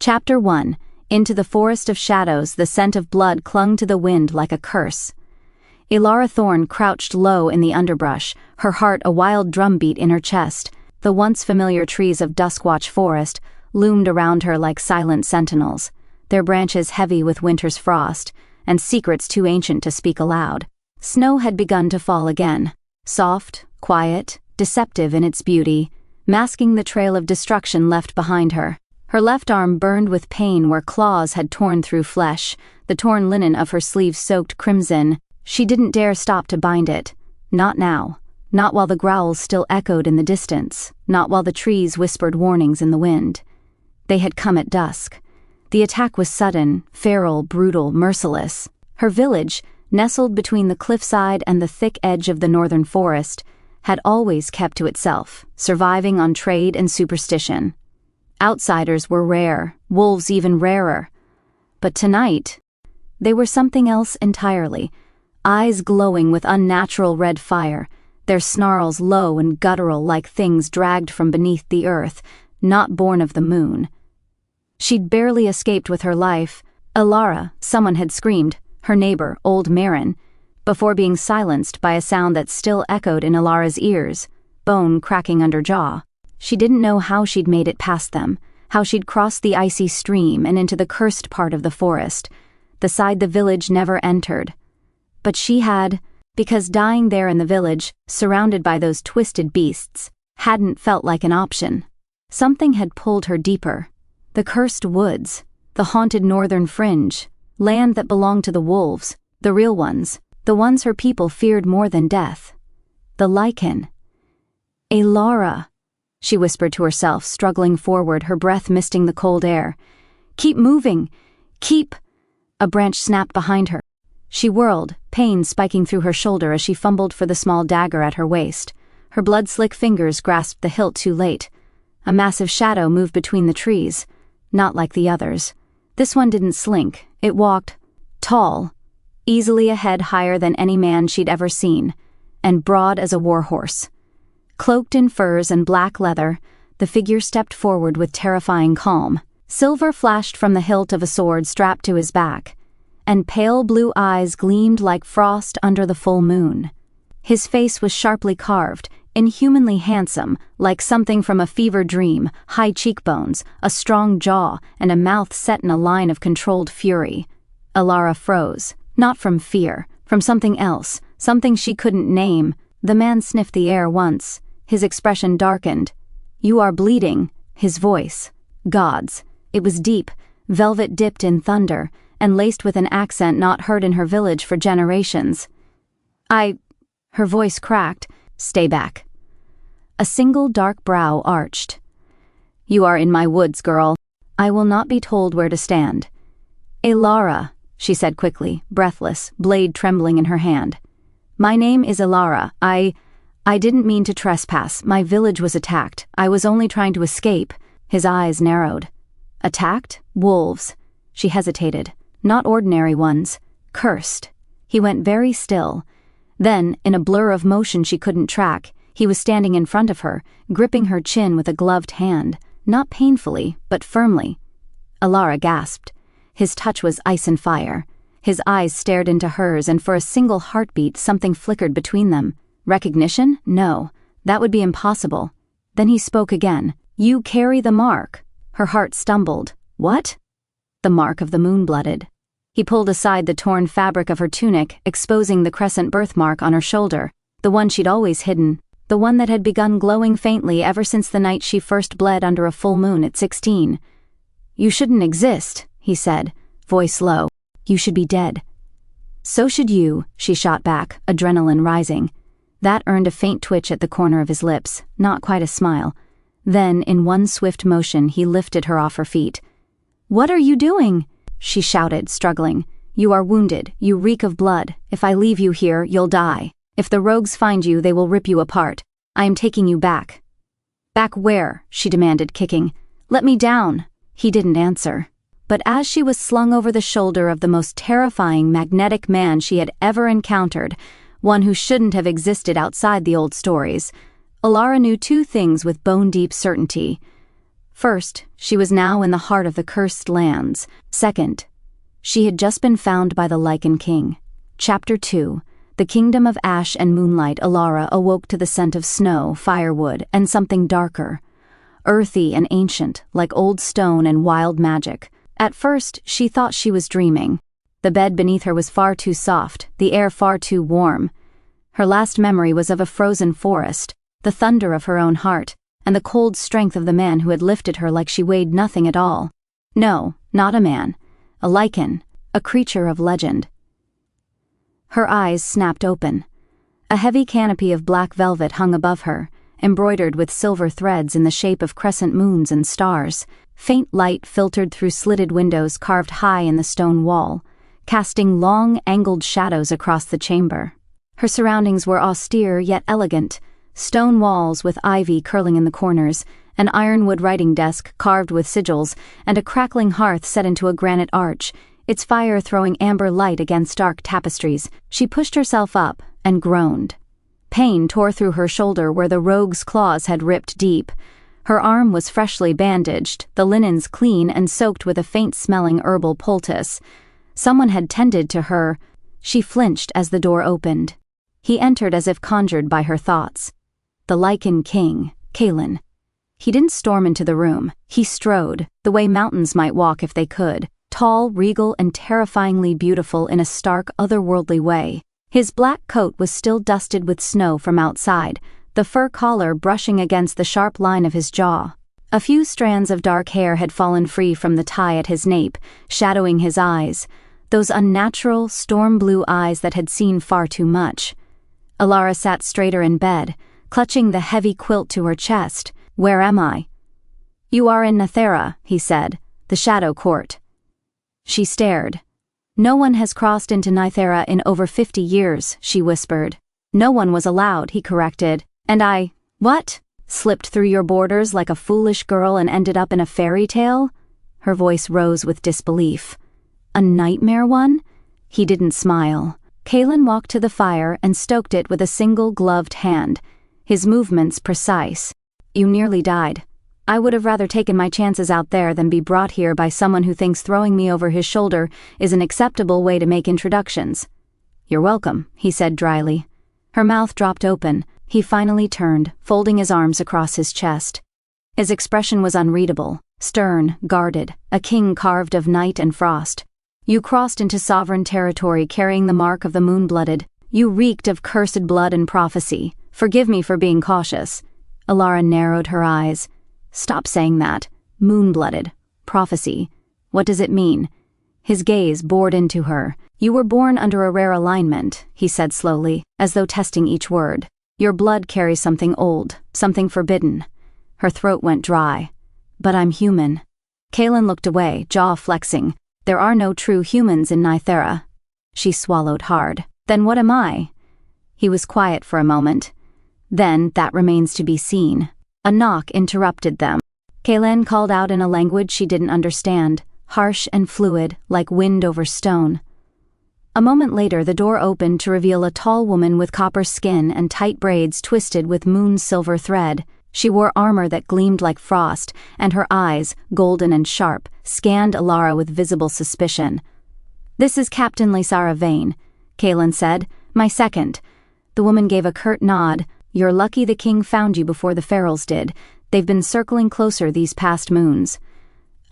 Chapter 1. Into the forest of shadows, the scent of blood clung to the wind like a curse. Elara Thorne crouched low in the underbrush, her heart a wild drumbeat in her chest. The once familiar trees of Duskwatch Forest loomed around her like silent sentinels, their branches heavy with winter's frost, and secrets too ancient to speak aloud. Snow had begun to fall again, soft, quiet, deceptive in its beauty, masking the trail of destruction left behind her. Her left arm burned with pain where claws had torn through flesh, the torn linen of her sleeve soaked crimson. She didn't dare stop to bind it. Not now. Not while the growls still echoed in the distance, not while the trees whispered warnings in the wind. They had come at dusk. The attack was sudden, feral, brutal, merciless. Her village, nestled between the cliffside and the thick edge of the northern forest, had always kept to itself, surviving on trade and superstition. Outsiders were rare, wolves even rarer. But tonight, they were something else entirely, eyes glowing with unnatural red fire, their snarls low and guttural like things dragged from beneath the earth, not born of the moon. She'd barely escaped with her life. Elara, someone had screamed, her neighbor, old Marin, before being silenced by a sound that still echoed in Elara's ears, bone cracking under jaw. She didn't know how she'd made it past them, how she'd crossed the icy stream and into the cursed part of the forest, the side the village never entered. But she had, because dying there in the village, surrounded by those twisted beasts, hadn't felt like an option. Something had pulled her deeper. The cursed woods, the haunted northern fringe, land that belonged to the wolves, the real ones, the ones her people feared more than death. The Lycan. Elara, she whispered to herself, struggling forward, her breath misting the cold air. Keep moving! Keep! A branch snapped behind her. She whirled, pain spiking through her shoulder as she fumbled for the small dagger at her waist. Her blood-slick fingers grasped the hilt too late. A massive shadow moved between the trees, not like the others. This one didn't slink. It walked, tall, easily a head higher than any man she'd ever seen, and broad as a warhorse. Cloaked in furs and black leather, the figure stepped forward with terrifying calm. Silver flashed from the hilt of a sword strapped to his back, and pale blue eyes gleamed like frost under the full moon. His face was sharply carved, inhumanly handsome, like something from a fever dream, high cheekbones, a strong jaw, and a mouth set in a line of controlled fury. Elara froze, not from fear, from something else, something she couldn't name. The man sniffed the air once. His expression darkened. You are bleeding. His voice. God's. It was deep, velvet dipped in thunder, and laced with an accent not heard in her village for generations. Her voice cracked. Stay back. A single dark brow arched. You are in my woods, girl. I will not be told where to stand. Elara, she said quickly, breathless, blade trembling in her hand. My name is Elara. I didn't mean to trespass. My village was attacked. I was only trying to escape. His eyes narrowed. Attacked? Wolves. She hesitated. Not ordinary ones. Cursed. He went very still. Then, in a blur of motion she couldn't track, he was standing in front of her, gripping her chin with a gloved hand, not painfully, but firmly. Elara gasped. His touch was ice and fire. His eyes stared into hers, and for a single heartbeat something flickered between them. Recognition? No. That would be impossible. Then he spoke again. You carry the mark. Her heart stumbled. What? The mark of the moon-blooded. He pulled aside the torn fabric of her tunic, exposing the crescent birthmark on her shoulder, the one she'd always hidden, the one that had begun glowing faintly ever since the night she first bled under a full moon at 16. You shouldn't exist, he said, voice low. You should be dead. So should you, she shot back, adrenaline rising. That earned a faint twitch at the corner of his lips, not quite a smile. Then, in one swift motion, he lifted her off her feet. What are you doing? She shouted, struggling. You are wounded. You reek of blood. If I leave you here, you'll die. If the rogues find you, they will rip you apart. I am taking you back. Back where? She demanded, kicking. Let me down. He didn't answer. But as she was slung over the shoulder of the most terrifying, magnetic man she had ever encountered, one who shouldn't have existed outside the old stories, Elara knew two things with bone-deep certainty. First, she was now in the heart of the cursed lands. Second, she had just been found by the Lycan King. Chapter 2. The kingdom of ash and moonlight. Elara awoke to the scent of snow, firewood, and something darker. Earthy and ancient, like old stone and wild magic. At first, she thought she was dreaming. The bed beneath her was far too soft, the air far too warm. Her last memory was of a frozen forest, the thunder of her own heart, and the cold strength of the man who had lifted her like she weighed nothing at all. No, not a man. A Lycan, a creature of legend. Her eyes snapped open. A heavy canopy of black velvet hung above her, embroidered with silver threads in the shape of crescent moons and stars. Faint light filtered through slitted windows carved high in the stone wall, casting long, angled shadows across the chamber. Her surroundings were austere yet elegant. Stone walls with ivy curling in the corners, an ironwood writing desk carved with sigils, and a crackling hearth set into a granite arch, its fire throwing amber light against dark tapestries. She pushed herself up and groaned. Pain tore through her shoulder where the rogue's claws had ripped deep. Her arm was freshly bandaged, the linens clean and soaked with a faint-smelling herbal poultice. Someone had tended to her. She flinched as the door opened. He entered as if conjured by her thoughts. The Lycan King, Kaelen. He didn't storm into the room. He strode, the way mountains might walk if they could, tall, regal, and terrifyingly beautiful in a stark, otherworldly way. His black coat was still dusted with snow from outside, the fur collar brushing against the sharp line of his jaw. A few strands of dark hair had fallen free from the tie at his nape, shadowing his eyes, those unnatural, storm-blue eyes that had seen far too much. Elara sat straighter in bed, clutching the heavy quilt to her chest. "Where am I?" "You are in Nythera," he said, "the Shadow Court." She stared. "No one has crossed into Nythera in over 50 years, she whispered. "No one was allowed," he corrected. "And I, what? Slipped through your borders like a foolish girl and ended up in a fairy tale?" Her voice rose with disbelief. "A nightmare one?" He didn't smile. Kaelen walked to the fire and stoked it with a single gloved hand, his movements precise. "You nearly died. I would have rather taken my chances out there than be brought here by someone who thinks throwing me over his shoulder is an acceptable way to make introductions." "You're welcome," he said dryly. Her mouth dropped open. He finally turned, folding his arms across his chest. His expression was unreadable, stern, guarded, a king carved of night and frost. "You crossed into sovereign territory carrying the mark of the moon-blooded. You reeked of cursed blood and prophecy. Forgive me for being cautious." Elara narrowed her eyes. "Stop saying that. Moon-blooded. Prophecy. What does it mean?" His gaze bored into her. "You were born under a rare alignment," he said slowly, as though testing each word. "Your blood carries something old, something forbidden." Her throat went dry. "But I'm human." Kaelen looked away, jaw flexing. "There are no true humans in Nythera." She swallowed hard. "Then what am I?" He was quiet for a moment. "Then that remains to be seen." A knock interrupted them. Kaelen called out in a language she didn't understand, harsh and fluid, like wind over stone. A moment later, the door opened to reveal a tall woman with copper skin and tight braids twisted with moon-silver thread. She wore armor that gleamed like frost, and her eyes, golden and sharp, scanned Elara with visible suspicion. "This is Captain Lysara Vane," Kaelen said. "My second." The woman gave a curt nod. "You're lucky the king found you before the ferals did. They've been circling closer these past moons."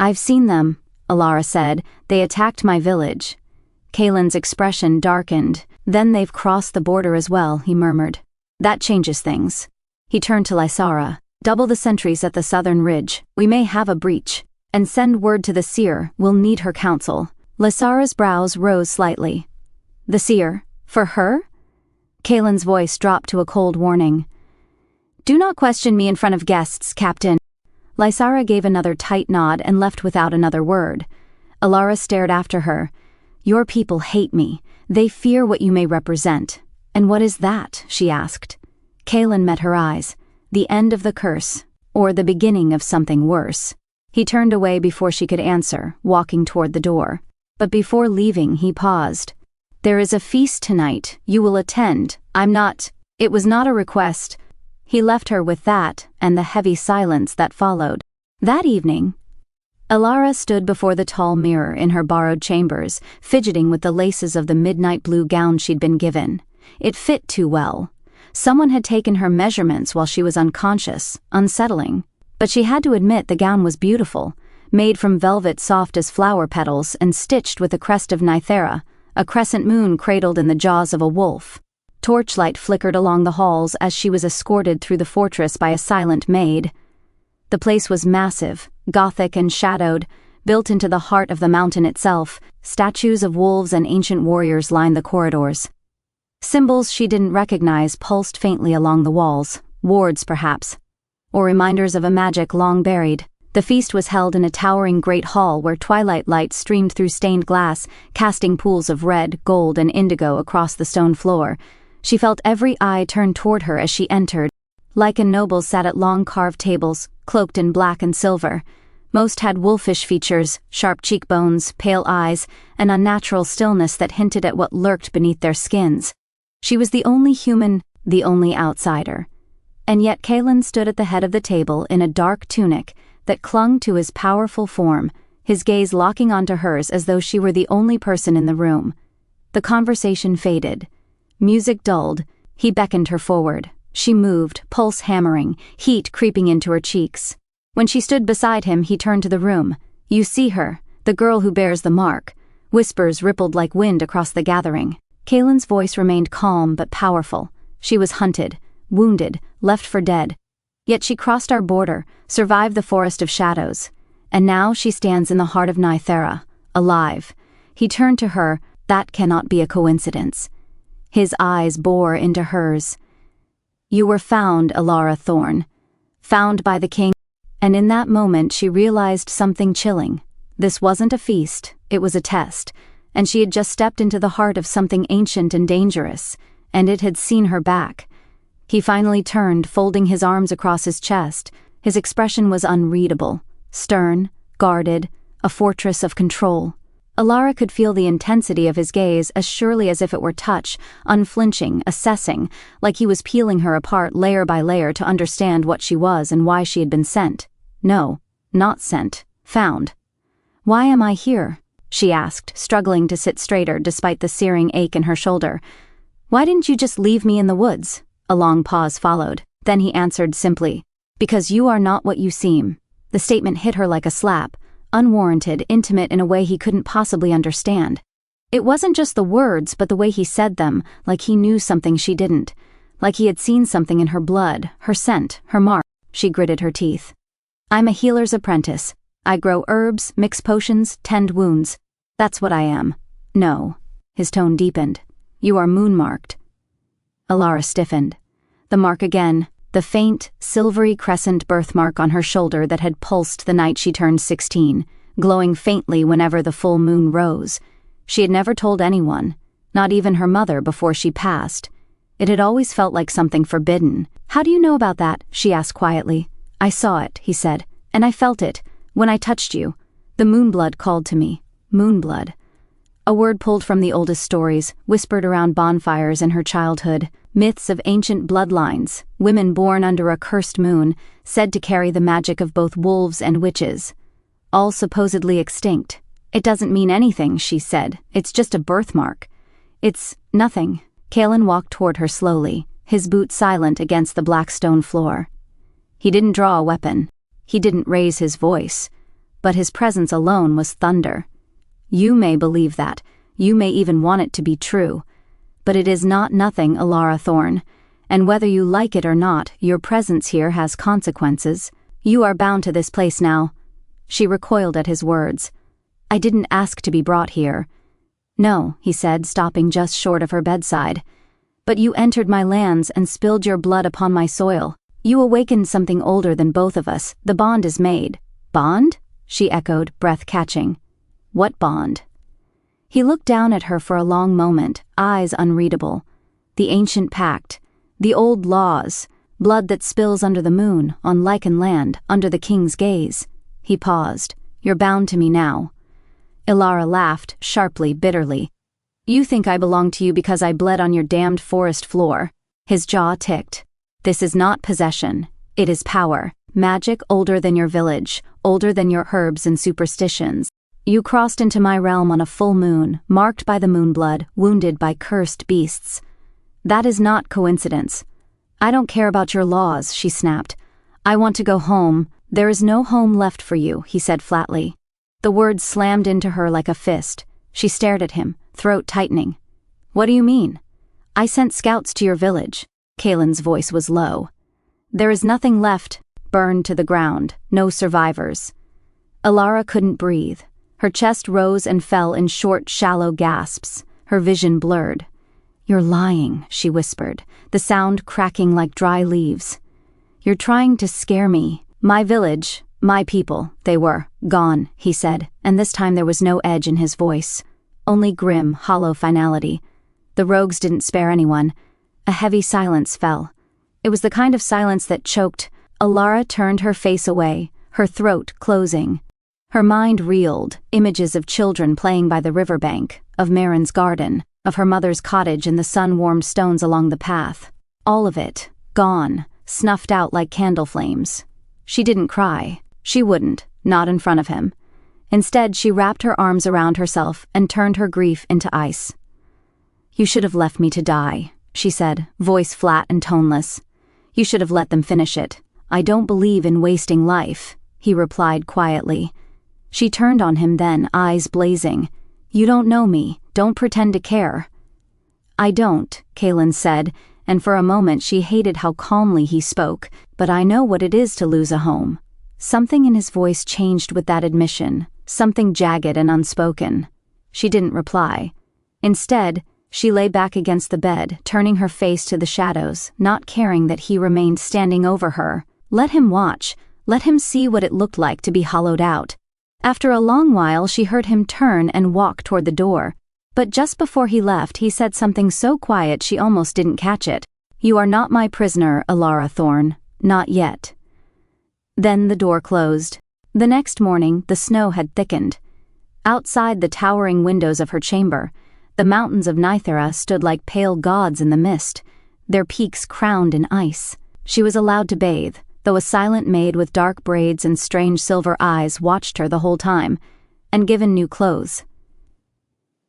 "I've seen them," Elara said. "They attacked my village." Kaelen's expression darkened. "Then they've crossed the border as well," he murmured. "That changes things." He turned to Lysara. "Double the sentries at the southern ridge. We may have a breach. And send word to the seer. We'll need her counsel." Lysara's brows rose slightly. "The seer? For her?" Kaelen's voice dropped to a cold warning. "Do not question me in front of guests, Captain." Lysara gave another tight nod and left without another word. Elara stared after her. "Your people hate me. They fear what you may represent." "And what is that?" she asked. Kaelen met her eyes. "The end of the curse, or the beginning of something worse." He turned away before she could answer, walking toward the door. But before leaving, he paused. "There is a feast tonight. You will attend. I'm not..." It was not a request. He left her with that and the heavy silence that followed. That evening, Elara stood before the tall mirror in her borrowed chambers, fidgeting with the laces of the midnight blue gown she'd been given. It fit too well. Someone had taken her measurements while she was unconscious, unsettling. But she had to admit the gown was beautiful, made from velvet soft as flower petals and stitched with a crest of Nythera, a crescent moon cradled in the jaws of a wolf. Torchlight flickered along the halls as she was escorted through the fortress by a silent maid. The place was massive, gothic and shadowed, built into the heart of the mountain itself. Statues of wolves and ancient warriors lined the corridors. Symbols she didn't recognize pulsed faintly along the walls, wards perhaps, or reminders of a magic long buried. The feast was held in a towering great hall where twilight light streamed through stained glass, casting pools of red, gold, and indigo across the stone floor. She felt every eye turn toward her as she entered. Lycan nobles sat at long carved tables, cloaked in black and silver. Most had wolfish features, sharp cheekbones, pale eyes, an unnatural stillness that hinted at what lurked beneath their skins. She was the only human, the only outsider. And yet Kaelen stood at the head of the table in a dark tunic that clung to his powerful form, his gaze locking onto hers as though she were the only person in the room. The conversation faded. Music dulled. He beckoned her forward. She moved, pulse hammering, heat creeping into her cheeks. When she stood beside him, he turned to the room. "You see her, the girl who bears the mark." Whispers rippled like wind across the gathering. Kaelen's voice remained calm but powerful. She was hunted, wounded, left for dead. Yet she crossed our border, survived the forest of shadows. And now she stands in the heart of Nythera, alive. He turned to her. That cannot be a coincidence. His eyes bore into hers. "You were found, Elara Thorn. Found by the king." And in that moment she realized something chilling. This wasn't a feast, it was a test. And she had just stepped into the heart of something ancient and dangerous, and it had seen her back. He finally turned, folding his arms across his chest. His expression was unreadable, stern, guarded, a fortress of control. Elara could feel the intensity of his gaze as surely as if it were touch, unflinching, assessing, like he was peeling her apart layer by layer to understand what she was and why she had been sent. No, not sent, found. "Why am I here?" she asked, struggling to sit straighter despite the searing ache in her shoulder. "Why didn't you just leave me in the woods?" A long pause followed. Then he answered simply, "Because you are not what you seem." The statement hit her like a slap, unwarranted, intimate in a way he couldn't possibly understand. It wasn't just the words, but the way he said them, like he knew something she didn't. Like he had seen something in her blood, her scent, her mark. She gritted her teeth. "I'm a healer's apprentice. I grow herbs, mix potions, tend wounds. That's what I am." "No." His tone deepened. "You are moon-marked." Elara stiffened. The mark again, the faint, silvery crescent birthmark on her shoulder that had pulsed the night she turned 16, glowing faintly whenever the full moon rose. She had never told anyone, not even her mother before she passed. It had always felt like something forbidden. "How do you know about that?" she asked quietly. "I saw it," he said, "and I felt it. When I touched you, the moonblood called to me." Moonblood. A word pulled from the oldest stories, whispered around bonfires in her childhood. Myths of ancient bloodlines, women born under a cursed moon, said to carry the magic of both wolves and witches. All supposedly extinct. "It doesn't mean anything," she said. "It's just a birthmark." "It's nothing." Kaelen walked toward her slowly, his boots silent against the black stone floor. He didn't draw a weapon. He didn't raise his voice. But his presence alone was thunder. "You may believe that. You may even want it to be true. But it is not nothing, Elara Thorn. And whether you like it or not, your presence here has consequences. You are bound to this place now." She recoiled at his words. "I didn't ask to be brought here." "No," he said, stopping just short of her bedside. "But you entered my lands and spilled your blood upon my soil. You awakened something older than both of us. The bond is made." "Bond?" she echoed, breath catching. "What bond?" He looked down at her for a long moment, eyes unreadable. The ancient pact, the old laws, blood that spills under the moon, on Lycan land, under the king's gaze. He paused. "You're bound to me now." Elara laughed, sharply, bitterly. "You think I belong to you because I bled on your damned forest floor." His jaw ticked. "This is not possession. It is power. Magic older than your village, older than your herbs and superstitions. You crossed into my realm on a full moon, marked by the moonblood, wounded by cursed beasts. That is not coincidence. I don't care about your laws, she snapped. I want to go home. There is no home left for you, he said flatly. The words slammed into her like a fist. She stared at him, throat tightening. What do you mean? I sent scouts to your village. Kaelen's voice was low. There is nothing left, burned to the ground, no survivors. Elara couldn't breathe. Her chest rose and fell in short, shallow gasps, her vision blurred. You're lying, she whispered, the sound cracking like dry leaves. You're trying to scare me. My village, my people, they were gone, he said, and this time there was no edge in his voice. Only grim, hollow finality. The rogues didn't spare anyone. A heavy silence fell. It was the kind of silence that choked. Elara turned her face away, her throat closing. Her mind reeled, images of children playing by the riverbank, of Marin's garden, of her mother's cottage and the sun-warmed stones along the path. All of it, gone, snuffed out like candle flames. She didn't cry. She wouldn't, not in front of him. Instead, she wrapped her arms around herself and turned her grief into ice. You should have left me to die, she said, voice flat and toneless. You should have let them finish it. I don't believe in wasting life, he replied quietly. She turned on him then, eyes blazing. You don't know me. Don't pretend to care. I don't, Kaelen said, and for a moment she hated how calmly he spoke, but I know what it is to lose a home. Something in his voice changed with that admission, something jagged and unspoken. She didn't reply. Instead, she lay back against the bed, turning her face to the shadows, not caring that he remained standing over her. Let him watch. Let him see what it looked like to be hollowed out. After a long while, she heard him turn and walk toward the door. But just before he left, he said something so quiet she almost didn't catch it. You are not my prisoner, Elara Thorn. Not yet. Then the door closed. The next morning, the snow had thickened. Outside the towering windows of her chamber, the mountains of Nythera stood like pale gods in the mist, their peaks crowned in ice. She was allowed to bathe, though a silent maid with dark braids and strange silver eyes watched her the whole time, and given new clothes.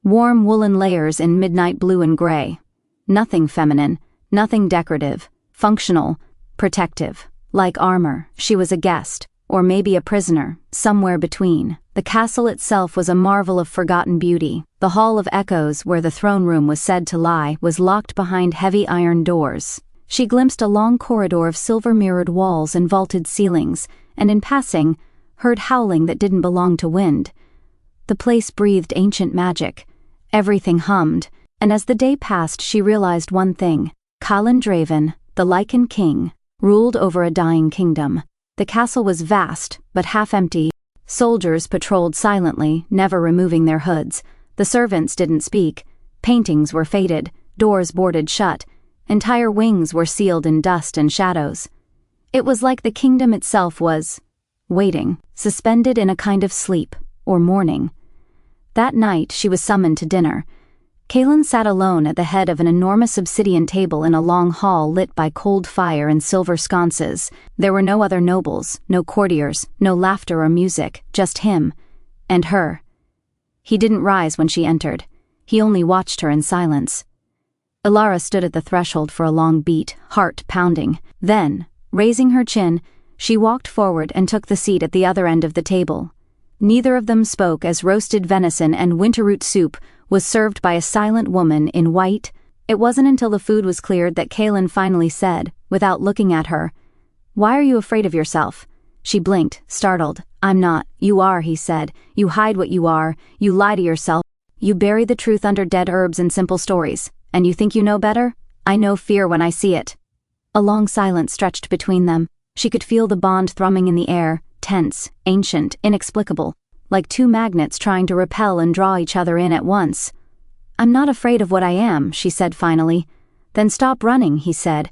Warm woolen layers in midnight blue and gray. Nothing feminine, nothing decorative, functional, protective. Like armor, she was a guest, or maybe a prisoner, somewhere between. The castle itself was a marvel of forgotten beauty. The Hall of Echoes, where the throne room was said to lie, was locked behind heavy iron doors. She glimpsed a long corridor of silver-mirrored walls and vaulted ceilings, and in passing, heard howling that didn't belong to wind. The place breathed ancient magic. Everything hummed, and as the day passed she realized one thing. Kaelen, the Lycan King, ruled over a dying kingdom. The castle was vast, but half empty. Soldiers patrolled silently, never removing their hoods. The servants didn't speak. Paintings were faded, doors boarded shut. Entire wings were sealed in dust and shadows. It was like the kingdom itself was waiting, suspended in a kind of sleep, or mourning. That night she was summoned to dinner. Kaelen sat alone at the head of an enormous obsidian table in a long hall lit by cold fire and silver sconces. There were no other nobles, no courtiers, no laughter or music, just him. And her. He didn't rise when she entered. He only watched her in silence. Elara stood at the threshold for a long beat, heart pounding. Then, raising her chin, she walked forward and took the seat at the other end of the table. Neither of them spoke as roasted venison and winterroot soup was served by a silent woman in white. It wasn't until the food was cleared that Kaelen finally said, without looking at her, "Why are you afraid of yourself?" She blinked, startled. "I'm not." "You are," he said. "You hide what you are. You lie to yourself. You bury the truth under dead herbs and simple stories. And you think you know better? I know fear when I see it." A long silence stretched between them. She could feel the bond thrumming in the air, tense, ancient, inexplicable, like two magnets trying to repel and draw each other in at once. "I'm not afraid of what I am," she said finally. "Then stop running," he said.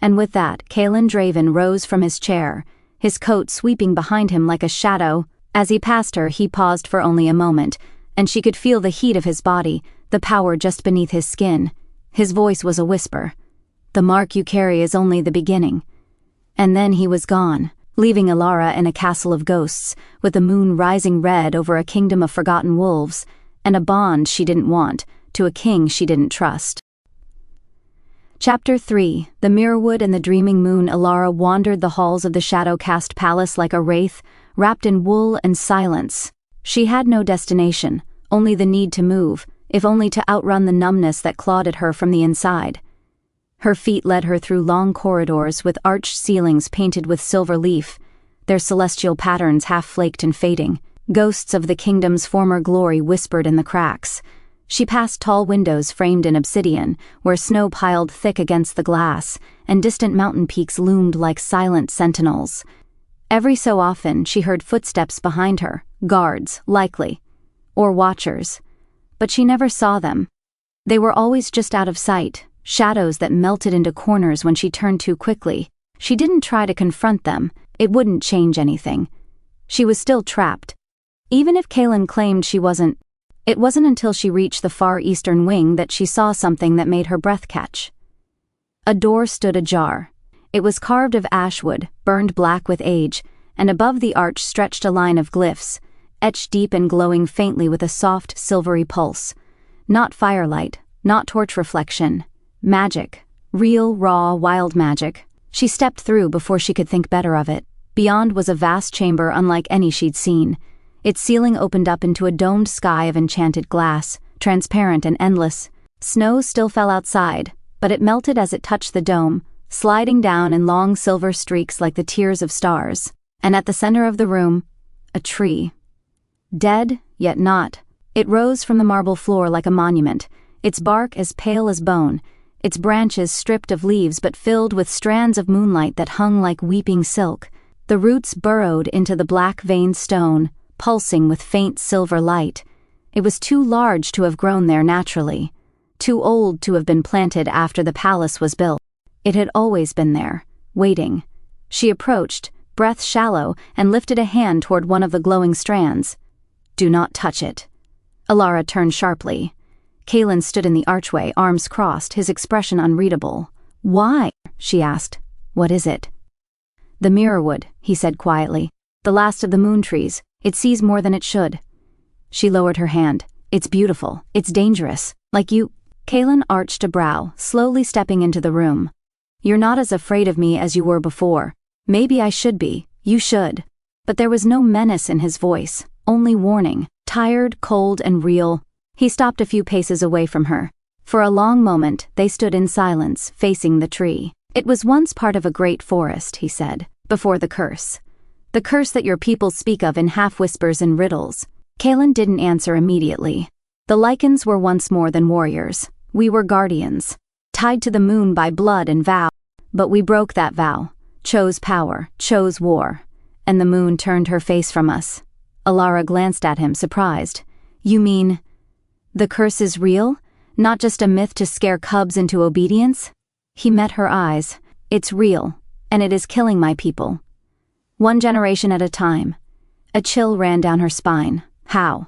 And with that, Kaelen rose from his chair, his coat sweeping behind him like a shadow. As he passed her, he paused for only a moment, and she could feel the heat of his body, the power just beneath his skin. His voice was a whisper. "The mark you carry is only the beginning." And then he was gone, leaving Elara in a castle of ghosts, with the moon rising red over a kingdom of forgotten wolves, and a bond she didn't want, to a king she didn't trust. Chapter 3. The Mirrorwood and the Dreaming Moon. Elara wandered the halls of the shadow-cast palace like a wraith, wrapped in wool and silence. She had no destination, only the need to move, if only to outrun the numbness that clawed at her from the inside. Her feet led her through long corridors with arched ceilings painted with silver leaf, their celestial patterns half-flaked and fading. Ghosts of the kingdom's former glory whispered in the cracks. She passed tall windows framed in obsidian, where snow piled thick against the glass, and distant mountain peaks loomed like silent sentinels. Every so often she heard footsteps behind her, guards, likely, or watchers. But she never saw them. They were always just out of sight, shadows that melted into corners when she turned too quickly. She didn't try to confront them, it wouldn't change anything. She was still trapped. Even if Kaelen claimed she wasn't, it wasn't until she reached the far eastern wing that she saw something that made her breath catch. A door stood ajar. It was carved of ashwood, burned black with age, and above the arch stretched a line of glyphs, etched deep and glowing faintly with a soft, silvery pulse. Not firelight, not torch reflection. Magic. Real, raw, wild magic. She stepped through before she could think better of it. Beyond was a vast chamber unlike any she'd seen. Its ceiling opened up into a domed sky of enchanted glass, transparent and endless. Snow still fell outside, but it melted as it touched the dome, sliding down in long silver streaks like the tears of stars. And at the center of the room, a tree. Dead, yet not. It rose from the marble floor like a monument, its bark as pale as bone, its branches stripped of leaves but filled with strands of moonlight that hung like weeping silk. The roots burrowed into the black-veined stone, pulsing with faint silver light. It was too large to have grown there naturally, too old to have been planted after the palace was built. It had always been there, waiting. She approached, breath shallow, and lifted a hand toward one of the glowing strands. "Do not touch it." Elara turned sharply. Kaelen stood in the archway, arms crossed, his expression unreadable. "Why?" she asked. "What is it?" "The mirrorwood," he said quietly. "The last of the moon trees. It sees more than it should." She lowered her hand. "It's beautiful. It's dangerous. Like you." Kaelen arched a brow, slowly stepping into the room. "You're not as afraid of me as you were before. Maybe I should be. You should." But there was no menace in his voice, only warning, tired, cold, and real. He stopped a few paces away from her. For a long moment, they stood in silence, facing the tree. "It was once part of a great forest," he said, "before the curse. The curse that your people speak of in half-whispers and riddles." Kaelen didn't answer immediately. "The Lycans were once more than warriors. We were guardians, tied to the moon by blood and vow. But we broke that vow, chose power, chose war, and the moon turned her face from us." Elara glanced at him, surprised. "You mean, the curse is real? Not just a myth to scare cubs into obedience?" He met her eyes. "It's real, and it is killing my people. One generation at a time." A chill ran down her spine. "How?"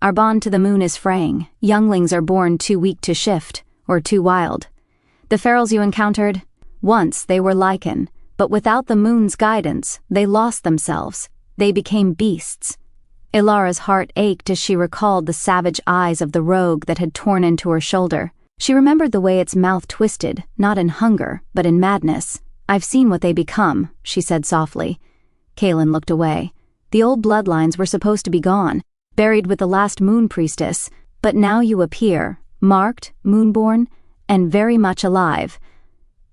"Our bond to the moon is fraying. Younglings are born too weak to shift, or too wild. The ferals you encountered? Once they were Lycan, but without the moon's guidance, they lost themselves. They became beasts." Elara's heart ached as she recalled the savage eyes of the rogue that had torn into her shoulder. She remembered the way its mouth twisted, not in hunger, but in madness. "I've seen what they become," she said softly. Kaelen looked away. The old bloodlines were supposed to be gone, buried with the last moon priestess, but now you appear, marked, moonborn, and very much alive.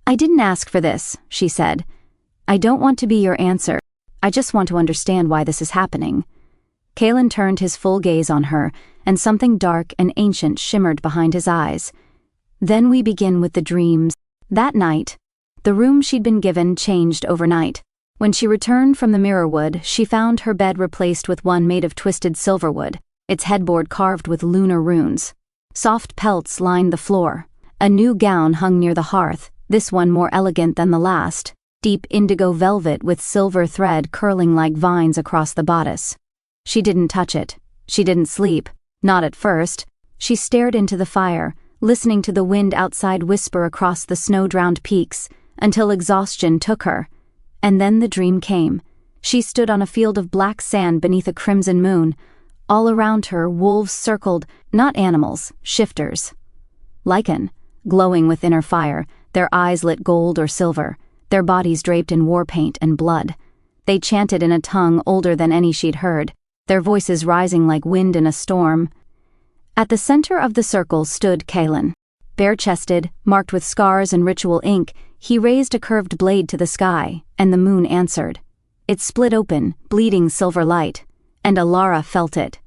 "I didn't ask for this," she said. "I don't want to be your answer. I just want to understand why this is happening." Kaelen turned his full gaze on her, and something dark and ancient shimmered behind his eyes. "Then we begin with the dreams." That night, the room she'd been given changed overnight. When she returned from the mirrorwood, she found her bed replaced with one made of twisted silverwood, its headboard carved with lunar runes. Soft pelts lined the floor. A new gown hung near the hearth, this one more elegant than the last, deep indigo velvet with silver thread curling like vines across the bodice. She didn't touch it. She didn't sleep. Not at first. She stared into the fire, listening to the wind outside whisper across the snow-drowned peaks, until exhaustion took her. And then the dream came. She stood on a field of black sand beneath a crimson moon. All around her, wolves circled, not animals, shifters. Lycan, glowing with inner fire, their eyes lit gold or silver, their bodies draped in war paint and blood. They chanted in a tongue older than any she'd heard, their voices rising like wind in a storm. At the center of the circle stood Kaelen. Bare-chested, marked with scars and ritual ink, he raised a curved blade to the sky, and the moon answered. It split open, bleeding silver light, and Elara felt it.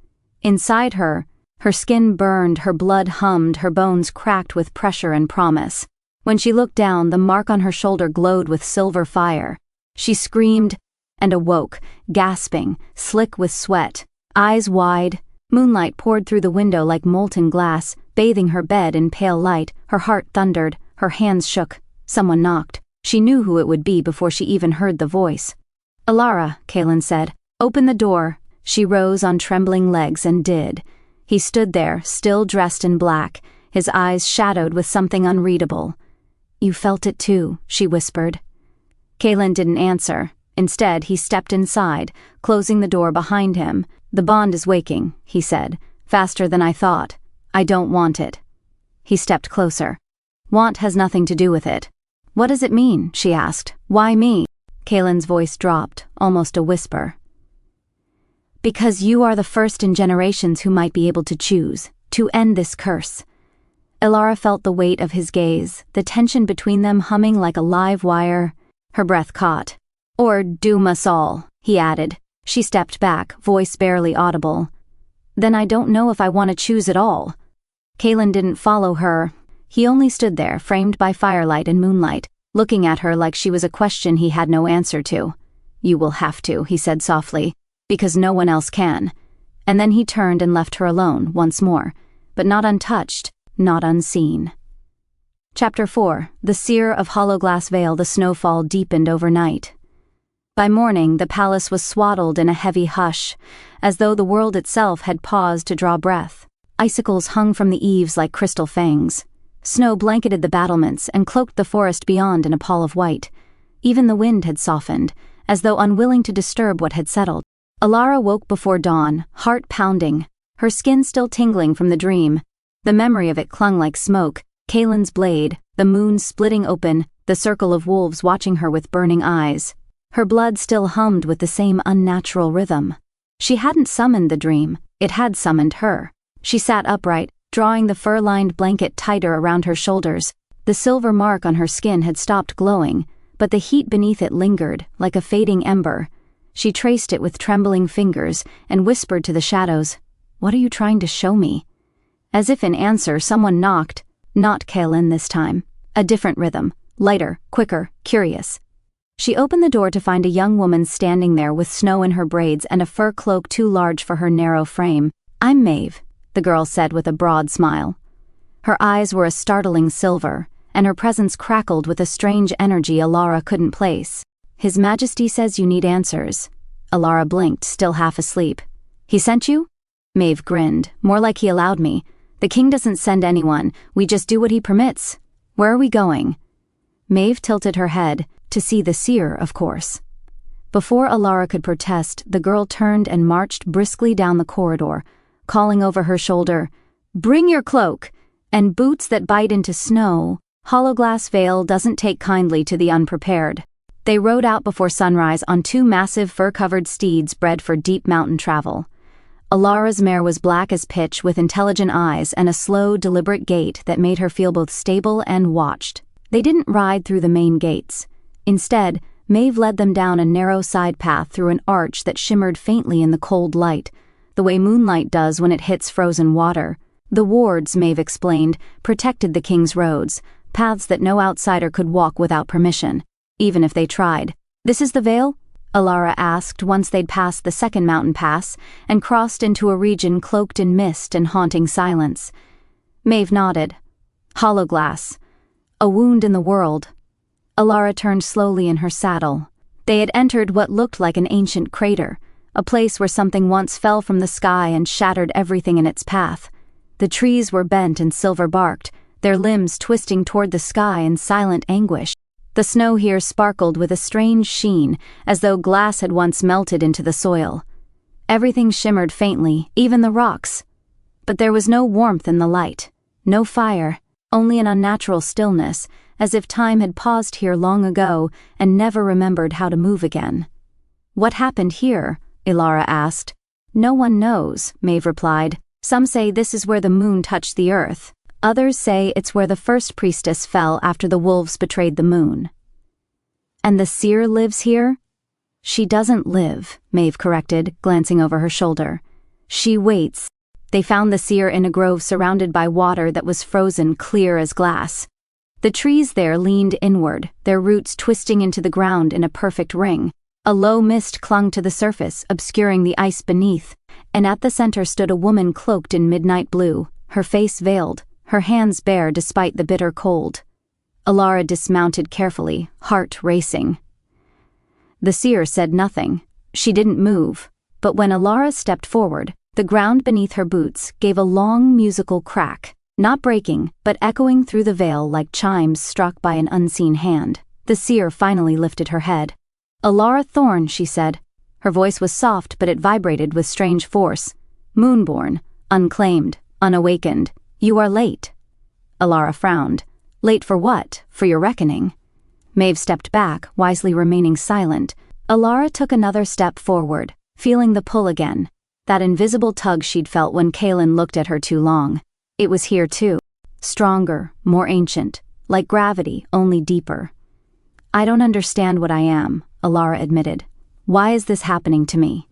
Inside her, her skin burned, her blood hummed, her bones cracked with pressure and promise. When she looked down, the mark on her shoulder glowed with silver fire. She screamed and awoke, gasping, slick with sweat, eyes wide. Moonlight poured through the window like molten glass, bathing her bed in pale light. Her heart thundered, her hands shook. Someone knocked. She knew who it would be before she even heard the voice. "Elara," Kaelen said. "Open the door." She rose on trembling legs and did. He stood there, still dressed in black, his eyes shadowed with something unreadable. "You felt it too," she whispered. Kaelen didn't answer. Instead, he stepped inside, closing the door behind him. "The bond is waking," he said, "faster than I thought. I don't want it." He stepped closer. "Want has nothing to do with it." "What does it mean?" she asked. "Why me?" Kaelen's voice dropped, almost a whisper. "Because you are the first in generations who might be able to choose, to end this curse." Elara felt the weight of his gaze, the tension between them humming like a live wire. Her breath caught. "Or doom us all," he added. She stepped back, voice barely audible. "Then I don't know if I want to choose at all." Kaelen didn't follow her. He only stood there, framed by firelight and moonlight, looking at her like she was a question he had no answer to. "You will have to," he said softly, "because no one else can." And then he turned and left her alone, once more, but not untouched, not unseen. Chapter 4. The Seer of Hollow Glass Vale. The snowfall deepened overnight. By morning, the palace was swaddled in a heavy hush, as though the world itself had paused to draw breath. Icicles hung from the eaves like crystal fangs. Snow blanketed the battlements and cloaked the forest beyond in a pall of white. Even the wind had softened, as though unwilling to disturb what had settled. Elara woke before dawn, heart pounding, her skin still tingling from the dream. The memory of it clung like smoke. Kaelen's blade, the moon splitting open, the circle of wolves watching her with burning eyes. Her blood still hummed with the same unnatural rhythm. She hadn't summoned the dream, it had summoned her. She sat upright, drawing the fur-lined blanket tighter around her shoulders. The silver mark on her skin had stopped glowing, but the heat beneath it lingered, like a fading ember. She traced it with trembling fingers and whispered to the shadows, "What are you trying to show me?" As if in answer, someone knocked. Not Kaelen this time. A different rhythm, lighter, quicker, curious. She opened the door to find a young woman standing there with snow in her braids and a fur cloak too large for her narrow frame. "I'm Maeve," the girl said with a broad smile. Her eyes were a startling silver, and her presence crackled with a strange energy Elara couldn't place. "His Majesty says you need answers." Elara blinked, still half asleep. "He sent you?" Maeve grinned, more like he allowed me. "The king doesn't send anyone, we just do what he permits. Where are we going?" Maeve tilted her head, to see the seer, of course. Before Elara could protest, the girl turned and marched briskly down the corridor, calling over her shoulder, "Bring your cloak, and boots that bite into snow. Hollowglass Vale doesn't take kindly to the unprepared." They rode out before sunrise on two massive fur-covered steeds bred for deep mountain travel. Elara's mare was black as pitch with intelligent eyes and a slow, deliberate gait that made her feel both stable and watched. They didn't ride through the main gates. Instead, Maeve led them down a narrow side path through an arch that shimmered faintly in the cold light, the way moonlight does when it hits frozen water. The wards, Maeve explained, protected the king's roads, paths that no outsider could walk without permission, even if they tried. "This is the Vale?" Elara asked once they'd passed the second mountain pass and crossed into a region cloaked in mist and haunting silence. Maeve nodded. "Hollow glass. A wound in the world." Elara turned slowly in her saddle. They had entered what looked like an ancient crater, a place where something once fell from the sky and shattered everything in its path. The trees were bent and silver-barked, their limbs twisting toward the sky in silent anguish. The snow here sparkled with a strange sheen, as though glass had once melted into the soil. Everything shimmered faintly, even the rocks. But there was no warmth in the light, no fire, only an unnatural stillness, as if time had paused here long ago and never remembered how to move again. "What happened here?" Elara asked. "No one knows," Maeve replied. "Some say this is where the moon touched the earth. Others say it's where the first priestess fell after the wolves betrayed the moon." "And the seer lives here?" "She doesn't live," Maeve corrected, glancing over her shoulder. "She waits." They found the seer in a grove surrounded by water that was frozen clear as glass. The trees there leaned inward, their roots twisting into the ground in a perfect ring. A low mist clung to the surface, obscuring the ice beneath, and at the center stood a woman cloaked in midnight blue, her face veiled, her hands bare despite the bitter cold. Elara dismounted carefully, heart racing. The seer said nothing. She didn't move, but when Elara stepped forward, the ground beneath her boots gave a long musical crack, not breaking, but echoing through the veil like chimes struck by an unseen hand. The seer finally lifted her head. "Elara Thorn," she said. Her voice was soft, but it vibrated with strange force. "Moonborn, unclaimed, unawakened. You are late." Elara frowned. "Late for what? For your reckoning?" Maeve stepped back, wisely remaining silent. Elara took another step forward, feeling the pull again. That invisible tug she'd felt when Kaelen looked at her too long. It was here too. Stronger, more ancient, like gravity, only deeper. "I don't understand what I am," Elara admitted. "Why is this happening to me?"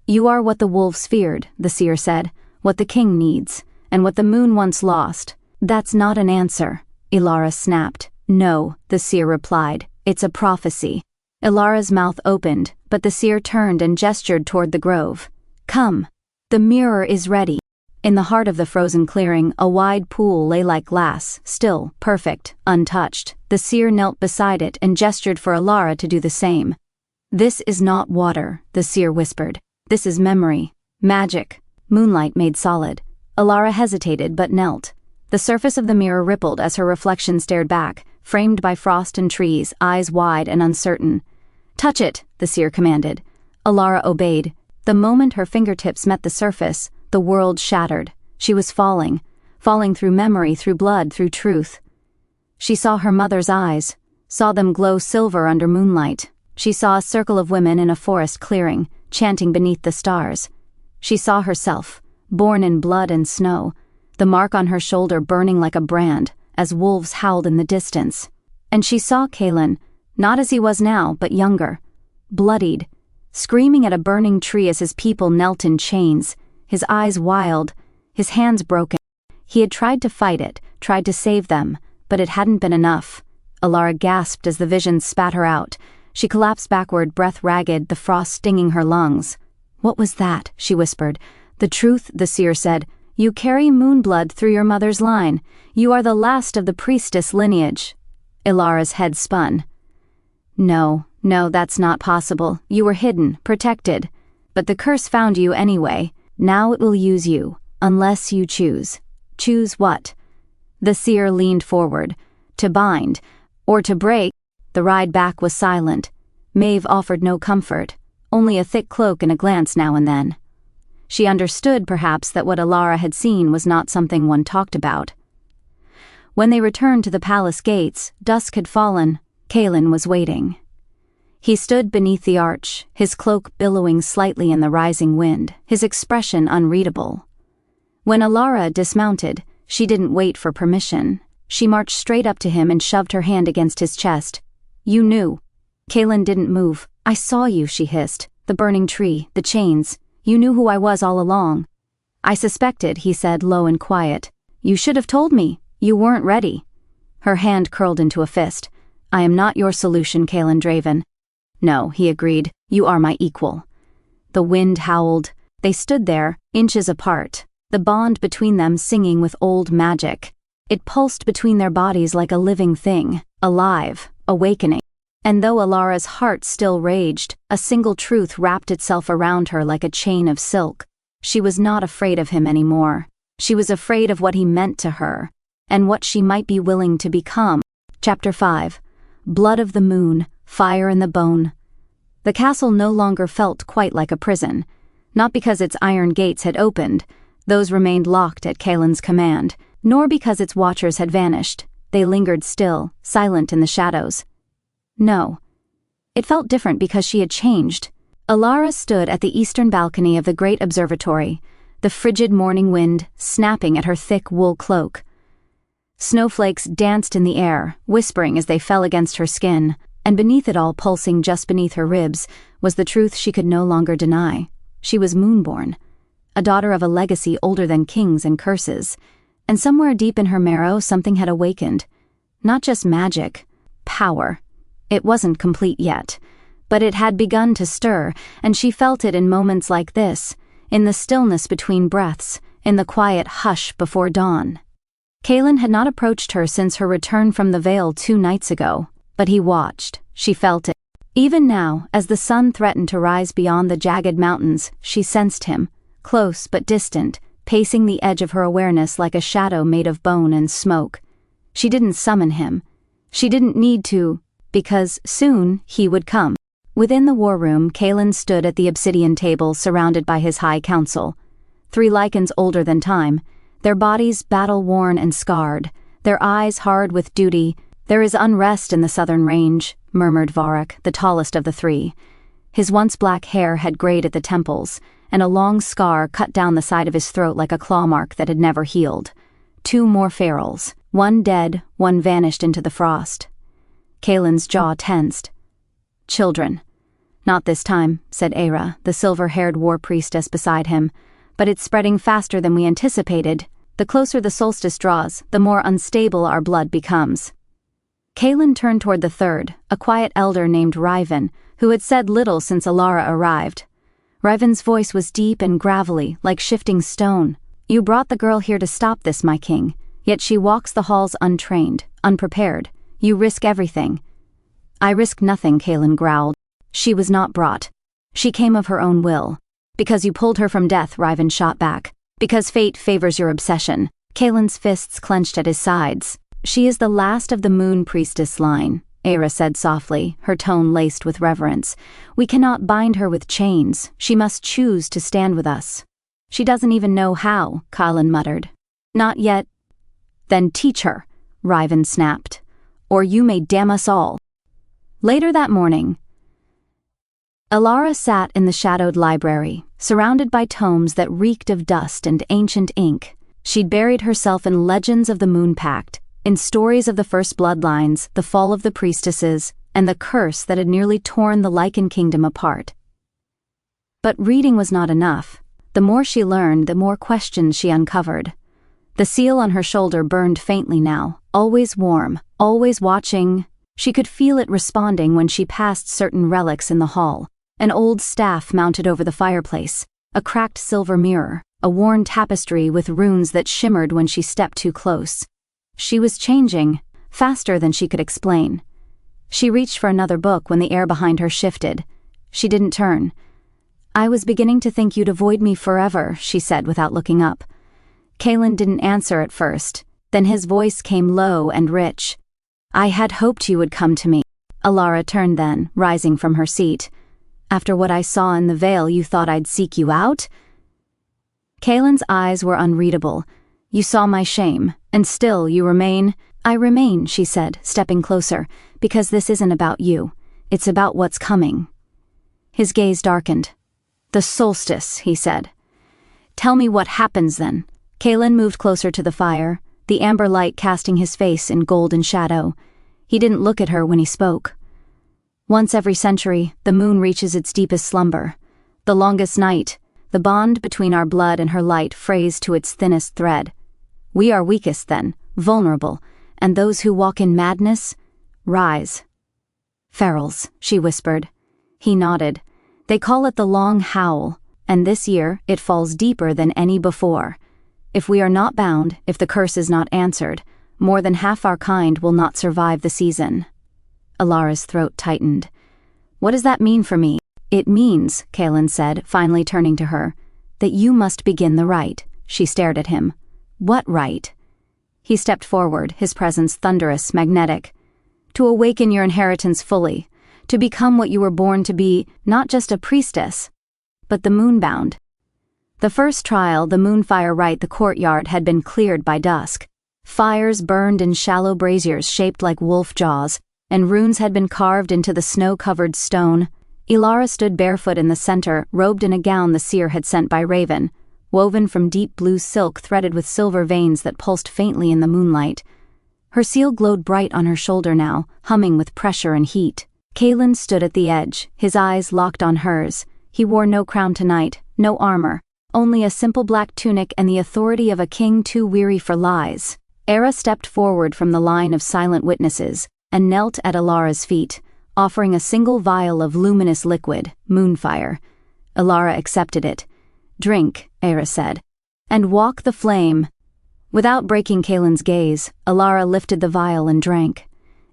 "You are what the wolves feared," the seer said, "what the king needs, and what the moon once lost." "That's not an answer," Elara snapped. "No," the seer replied. "It's a prophecy." Elara's mouth opened, but the seer turned and gestured toward the grove. "Come. The mirror is ready." In the heart of the frozen clearing, a wide pool lay like glass, still, perfect, untouched. The seer knelt beside it and gestured for Elara to do the same. "This is not water," the seer whispered. "This is memory. Magic." Moonlight made solid. Elara hesitated but knelt. The surface of the mirror rippled as her reflection stared back, framed by frost and trees, eyes wide and uncertain. "Touch it," the seer commanded. Elara obeyed. The moment her fingertips met the surface, the world shattered. She was falling through memory, through blood, through truth. She saw her mother's eyes, saw them glow silver under moonlight. She saw a circle of women in a forest clearing, chanting beneath the stars. She saw herself, born in blood and snow, the mark on her shoulder burning like a brand, as wolves howled in the distance. And she saw Kaelen, not as he was now, but younger, bloodied, screaming at a burning tree as his people knelt in chains, his eyes wild, his hands broken. He had tried to fight it, tried to save them, but it hadn't been enough. Elara gasped as the vision spat her out. She collapsed backward, breath ragged, the frost stinging her lungs. "What was that?" she whispered. "The truth," the seer said. "You carry moonblood through your mother's line. You are the last of the priestess lineage." Elara's head spun. No, that's not possible. You were hidden, protected. But the curse found you anyway. Now it will use you, unless you choose. Choose what? The seer leaned forward. To bind, or to break. The ride back was silent. Maeve offered no comfort, only a thick cloak and a glance now and then. She understood, perhaps, that what Elara had seen was not something one talked about. When they returned to the palace gates, dusk had fallen. Kaelen was waiting. He stood beneath the arch, his cloak billowing slightly in the rising wind, his expression unreadable. When Elara dismounted, she didn't wait for permission. She marched straight up to him and shoved her hand against his chest. "You knew." Kaelen didn't move. "I saw you," she hissed. "The burning tree, the chains. You knew who I was all along." "I suspected," he said, low and quiet. "You should have told me. You weren't ready." Her hand curled into a fist. "I am not your solution, Kaelen Draven." "No," he agreed. "You are my equal." The wind howled. They stood there, inches apart, the bond between them singing with old magic. It pulsed between their bodies like a living thing, alive, awakening. And though Elara's heart still raged, a single truth wrapped itself around her like a chain of silk. She was not afraid of him anymore. She was afraid of what he meant to her, and what she might be willing to become. Chapter 5. blood of the moon, fire in the bone. The castle no longer felt quite like a prison, not because its iron gates had opened, those remained locked at Kaelen's command, nor because its watchers had vanished, they lingered still, silent in the shadows. No. It felt different because she had changed. Elara stood at the eastern balcony of the great observatory, the frigid morning wind snapping at her thick wool cloak. Snowflakes danced in the air, whispering as they fell against her skin, and beneath it all, pulsing just beneath her ribs, was the truth she could no longer deny. She was moonborn, a daughter of a legacy older than kings and curses, and somewhere deep in her marrow something had awakened. Not just magic, power. It wasn't complete yet, but it had begun to stir, and she felt it in moments like this, in the stillness between breaths, in the quiet hush before dawn. Kaelen had not approached her since her return from the Vale 2 nights ago, but he watched, she felt it. Even now, as the sun threatened to rise beyond the jagged mountains, she sensed him, close but distant, pacing the edge of her awareness like a shadow made of bone and smoke. She didn't summon him. She didn't need to, because soon he would come. Within the war room, Kaelen stood at the obsidian table surrounded by his high council. 3 Lycans older than time, their bodies battle-worn and scarred, their eyes hard with duty. "There is unrest in the southern range," murmured Varrock, the tallest of the 3. His once black hair had grayed at the temples, and a long scar cut down the side of his throat like a claw mark that had never healed. 2 more ferals, one dead, one vanished into the frost. Kaelen's jaw tensed. "Children." "Not this time," said Elara, the silver-haired war priestess beside him, "but it's spreading faster than we anticipated. The closer the solstice draws, the more unstable our blood becomes." Kaelen turned toward the 3rd, a quiet elder named Riven, who had said little since Elara arrived. Riven's voice was deep and gravelly, like shifting stone. "You brought the girl here to stop this, my king, yet she walks the halls untrained, unprepared. You risk everything." "I risk nothing," Kaelen growled. "She was not brought. She came of her own will." "Because you pulled her from death," Riven shot back. "Because fate favors your obsession." Kaelen's fists clenched at his sides. "She is the last of the moon priestess line," Elara said softly, her tone laced with reverence. "We cannot bind her with chains. She must choose to stand with us." "She doesn't even know how," Kaelen muttered. "Not yet." "Then teach her," Riven snapped. "Or you may damn us all." Later that morning, Elara sat in the shadowed library, surrounded by tomes that reeked of dust and ancient ink. She'd buried herself in legends of the Moon Pact, in stories of the first bloodlines, the fall of the priestesses, and the curse that had nearly torn the Lycan kingdom apart. But reading was not enough. The more she learned, the more questions she uncovered. The seal on her shoulder burned faintly now, always warm, always watching. She could feel it responding when she passed certain relics in the hall. An old staff mounted over the fireplace, a cracked silver mirror, a worn tapestry with runes that shimmered when she stepped too close. She was changing, faster than she could explain. She reached for another book when the air behind her shifted. She didn't turn. "I was beginning to think you'd avoid me forever," she said without looking up. Kaelen didn't answer at first, then his voice came low and rich. "I had hoped you would come to me." Elara turned then, rising from her seat. "After what I saw in the Vale, you thought I'd seek you out?" Kaelen's eyes were unreadable. "You saw my shame, and still you remain." "I remain," she said, stepping closer, "because this isn't about you. It's about what's coming." His gaze darkened. "The solstice," he said. "Tell me what happens then." Kaelen moved closer to the fire, the amber light casting his face in golden shadow. He didn't look at her when he spoke. "Once every century, the moon reaches its deepest slumber. The longest night, the bond between our blood and her light frays to its thinnest thread. We are weakest then, vulnerable, and those who walk in madness rise." "Ferals," she whispered. He nodded. "They call it the Long Howl, and this year it falls deeper than any before. If we are not bound, if the curse is not answered, more than half our kind will not survive the season." Elara's throat tightened. "What does that mean for me?" "It means," Kaelen said, finally turning to her, "that you must begin the rite." She stared at him. "What rite?" He stepped forward, his presence thunderous, magnetic. to awaken your inheritance fully, to become what you were born to be, not just a priestess, but the moonbound. The first trial, the moonfire rite, the courtyard had been cleared by dusk. Fires burned in shallow braziers shaped like wolf jaws, and runes had been carved into the snow-covered stone. Elara stood barefoot in the center, robed in a gown the seer had sent by Raven, woven from deep blue silk threaded with silver veins that pulsed faintly in the moonlight. Her seal glowed bright on her shoulder now, humming with pressure and heat. Kaelen stood at the edge, his eyes locked on hers. He wore no crown tonight, no armor, only a simple black tunic and the authority of a king too weary for lies. Elara stepped forward from the line of silent witnesses and knelt at Elara's feet, offering a single vial of luminous liquid, moonfire. Elara accepted it. "Drink," Elara said, "and walk the flame." Without breaking Kaelen's gaze, Elara lifted the vial and drank.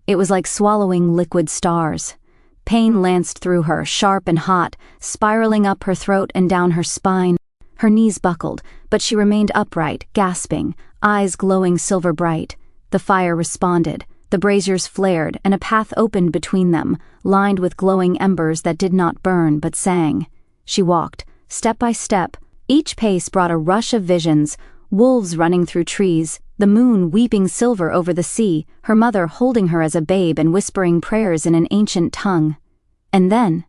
It was like swallowing liquid stars. Pain lanced through her, sharp and hot, spiraling up her throat and down her spine. Her knees buckled, but she remained upright, gasping, eyes glowing silver bright. The fire responded. The braziers flared, and a path opened between them, lined with glowing embers that did not burn but sang. She walked, step by step. Each pace brought a rush of visions, wolves running through trees, the moon weeping silver over the sea, her mother holding her as a babe and whispering prayers in an ancient tongue. And then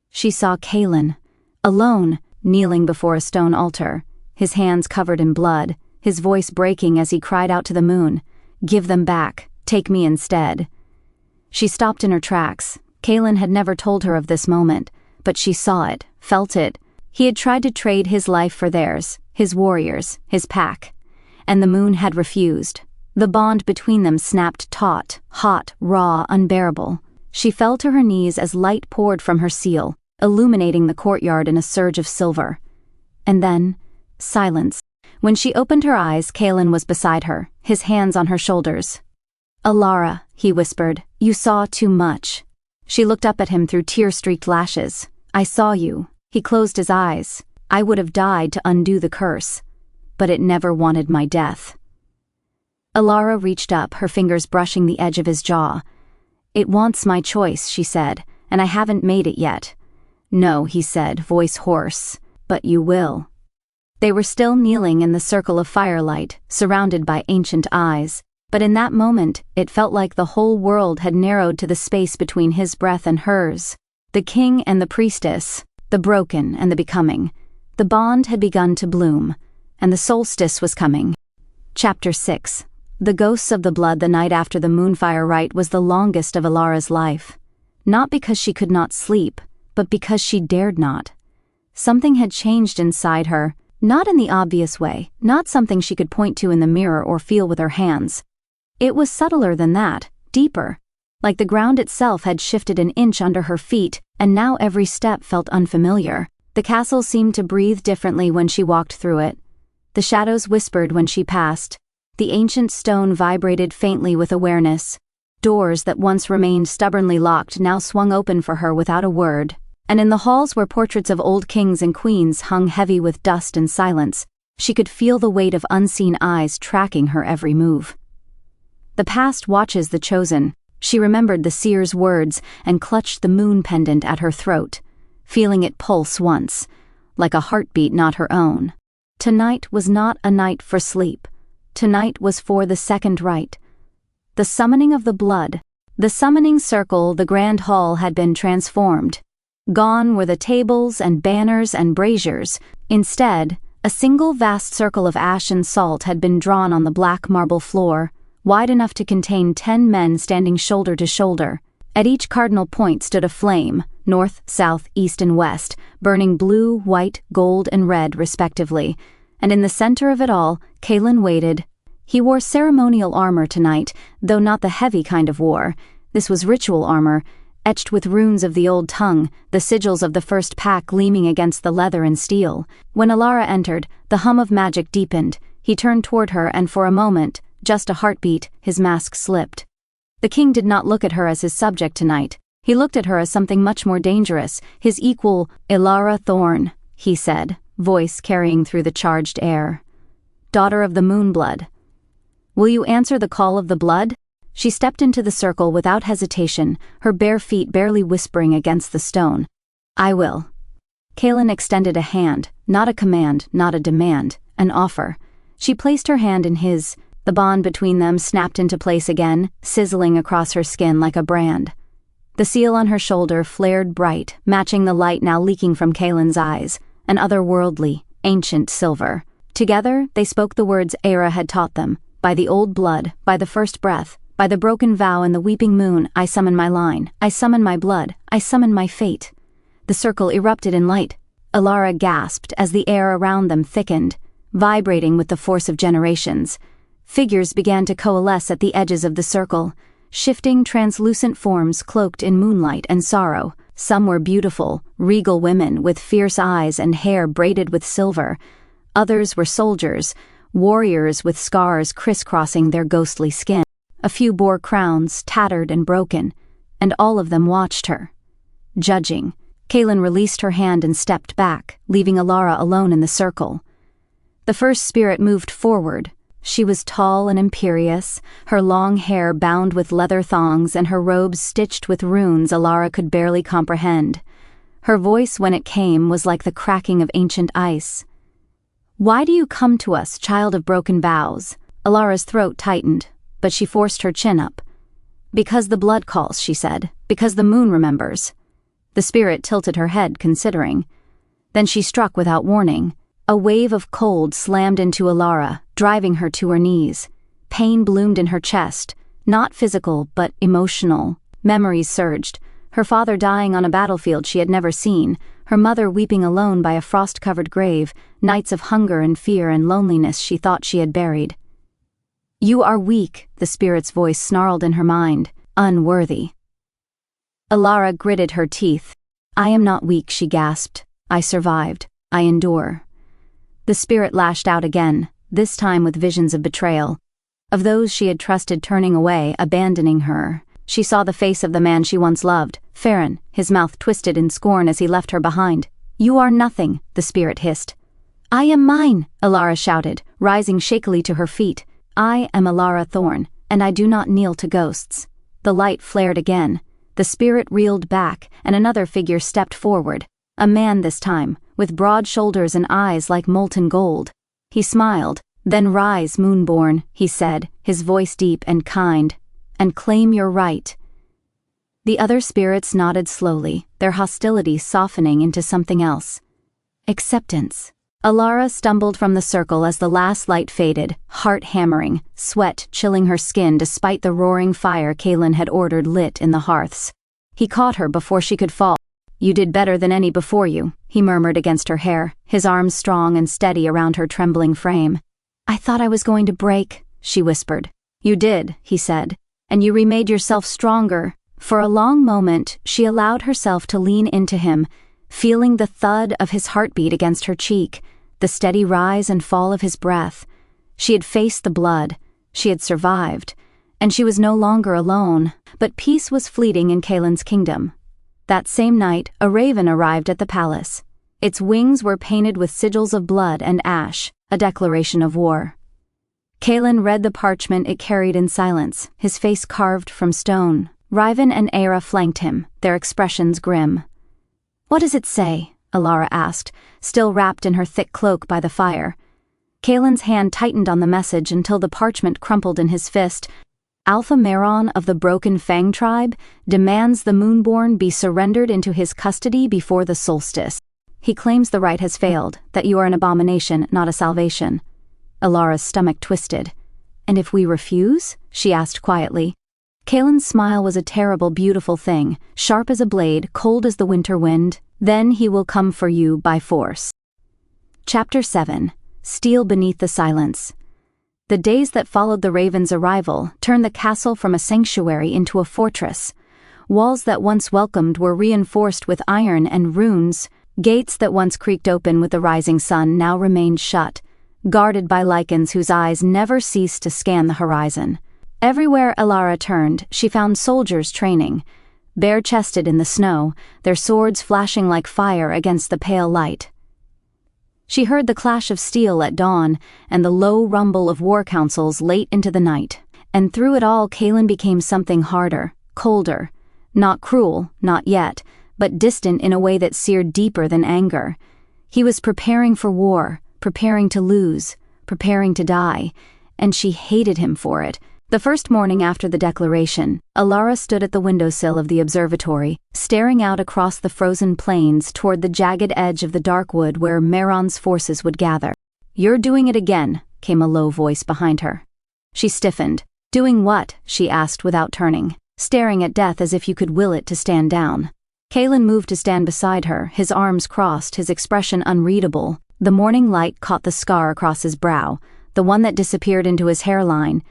she saw Kaelen, alone, kneeling before a stone altar, his hands covered in blood, his voice breaking as he cried out to the moon, "Give them back, take me instead." She stopped in her tracks. Kaelen had never told her of this moment, but she saw it, felt it. He had tried to trade his life for theirs, his warriors, his pack, and the moon had refused. The bond between them snapped taut, hot, raw, unbearable. She fell to her knees as light poured from her seal, illuminating the courtyard in a surge of silver. And then, silence. When she opened her eyes, Kaelen was beside her, his hands on her shoulders. "Elara," he whispered, "you saw too much." She looked up at him through tear-streaked lashes. "I saw you." He closed his eyes. "I would have died to undo the curse, but it never wanted my death." Elara reached up, her fingers brushing the edge of his jaw. "It wants my choice," she said, "and I haven't made it yet." "No," he said, voice hoarse, "but you will." They were still kneeling in the circle of firelight, surrounded by ancient eyes, but in that moment it felt like the whole world had narrowed to the space between his breath and hers. The king and the priestess, the broken and the becoming. The bond had begun to bloom, and the solstice was coming. Chapter 6. The Ghosts of the Blood. The night after the moonfire rite was the longest of Elara's life. Not because she could not sleep, but because she dared not. Something had changed inside her, not in the obvious way, not something she could point to in the mirror or feel with her hands. It was subtler than that, deeper, like the ground itself had shifted an inch under her feet, and now every step felt unfamiliar. The castle seemed to breathe differently when she walked through it. The shadows whispered when she passed. The ancient stone vibrated faintly with awareness. Doors that once remained stubbornly locked now swung open for her without a word. And in the halls where portraits of old kings and queens hung heavy with dust and silence, she could feel the weight of unseen eyes tracking her every move. The past watches the chosen. She remembered the seer's words and clutched the moon pendant at her throat, feeling it pulse once, like a heartbeat not her own. Tonight was not a night for sleep. Tonight was for the second rite. The summoning of the blood. The summoning circle, the grand hall, had been transformed. Gone were the tables and banners and braziers. Instead, a single vast circle of ash and salt had been drawn on the black marble floor, wide enough to contain 10 men standing shoulder to shoulder. At each cardinal point stood a flame, north, south, east, and west, burning blue, white, gold, and red, respectively. And in the center of it all, Kaelen waited. He wore ceremonial armor tonight, though not the heavy kind of war. This was ritual armor, etched with runes of the old tongue, the sigils of the first pack gleaming against the leather and steel. When Elara entered, the hum of magic deepened. He turned toward her, and for a moment, just a heartbeat, his mask slipped. The king did not look at her as his subject tonight. He looked at her as something much more dangerous, his equal. "Elara Thorn," he said, voice carrying through the charged air. "Daughter of the moonblood. Will you answer the call of the blood?" She stepped into the circle without hesitation, her bare feet barely whispering against the stone. "I will." Kaelen extended a hand, not a command, not a demand, an offer. She placed her hand in his. The bond between them snapped into place again, sizzling across her skin like a brand. The seal on her shoulder flared bright, matching the light now leaking from Kaelen's eyes, an otherworldly, ancient silver. Together, they spoke the words Elara had taught them. By the old blood, by the first breath, by the broken vow and the weeping moon, I summon my line, I summon my blood, I summon my fate. The circle erupted in light. Elara gasped as the air around them thickened, vibrating with the force of generations. Figures began to coalesce at the edges of the circle, shifting translucent forms cloaked in moonlight and sorrow. Some were beautiful, regal women with fierce eyes and hair braided with silver. Others were soldiers, warriors with scars crisscrossing their ghostly skin. A few bore crowns, tattered and broken, and all of them watched her. Judging, Kaelen released her hand and stepped back, leaving Elara alone in the circle. The first spirit moved forward. She was tall and imperious, her long hair bound with leather thongs and her robes stitched with runes Elara could barely comprehend. Her voice, when it came, was like the cracking of ancient ice. "Why do you come to us, child of broken vows?" Elara's throat tightened, but she forced her chin up. "Because the blood calls," she said. "Because the moon remembers." The spirit tilted her head, considering. Then she struck without warning. A wave of cold slammed into Elara, driving her to her knees. Pain bloomed in her chest, not physical but emotional. Memories surged. Her father dying on a battlefield she had never seen, her mother weeping alone by a frost-covered grave, nights of hunger and fear and loneliness she thought she had buried. "You are weak," the spirit's voice snarled in her mind, "unworthy." Elara gritted her teeth. "I am not weak," she gasped. "I survived. I endure." The spirit lashed out again, this time with visions of betrayal. Of those she had trusted turning away, abandoning her. She saw the face of the man she once loved, Farron, his mouth twisted in scorn as he left her behind. "You are nothing," the spirit hissed. "I am mine," Elara shouted, rising shakily to her feet. "I am Elara Thorn, and I do not kneel to ghosts." The light flared again. The spirit reeled back, and another figure stepped forward. A man this time, with broad shoulders and eyes like molten gold. He smiled. "Then rise, Moonborn," he said, his voice deep and kind, "and claim your right." The other spirits nodded slowly, their hostility softening into something else. Acceptance. Elara stumbled from the circle as the last light faded, heart hammering, sweat chilling her skin despite the roaring fire Kaelen had ordered lit in the hearths. He caught her before she could fall. "You did better than any before you," he murmured against her hair, his arms strong and steady around her trembling frame. "I thought I was going to break," she whispered. "You did," he said, "and you remade yourself stronger." For a long moment, she allowed herself to lean into him, feeling the thud of his heartbeat against her cheek, the steady rise and fall of his breath. She had faced the blood, she had survived, and she was no longer alone, but peace was fleeting in Kaelen's kingdom. That same night, a raven arrived at the palace. Its wings were painted with sigils of blood and ash, a declaration of war. Kaelen read the parchment it carried in silence, his face carved from stone. Riven and Elara flanked him, their expressions grim. "What does it say?" Elara asked, still wrapped in her thick cloak by the fire. Kaelen's hand tightened on the message until the parchment crumpled in his fist. "Alpha Meron of the Broken Fang tribe demands the Moonborn be surrendered into his custody before the solstice. He claims the rite has failed, that you are an abomination, not a salvation." Elara's stomach twisted. "And if we refuse?" she asked quietly. Kaelen's smile was a terrible, beautiful thing, sharp as a blade, cold as the winter wind. "Then he will come for you by force." Chapter 7. Steel Beneath the Silence. The days that followed the raven's arrival turned the castle from a sanctuary into a fortress. Walls that once welcomed were reinforced with iron and runes. Gates that once creaked open with the rising sun now remained shut, guarded by Lycans whose eyes never ceased to scan the horizon. Everywhere Elara turned, she found soldiers training, bare-chested in the snow, their swords flashing like fire against the pale light. She heard the clash of steel at dawn and the low rumble of war councils late into the night. and through it all Kaelen became something harder, colder. Not cruel, not yet, but distant in a way that seared deeper than anger. He was preparing for war, preparing to lose, preparing to die, and she hated him for it. The first morning after the declaration, Elara stood at the windowsill of the observatory, staring out across the frozen plains toward the jagged edge of the dark wood where Meron's forces would gather. "You're doing it again," came a low voice behind her. She stiffened. "Doing what?" she asked without turning, staring at death as if you could will it to stand down. Kaelen moved to stand beside her, his arms crossed, his expression unreadable. The morning light caught the scar across his brow, the one that disappeared into his hairline,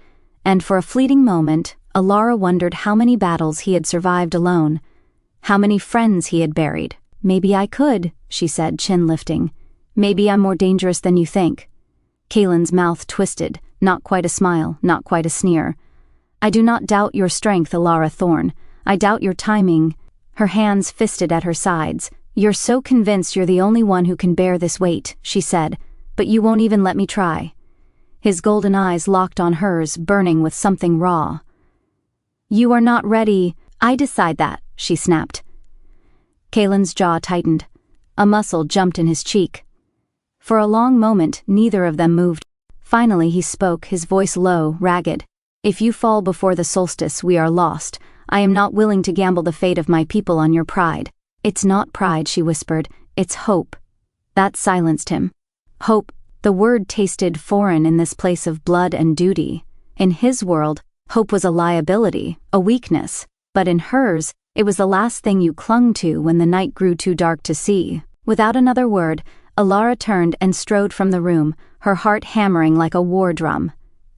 and for a fleeting moment, Elara wondered how many battles he had survived alone, how many friends he had buried. "Maybe I could," she said, chin lifting. "Maybe I'm more dangerous than you think." Kaelen's mouth twisted, not quite a smile, not quite a sneer. "I do not doubt your strength, Elara Thorn. I doubt your timing." Her hands fisted at her sides. "You're so convinced you're the only one who can bear this weight," she said, "but you won't even let me try." His golden eyes locked on hers, burning with something raw. "You are not ready." "I decide that," she snapped. Kaelen's jaw tightened. A muscle jumped in his cheek. For a long moment, neither of them moved. Finally he spoke, his voice low, ragged. "If you fall before the solstice, we are lost. I am not willing to gamble the fate of my people on your pride." "It's not pride," she whispered. "It's hope." That silenced him. Hope. The word tasted foreign in this place of blood and duty. In his world, hope was a liability, a weakness. But in hers, it was the last thing you clung to when the night grew too dark to see. Without another word, Elara turned and strode from the room, her heart hammering like a war drum.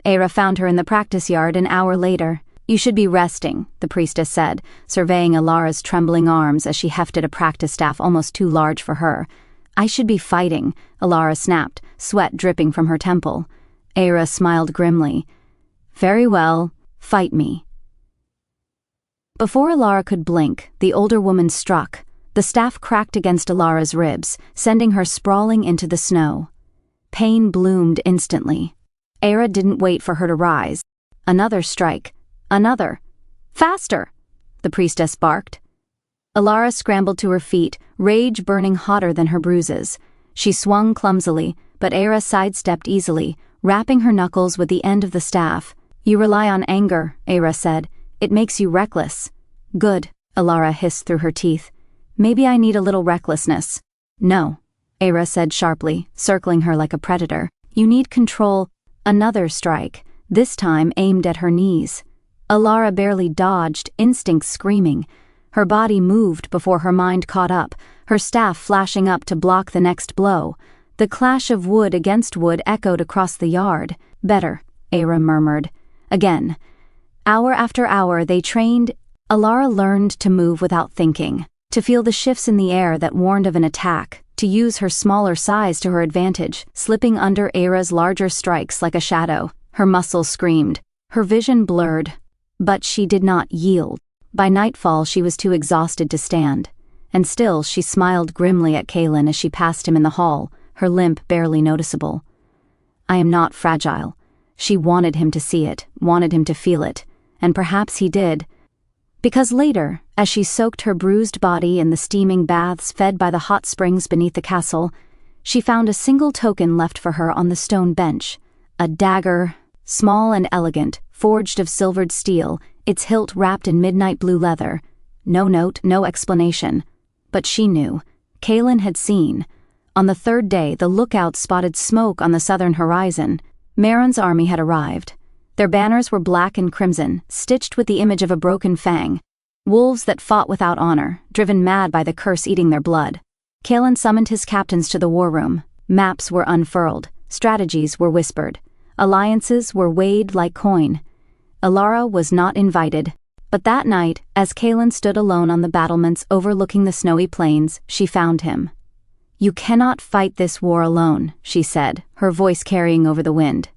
Elara found her in the practice yard an hour later. "You should be resting," the priestess said, surveying Elara's trembling arms as she hefted a practice staff almost too large for her. "I should be fighting," Elara snapped, sweat dripping from her temple. Elara smiled grimly. "Very well, fight me." Before Elara could blink, the older woman struck. The staff cracked against Elara's ribs, sending her sprawling into the snow. Pain bloomed instantly. Elara didn't wait for her to rise. Another strike. Another. "Faster!" the priestess barked. Elara scrambled to her feet, rage burning hotter than her bruises. She swung clumsily, but Elara sidestepped easily, rapping her knuckles with the end of the staff. "You rely on anger," Elara said. "It makes you reckless." "Good," Elara hissed through her teeth. "Maybe I need a little recklessness." "No," Elara said sharply, circling her like a predator. "You need control." Another strike, this time aimed at her knees. Elara barely dodged, instinct screaming. Her body moved before her mind caught up, her staff flashing up to block the next blow. The clash of wood against wood echoed across the yard. "Better," Elara murmured. Again. Hour after hour they trained. Elara learned to move without thinking, to feel the shifts in the air that warned of an attack, to use her smaller size to her advantage, slipping under Elara's larger strikes like a shadow. Her muscles screamed, her vision blurred. But she did not yield. By nightfall she was too exhausted to stand, and still she smiled grimly at Kaelen as she passed him in the hall, her limp barely noticeable. "I am not fragile." She wanted him to see it, wanted him to feel it, and perhaps he did. Because later, as she soaked her bruised body in the steaming baths fed by the hot springs beneath the castle, she found a single token left for her on the stone bench. A dagger, small and elegant, forged of silvered steel, its hilt wrapped in midnight blue leather. No note, no explanation. But she knew. Kaelen had seen. On the third day, the lookouts spotted smoke on the southern horizon. Meron's army had arrived. Their banners were black and crimson, stitched with the image of a broken fang. Wolves that fought without honor, driven mad by the curse eating their blood. Kaelen summoned his captains to the war room. Maps were unfurled. Strategies were whispered. Alliances were weighed like coin. Elara was not invited. But that night, as Kaelen stood alone on the battlements overlooking the snowy plains, she found him. "You cannot fight this war alone," she said, her voice carrying over the wind.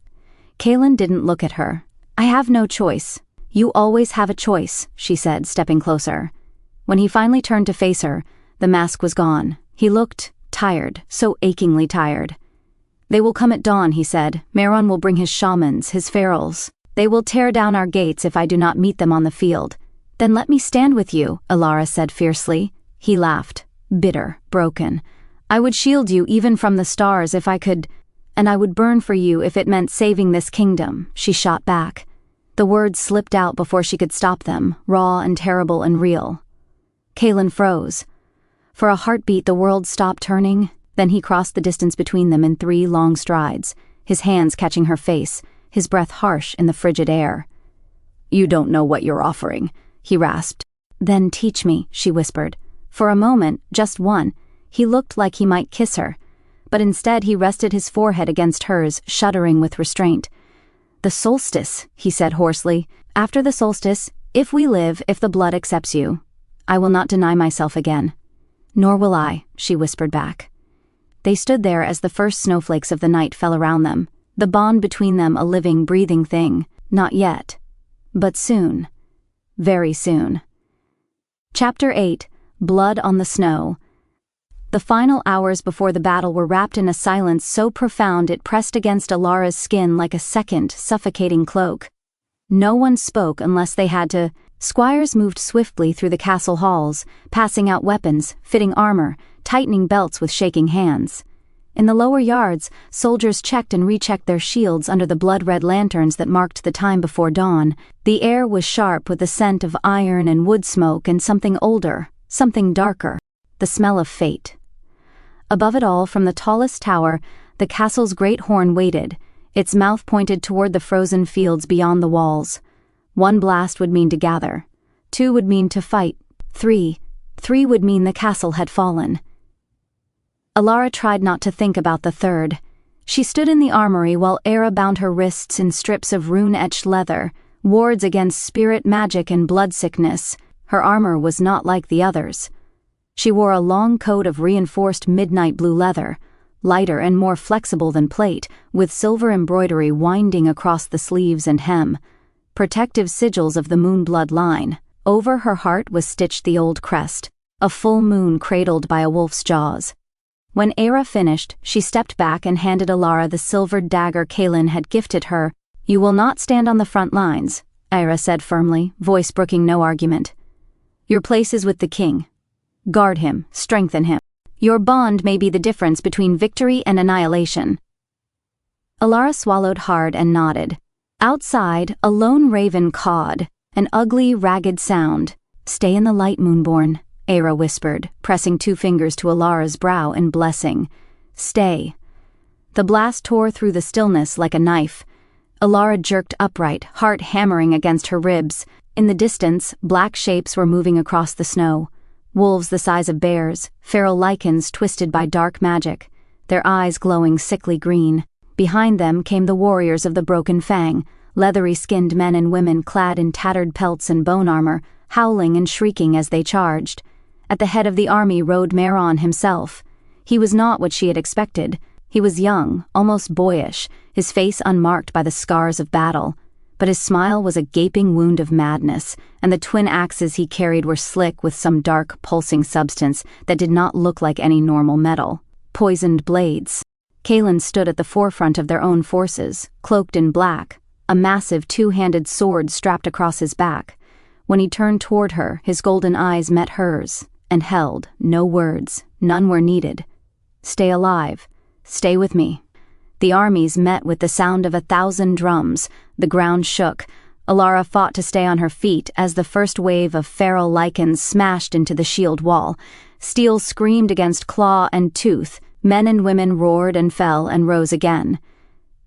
Kaelen didn't look at her. "I have no choice." "You always have a choice," she said, stepping closer. When he finally turned to face her, the mask was gone. He looked tired, so achingly tired. "They will come at dawn," he said. "Meron will bring his shamans, his ferals." They will tear down our gates if I do not meet them on the field. Then let me stand with you, Elara said fiercely. He laughed, bitter, broken. I would shield you even from the stars if I could, and I would burn for you if it meant saving this kingdom, she shot back. The words slipped out before she could stop them, raw and terrible and real. Kaelen froze. For a heartbeat the world stopped turning, then he crossed the distance between them in 3 long strides, his hands catching her face, his breath harsh in the frigid air. You don't know what you're offering, he rasped. Then teach me, she whispered. For a moment, just one, he looked like he might kiss her, but instead he rested his forehead against hers, shuddering with restraint. The solstice, he said hoarsely. After the solstice, if we live, if the blood accepts you, I will not deny myself again. Nor will I, she whispered back. They stood there as the first snowflakes of the night fell around them, the bond between them a living, breathing thing. Not yet. But soon. Very soon. Chapter 8. Blood on the Snow. The final hours before the battle were wrapped in a silence so profound it pressed against Elara's skin like a second, suffocating cloak. No one spoke unless they had to. Squires moved swiftly through the castle halls, passing out weapons, fitting armor, tightening belts with shaking hands. In the lower yards, soldiers checked and rechecked their shields under the blood-red lanterns that marked the time before dawn. The air was sharp with the scent of iron and wood smoke and something older, something darker, the smell of fate. Above it all, from the tallest tower, the castle's great horn waited, its mouth pointed toward the frozen fields beyond the walls. 1 blast would mean to gather, 2 would mean to fight, 3 would mean the castle had fallen. Elara tried not to think about the 3rd. She stood in the armory while Era bound her wrists in strips of rune-etched leather, wards against spirit magic and blood sickness. Her armor was not like the others. She wore a long coat of reinforced midnight blue leather, lighter and more flexible than plate, with silver embroidery winding across the sleeves and hem. Protective sigils of the moonblood line. Over her heart was stitched the old crest, a full moon cradled by a wolf's jaws. When Era finished, she stepped back and handed Elara the silvered dagger Kaelen had gifted her. You will not stand on the front lines, Era said firmly, voice brooking no argument. Your place is with the king. Guard him, strengthen him. Your bond may be the difference between victory and annihilation. Elara swallowed hard and nodded. Outside, a lone raven cawed, an ugly, ragged sound. Stay in the light, Moonborn, Era whispered, pressing 2 fingers to Elara's brow in blessing. Stay. The blast tore through the stillness like a knife. Elara jerked upright, heart hammering against her ribs. In the distance, black shapes were moving across the snow. Wolves the size of bears, feral Lycans twisted by dark magic, their eyes glowing sickly green. Behind them came the warriors of the Broken Fang, leathery-skinned men and women clad in tattered pelts and bone armor, howling and shrieking as they charged. At the head of the army rode Meron himself. He was not what she had expected. He was young, almost boyish, his face unmarked by the scars of battle. But his smile was a gaping wound of madness, and the twin axes he carried were slick with some dark, pulsing substance that did not look like any normal metal. Poisoned blades. Kaelen stood at the forefront of their own forces, cloaked in black, a massive 2-handed sword strapped across his back. When he turned toward her, his golden eyes met hers, and held, no words, none were needed. Stay alive. Stay with me. The armies met with the sound of 1,000 drums. The ground shook. Elara fought to stay on her feet as the first wave of feral Lycans smashed into the shield wall. Steel screamed against claw and tooth. Men and women roared and fell and rose again.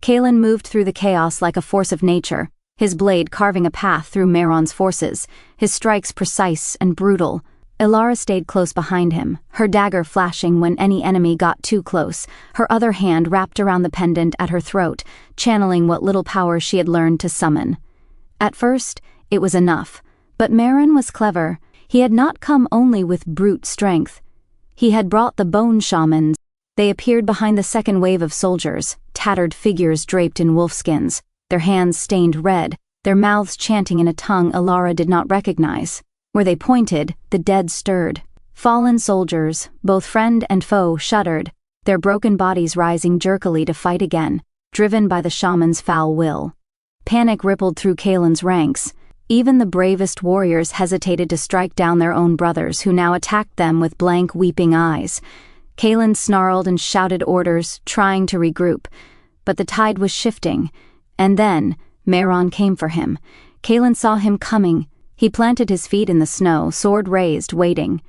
Kaelen moved through the chaos like a force of nature, his blade carving a path through Meron's forces, his strikes precise and brutal. Elara stayed close behind him, her dagger flashing when any enemy got too close, her other hand wrapped around the pendant at her throat, channeling what little power she had learned to summon. At first, it was enough, but Meron was clever. He had not come only with brute strength. He had brought the bone shamans. They appeared behind the second wave of soldiers, tattered figures draped in wolfskins, their hands stained red, their mouths chanting in a tongue Elara did not recognize. Where they pointed, the dead stirred. Fallen soldiers, both friend and foe, shuddered, their broken bodies rising jerkily to fight again, driven by the shaman's foul will. Panic rippled through Kaelen's ranks. Even the bravest warriors hesitated to strike down their own brothers, who now attacked them with blank, weeping eyes. Kaelen snarled and shouted orders, trying to regroup. But the tide was shifting. And then, Mehron came for him. Kaelen saw him coming. He planted his feet in the snow, sword raised, waiting.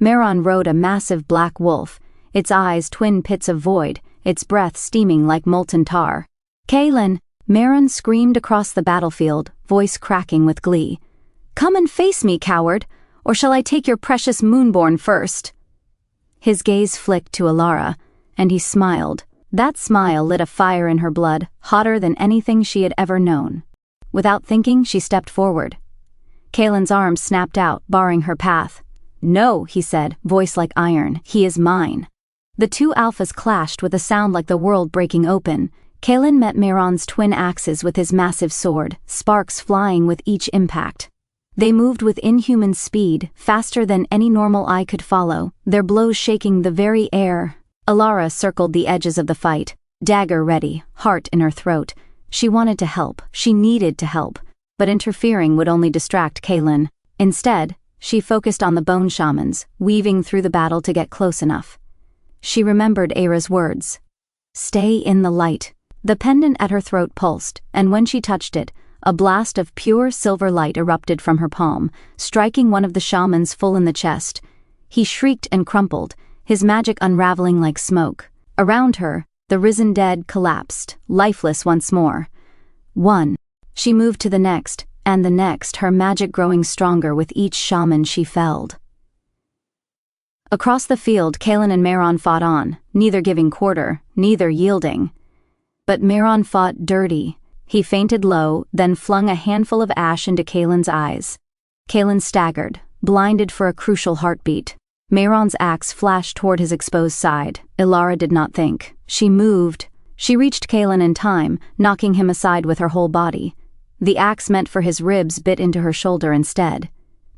Mehron rode a massive black wolf, its eyes twin pits of void, its breath steaming like molten tar. "Kaelen!" Mehron screamed across the battlefield, voice cracking with glee. "Come and face me, coward, or shall I take your precious moonborn first?" His gaze flicked to Elara, and he smiled. That smile lit a fire in her blood, hotter than anything she had ever known. Without thinking, she stepped forward. Kaelen's arms snapped out, barring her path. "No," he said, voice like iron, "he is mine." The two alphas clashed with a sound like the world breaking open. Kaelen met Mehron's twin axes with his massive sword, sparks flying with each impact. They moved with inhuman speed, faster than any normal eye could follow, their blows shaking the very air. Elara circled the edges of the fight, dagger ready, heart in her throat. She wanted to help, she needed to help, but interfering would only distract Kaelen. Instead, she focused on the bone shamans, weaving through the battle to get close enough. She remembered Era's words. "Stay in the light." The pendant at her throat pulsed, and when she touched it, a blast of pure silver light erupted from her palm, striking one of the shamans full in the chest. He shrieked and crumpled, his magic unraveling like smoke. Around her, the risen dead collapsed, lifeless once more. One. She moved to the next, and the next, her magic growing stronger with each shaman she felled. Across the field, Kaelen and Mehron fought on, neither giving quarter, neither yielding. But Mehron fought dirty. He fainted low, then flung a handful of ash into Kaelen's eyes. Kaelen staggered, blinded for a crucial heartbeat. Mehron's axe flashed toward his exposed side. Elara did not think. She moved. She reached Kaelen in time, knocking him aside with her whole body. The axe meant for his ribs bit into her shoulder instead.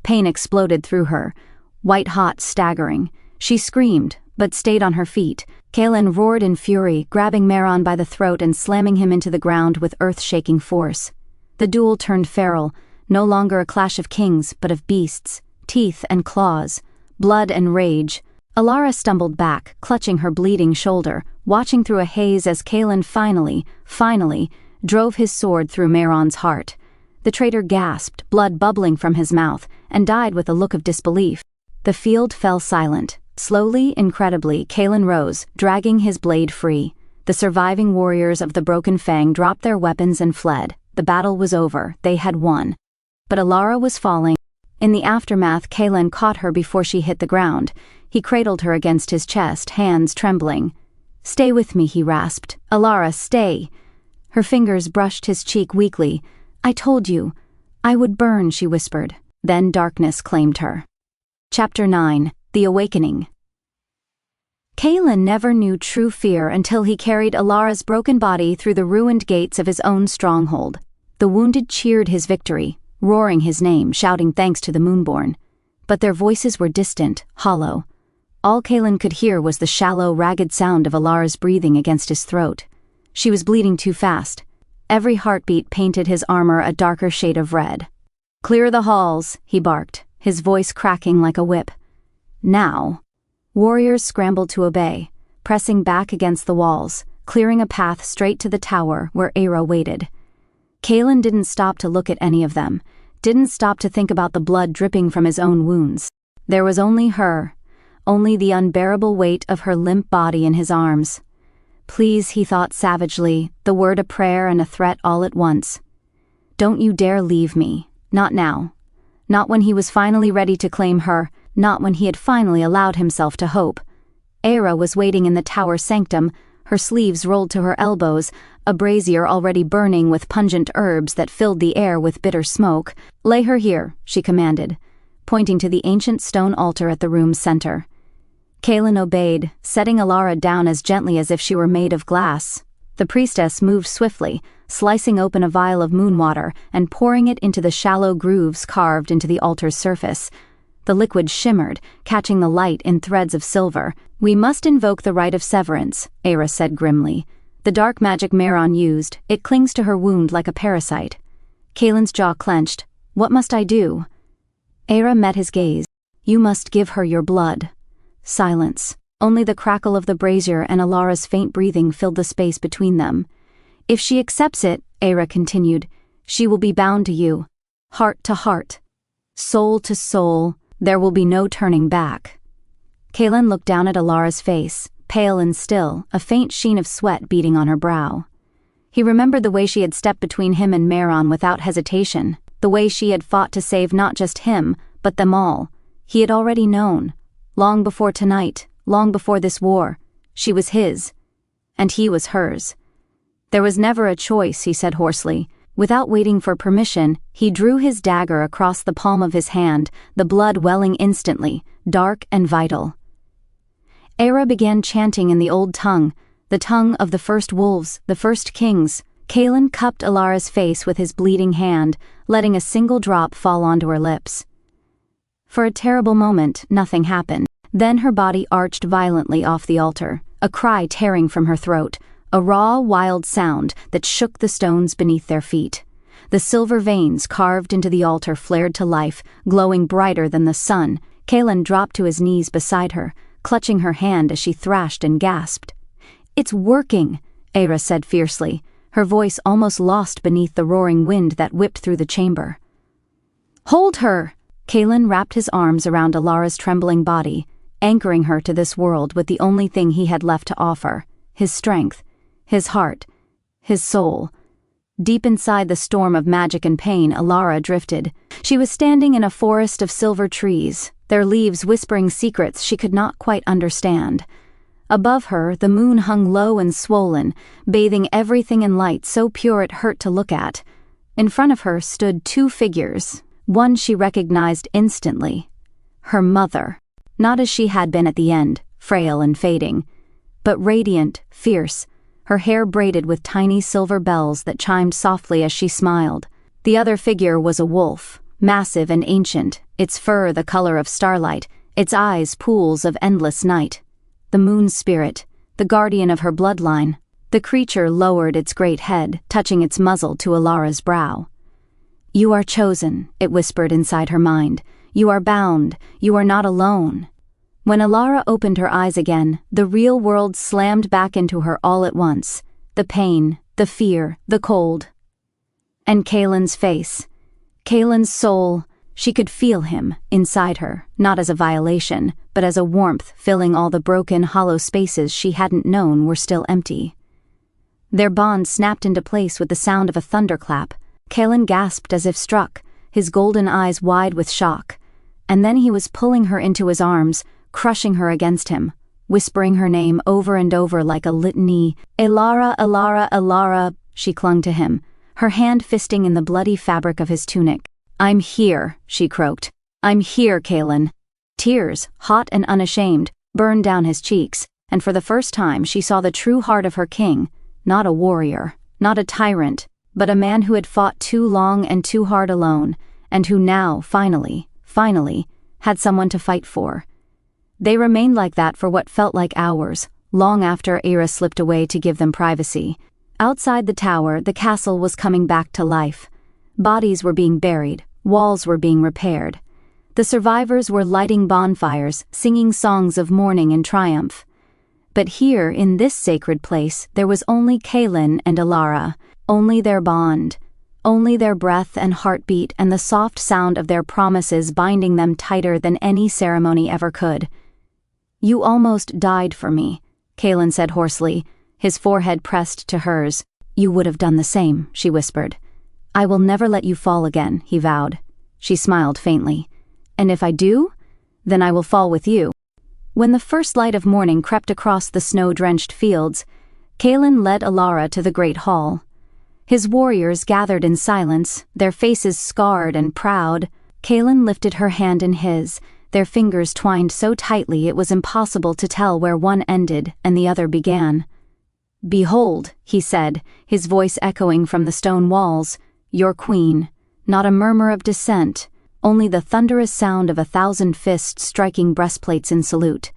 Pain exploded through her, white-hot, staggering. She screamed, but stayed on her feet. Kaelen roared in fury, grabbing Mehron by the throat and slamming him into the ground with earth-shaking force. The duel turned feral, no longer a clash of kings, but of beasts, teeth and claws, blood and rage. Elara stumbled back, clutching her bleeding shoulder, watching through a haze as Kaelen finally, drove his sword through Mehron's heart. The traitor gasped, blood bubbling from his mouth, and died with a look of disbelief. The field fell silent. Slowly, incredibly, Kaelen rose, dragging his blade free. The surviving warriors of the Broken Fang dropped their weapons and fled. The battle was over, they had won. But Elara was falling. In the aftermath, Kaelen caught her before she hit the ground. He cradled her against his chest, hands trembling. "Stay with me," he rasped. "Elara, stay." Her fingers brushed his cheek weakly. "I told you. I would burn," she whispered. Then darkness claimed her. Chapter 9. The Awakening. Kaelen never knew true fear until he carried Elara's broken body through the ruined gates of his own stronghold. The wounded cheered his victory, roaring his name, shouting thanks to the Moonborn. But their voices were distant, hollow. All Kaelen could hear was the shallow, ragged sound of Elara's breathing against his throat. She was bleeding too fast. Every heartbeat painted his armor a darker shade of red. "Clear the halls," he barked, his voice cracking like a whip. Now. Warriors scrambled to obey, pressing back against the walls, clearing a path straight to the tower where Era waited. Kaelen didn't stop to look at any of them, didn't stop to think about the blood dripping from his own wounds. There was only her, only the unbearable weight of her limp body in his arms. Please, he thought savagely, the word a prayer and a threat all at once. Don't you dare leave me, not now. Not when he was finally ready to claim her, not when he had finally allowed himself to hope. Era was waiting in the tower sanctum, her sleeves rolled to her elbows, a brazier already burning with pungent herbs that filled the air with bitter smoke. "Lay her here," she commanded, pointing to the ancient stone altar at the room's center. Kaelen obeyed, setting Elara down as gently as if she were made of glass. The priestess moved swiftly, slicing open a vial of moon water and pouring it into the shallow grooves carved into the altar's surface. The liquid shimmered, catching the light in threads of silver. "We must invoke the rite of severance," Era said grimly. The dark magic Meron used, it clings to her wound like a parasite. Kaelen's jaw clenched. What must I do? Elara met his gaze. You must give her your blood. Silence. Only the crackle of the brazier and Elara's faint breathing filled the space between them. If she accepts it, Elara continued, she will be bound to you. Heart to heart. Soul to soul. There will be no turning back. Kaelen looked down at Elara's face, pale and still, a faint sheen of sweat beading on her brow. He remembered the way she had stepped between him and Meron without hesitation, the way she had fought to save not just him, but them all. He had already known. Long before tonight, long before this war, she was his. And he was hers. There was never a choice, he said hoarsely. Without waiting for permission, he drew his dagger across the palm of his hand, the blood welling instantly, dark and vital. Elara began chanting in the old tongue, the tongue of the first wolves, the first kings. Kaelen cupped Elara's face with his bleeding hand, letting a single drop fall onto her lips. For a terrible moment, nothing happened. Then her body arched violently off the altar, a cry tearing from her throat, a raw, wild sound that shook the stones beneath their feet. The silver veins carved into the altar flared to life, glowing brighter than the sun. Kaelen dropped to his knees beside her, clutching her hand as she thrashed and gasped. It's working, Elara said fiercely, her voice almost lost beneath the roaring wind that whipped through the chamber. Hold her! Kaelen wrapped his arms around Elara's trembling body, anchoring her to this world with the only thing he had left to offer, his strength, his heart, his soul. Deep inside the storm of magic and pain, Elara drifted. She was standing in a forest of silver trees, their leaves whispering secrets she could not quite understand. Above her, the moon hung low and swollen, bathing everything in light so pure it hurt to look at. In front of her stood two figures, one she recognized instantly. Her mother, not as she had been at the end, frail and fading, but radiant, fierce, her hair braided with tiny silver bells that chimed softly as she smiled. The other figure was a wolf, massive and ancient, its fur the color of starlight, its eyes pools of endless night. The moon spirit, the guardian of her bloodline. The creature lowered its great head, touching its muzzle to Elara's brow. You are chosen, it whispered inside her mind. You are bound, you are not alone. When Elara opened her eyes again, the real world slammed back into her all at once. The pain, the fear, the cold. And Kaelen's face. Kaelen's soul. She could feel him, inside her, not as a violation, but as a warmth filling all the broken, hollow spaces she hadn't known were still empty. Their bond snapped into place with the sound of a thunderclap. Kaelen gasped as if struck, his golden eyes wide with shock. And then he was pulling her into his arms, crushing her against him, whispering her name over and over like a litany. Elara, Elara, Elara, she clung to him, her hand fisting in the bloody fabric of his tunic. I'm here, she croaked. I'm here, Kaelen. Tears, hot and unashamed, burned down his cheeks, and for the first time she saw the true heart of her king, not a warrior, not a tyrant, but a man who had fought too long and too hard alone, and who now, finally, had someone to fight for. They remained like that for what felt like hours, long after Elara slipped away to give them privacy. Outside the tower, the castle was coming back to life. Bodies were being buried, walls were being repaired. The survivors were lighting bonfires, singing songs of mourning and triumph. But here, in this sacred place, there was only Kaelen and Elara, only their bond, only their breath and heartbeat and the soft sound of their promises binding them tighter than any ceremony ever could. You almost died for me, Kaelen said hoarsely, his forehead pressed to hers. You would have done the same, she whispered. I will never let you fall again, he vowed. She smiled faintly. And if I do, then I will fall with you. When the first light of morning crept across the snow-drenched fields, Kaelen led Elara to the great hall. His warriors gathered in silence, their faces scarred and proud. Kaelen lifted her hand in his, their fingers twined so tightly it was impossible to tell where one ended and the other began. Behold, he said, his voice echoing from the stone walls, your queen. Not a murmur of dissent, only the thunderous sound of 1,000 fists striking breastplates in salute.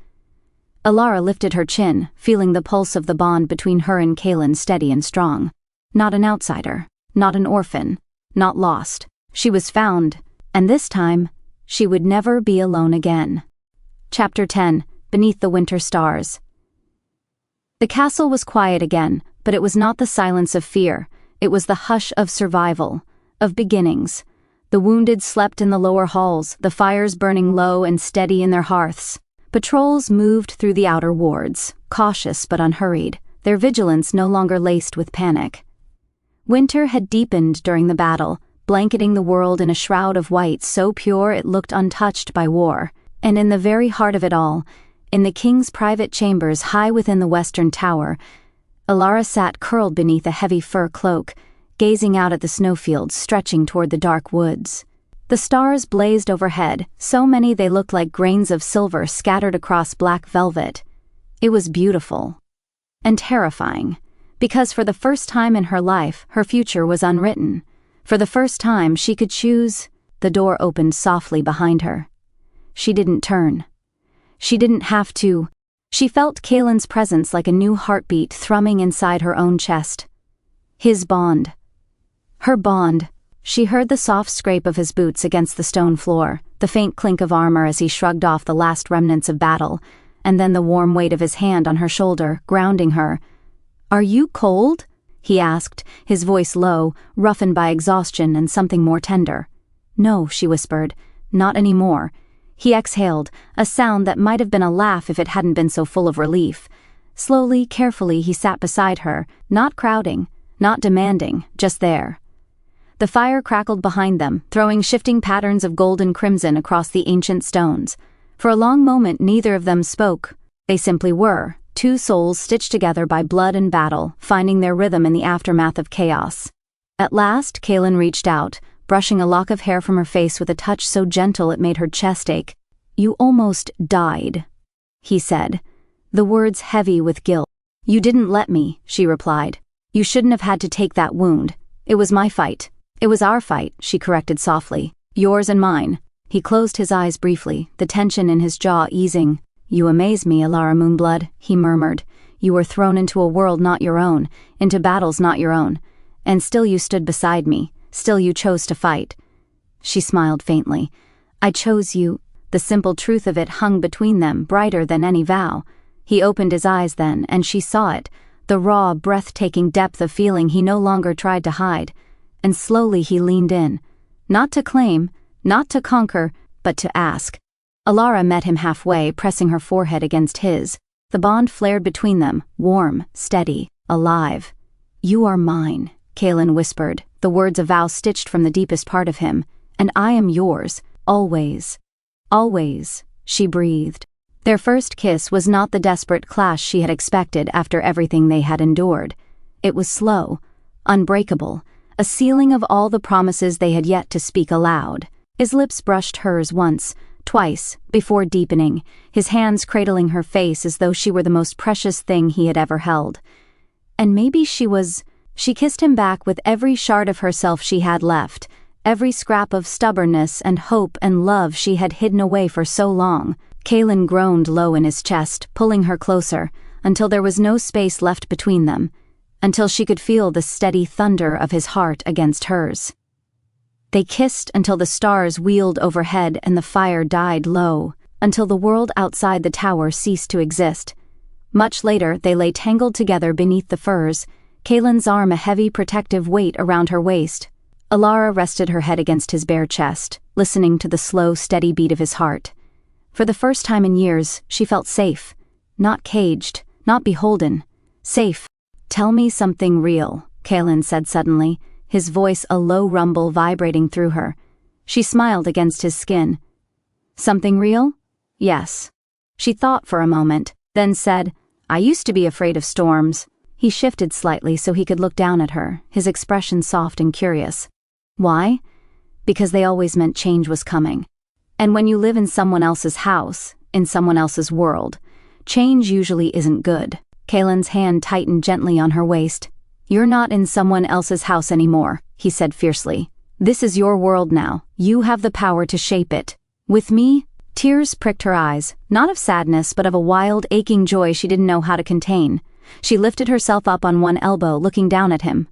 Elara lifted her chin, feeling the pulse of the bond between her and Kaelen steady and strong. Not an outsider, not an orphan, not lost. She was found, and this time, she would never be alone again. Chapter 10. Beneath the Winter Stars. The castle was quiet again, but it was not the silence of fear. It was the hush of survival, of beginnings. The wounded slept in the lower halls, the fires burning low and steady in their hearths. Patrols moved through the outer wards, cautious but unhurried, their vigilance no longer laced with panic. Winter had deepened during the battle, blanketing the world in a shroud of white so pure it looked untouched by war. And in the very heart of it all, in the king's private chambers high within the western tower, Elara sat curled beneath a heavy fur cloak, gazing out at the snowfields stretching toward the dark woods. The stars blazed overhead, so many they looked like grains of silver scattered across black velvet. It was beautiful. And terrifying, because for the first time in her life, her future was unwritten. For the first time she could choose. The door opened softly behind her. She didn't turn. She didn't have to. She felt Kaelen's presence like a new heartbeat thrumming inside her own chest. His bond. Her bond. She heard the soft scrape of his boots against the stone floor, the faint clink of armor as he shrugged off the last remnants of battle, and then the warm weight of his hand on her shoulder, grounding her. "Are you cold?" he asked, his voice low, roughened by exhaustion and something more tender. "No," she whispered, "not anymore." He exhaled, a sound that might have been a laugh if it hadn't been so full of relief. Slowly, carefully, he sat beside her, not crowding, not demanding, just there. The fire crackled behind them, throwing shifting patterns of gold and crimson across the ancient stones. For a long moment neither of them spoke. They simply were, two souls stitched together by blood and battle, finding their rhythm in the aftermath of chaos. At last, Kaelen reached out, brushing a lock of hair from her face with a touch so gentle it made her chest ache. "You almost died," he said, the words heavy with guilt. "You didn't let me," she replied. "You shouldn't have had to take that wound. It was my fight." "It was our fight," she corrected softly. "Yours and mine." He closed his eyes briefly, the tension in his jaw easing. "You amaze me, Elara Moonblood," he murmured. "You were thrown into a world not your own, into battles not your own. And still you stood beside me, still you chose to fight." She smiled faintly. "I chose you." The simple truth of it hung between them, brighter than any vow. He opened his eyes then, and she saw it, the raw, breathtaking depth of feeling he no longer tried to hide. And slowly he leaned in, not to claim, not to conquer, but to ask. Elara met him halfway, pressing her forehead against his. The bond flared between them, warm, steady, alive. "You are mine," Kaelen whispered, the words a vow stitched from the deepest part of him. "And I am yours, always." "Always," she breathed. Their first kiss was not the desperate clash she had expected after everything they had endured. It was slow, unbreakable, a sealing of all the promises they had yet to speak aloud. His lips brushed hers once, twice, before deepening, his hands cradling her face as though she were the most precious thing he had ever held. And maybe she kissed him back with every shard of herself she had left, every scrap of stubbornness and hope and love she had hidden away for so long. Kaelen groaned low in his chest, pulling her closer, until there was no space left between them, until she could feel the steady thunder of his heart against hers. They kissed until the stars wheeled overhead and the fire died low, until the world outside the tower ceased to exist. Much later, they lay tangled together beneath the firs, Kaelen's arm a heavy protective weight around her waist. Elara rested her head against his bare chest, listening to the slow, steady beat of his heart. For the first time in years, she felt safe. Not caged, not beholden. Safe. "Tell me something real," Kaelen said suddenly, his voice a low rumble vibrating through her. She smiled against his skin. "Something real?" "Yes." She thought for a moment, then said, "I used to be afraid of storms." He shifted slightly so he could look down at her, his expression soft and curious. "Why?" "Because they always meant change was coming. And when you live in someone else's house, in someone else's world, change usually isn't good." Kaelen's hand tightened gently on her waist. "You're not in someone else's house anymore," he said fiercely. "This is your world now. You have the power to shape it. With me, Tears pricked her eyes, not of sadness but of a wild, aching joy she didn't know how to contain. She lifted herself up on one elbow, looking down at him.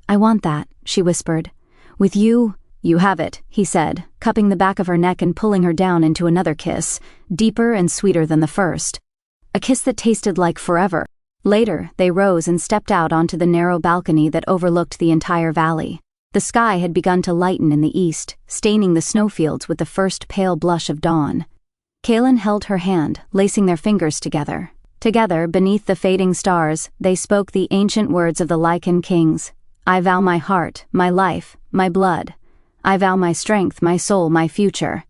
"I want that," she whispered. "With you, you have it," he said, cupping the back of her neck and pulling her down into another kiss, deeper and sweeter than the first. A kiss that tasted like forever. Later, they rose and stepped out onto the narrow balcony that overlooked the entire valley. The sky had begun to lighten in the east, staining the snowfields with the first pale blush of dawn. Kaelen held her hand, lacing their fingers together. Together, beneath the fading stars, they spoke the ancient words of the Lycan Kings. "I vow my heart, my life, my blood. I vow my strength, my soul, my future.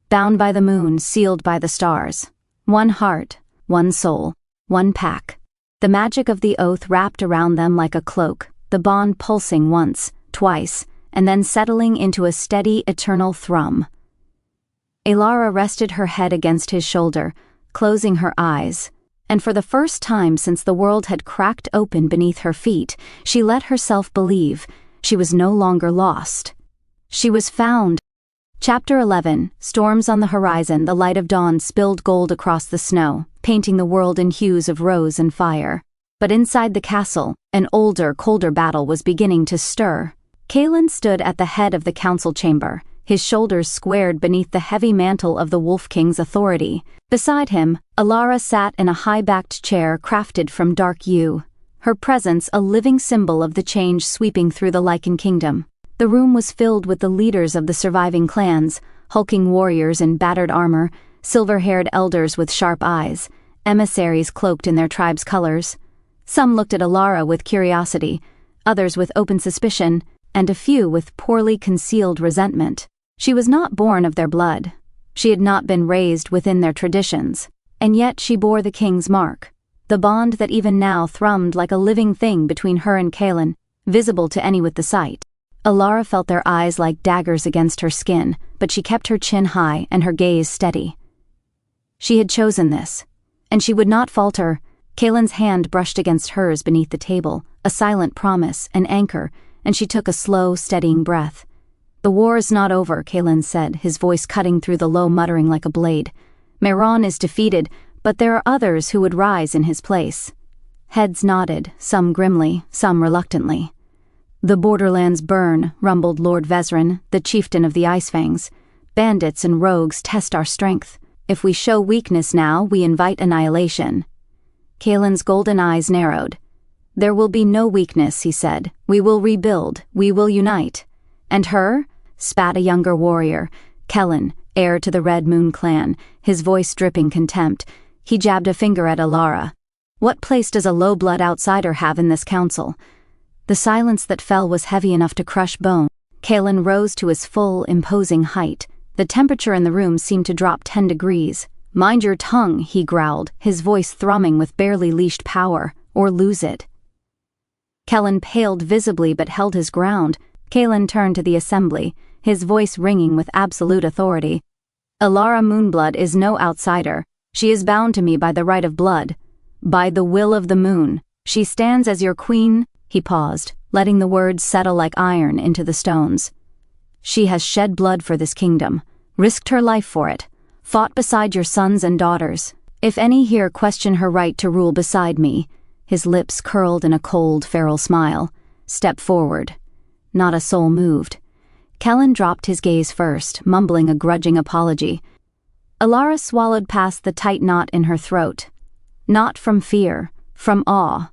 Bound by the moon, sealed by the stars. One heart, one soul, one pack." The magic of the oath wrapped around them like a cloak, the bond pulsing once, twice, and then settling into a steady, eternal thrum. Elara rested her head against his shoulder, closing her eyes, and for the first time since the world had cracked open beneath her feet, she let herself believe she was no longer lost. She was found. Chapter 11. Storms on the horizon. The light of dawn spilled gold across the snow, painting the world in hues of rose and fire. But inside the castle, an older, colder battle was beginning to stir. Kaelen stood at the head of the council chamber, his shoulders squared beneath the heavy mantle of the Wolf King's authority. Beside him, Elara sat in a high-backed chair crafted from dark yew, her presence a living symbol of the change sweeping through the Lycan Kingdom. The room was filled with the leaders of the surviving clans, hulking warriors in battered armor, silver-haired elders with sharp eyes, emissaries cloaked in their tribe's colors. Some looked at Elara with curiosity, others with open suspicion, and a few with poorly concealed resentment. She was not born of their blood. She had not been raised within their traditions, and yet she bore the king's mark, the bond that even now thrummed like a living thing between her and Kaelen, visible to any with the sight. Elara felt their eyes like daggers against her skin, but she kept her chin high and her gaze steady. She had chosen this, and she would not falter. Kaelen's hand brushed against hers beneath the table, a silent promise, an anchor, and she took a slow, steadying breath. "The war is not over," Kaelen said, his voice cutting through the low muttering like a blade. "Mehran is defeated, but there are others who would rise in his place." Heads nodded, some grimly, some reluctantly. "The borderlands burn," rumbled Lord Vezran, the chieftain of the Icefangs. "Bandits and rogues test our strength. If we show weakness now, we invite annihilation." Kaelen's golden eyes narrowed. "There will be no weakness," he said. "We will rebuild. We will unite." "And her?" spat a younger warrior, Kaelen, heir to the Red Moon clan, his voice dripping contempt. He jabbed a finger at Elara. "What place does a low-blood outsider have in this council?" The silence that fell was heavy enough to crush bone. Kaelen rose to his full, imposing height. The temperature in the room seemed to drop 10 degrees. "Mind your tongue," he growled, his voice thrumming with barely leashed power, "or lose it." Kaelen paled visibly but held his ground. Kaelen turned to the assembly, his voice ringing with absolute authority. "Elara Moonblood is no outsider. She is bound to me by the right of blood. By the will of the moon. She stands as your queen." He paused, letting the words settle like iron into the stones. "She has shed blood for this kingdom, risked her life for it, fought beside your sons and daughters. If any here question her right to rule beside me," his lips curled in a cold, feral smile, "step forward." Not a soul moved. Kaelen dropped his gaze first, mumbling a grudging apology. Elara swallowed past the tight knot in her throat. Not from fear, from awe.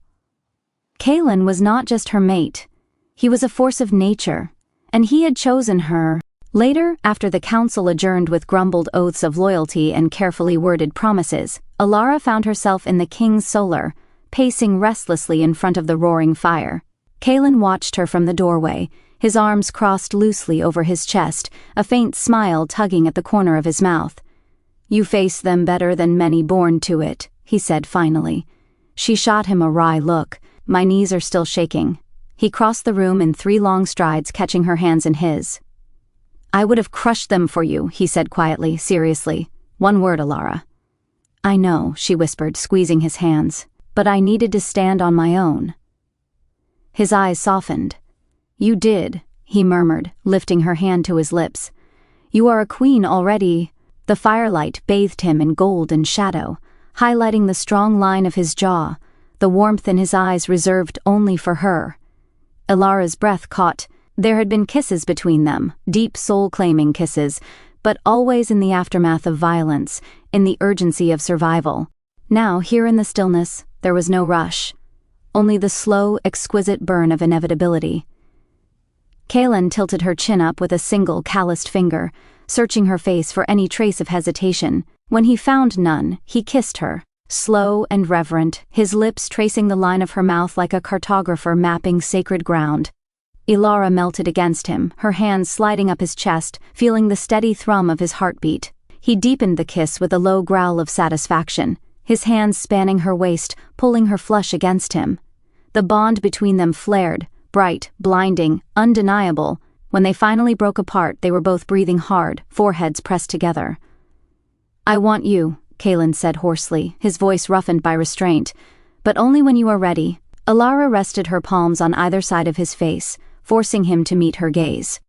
Kaelen was not just her mate. He was a force of nature, and he had chosen her. Later, after the council adjourned with grumbled oaths of loyalty and carefully worded promises, Elara found herself in the king's solar, pacing restlessly in front of the roaring fire. Kaelen watched her from the doorway, his arms crossed loosely over his chest, a faint smile tugging at the corner of his mouth. "You face them better than many born to it," he said finally. She shot him a wry look. "My knees are still shaking." He crossed the room in 3 long strides, catching her hands in his. "I would have crushed them for you," he said quietly, seriously. "One word, Elara." "I know," she whispered, squeezing his hands. "But I needed to stand on my own." His eyes softened. "You did," he murmured, lifting her hand to his lips. "You are a queen already." The firelight bathed him in gold and shadow, highlighting the strong line of his jaw, the warmth in his eyes reserved only for her. Elara's breath caught. There had been kisses between them, deep soul-claiming kisses, but always in the aftermath of violence, in the urgency of survival. Now, here in the stillness, there was no rush. Only the slow, exquisite burn of inevitability. Kaelen tilted her chin up with a single calloused finger, searching her face for any trace of hesitation. When he found none, he kissed her, slow and reverent, his lips tracing the line of her mouth like a cartographer mapping sacred ground. Elara melted against him, her hands sliding up his chest, feeling the steady thrum of his heartbeat. He deepened the kiss with a low growl of satisfaction, his hands spanning her waist, pulling her flush against him. The bond between them flared, bright, blinding, undeniable. When they finally broke apart, they were both breathing hard, foreheads pressed together. "I want you," Kaelen said hoarsely, his voice roughened by restraint. "But only when you are ready." Elara rested her palms on either side of his face, forcing him to meet her gaze.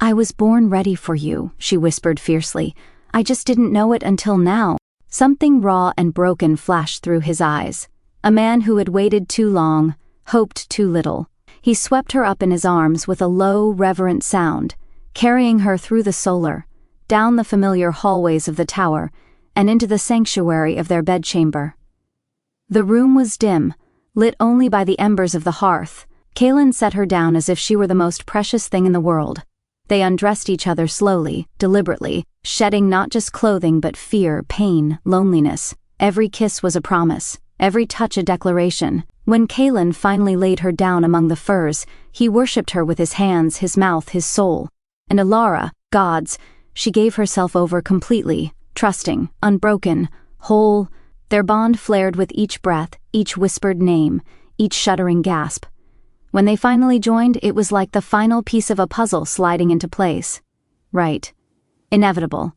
"I was born ready for you," she whispered fiercely. "I just didn't know it until now." Something raw and broken flashed through his eyes. A man who had waited too long, hoped too little. He swept her up in his arms with a low, reverent sound, carrying her through the solar, down the familiar hallways of the tower, and into the sanctuary of their bedchamber. The room was dim, lit only by the embers of the hearth. Kaelen set her down as if she were the most precious thing in the world. They undressed each other slowly, deliberately, shedding not just clothing but fear, pain, loneliness. Every kiss was a promise, every touch a declaration. When Kaelen finally laid her down among the furs, he worshipped her with his hands, his mouth, his soul. And Elara, gods, she gave herself over completely, trusting, unbroken, whole. Their bond flared with each breath, each whispered name, each shuddering gasp. When they finally joined, it was like the final piece of a puzzle sliding into place. Right. Inevitable.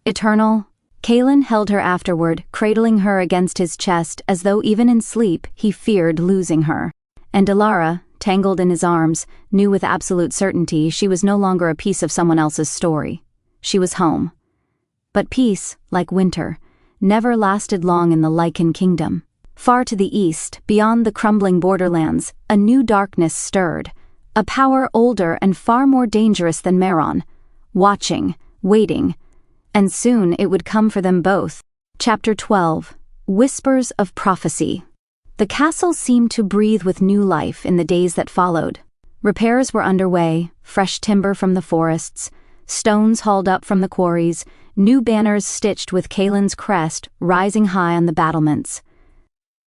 Eternal. Kaelen held her afterward, cradling her against his chest as though even in sleep he feared losing her. And Elara, tangled in his arms, knew with absolute certainty she was no longer a piece of someone else's story. She was home. But peace, like winter, never lasted long in the Lycan kingdom. Far to the east, beyond the crumbling borderlands, a new darkness stirred. A power older and far more dangerous than Meron. Watching, waiting. And soon it would come for them both. Chapter 12. Whispers of Prophecy. The castle seemed to breathe with new life in the days that followed. Repairs were underway, fresh timber from the forests, stones hauled up from the quarries, new banners stitched with Kaelen's crest rising high on the battlements.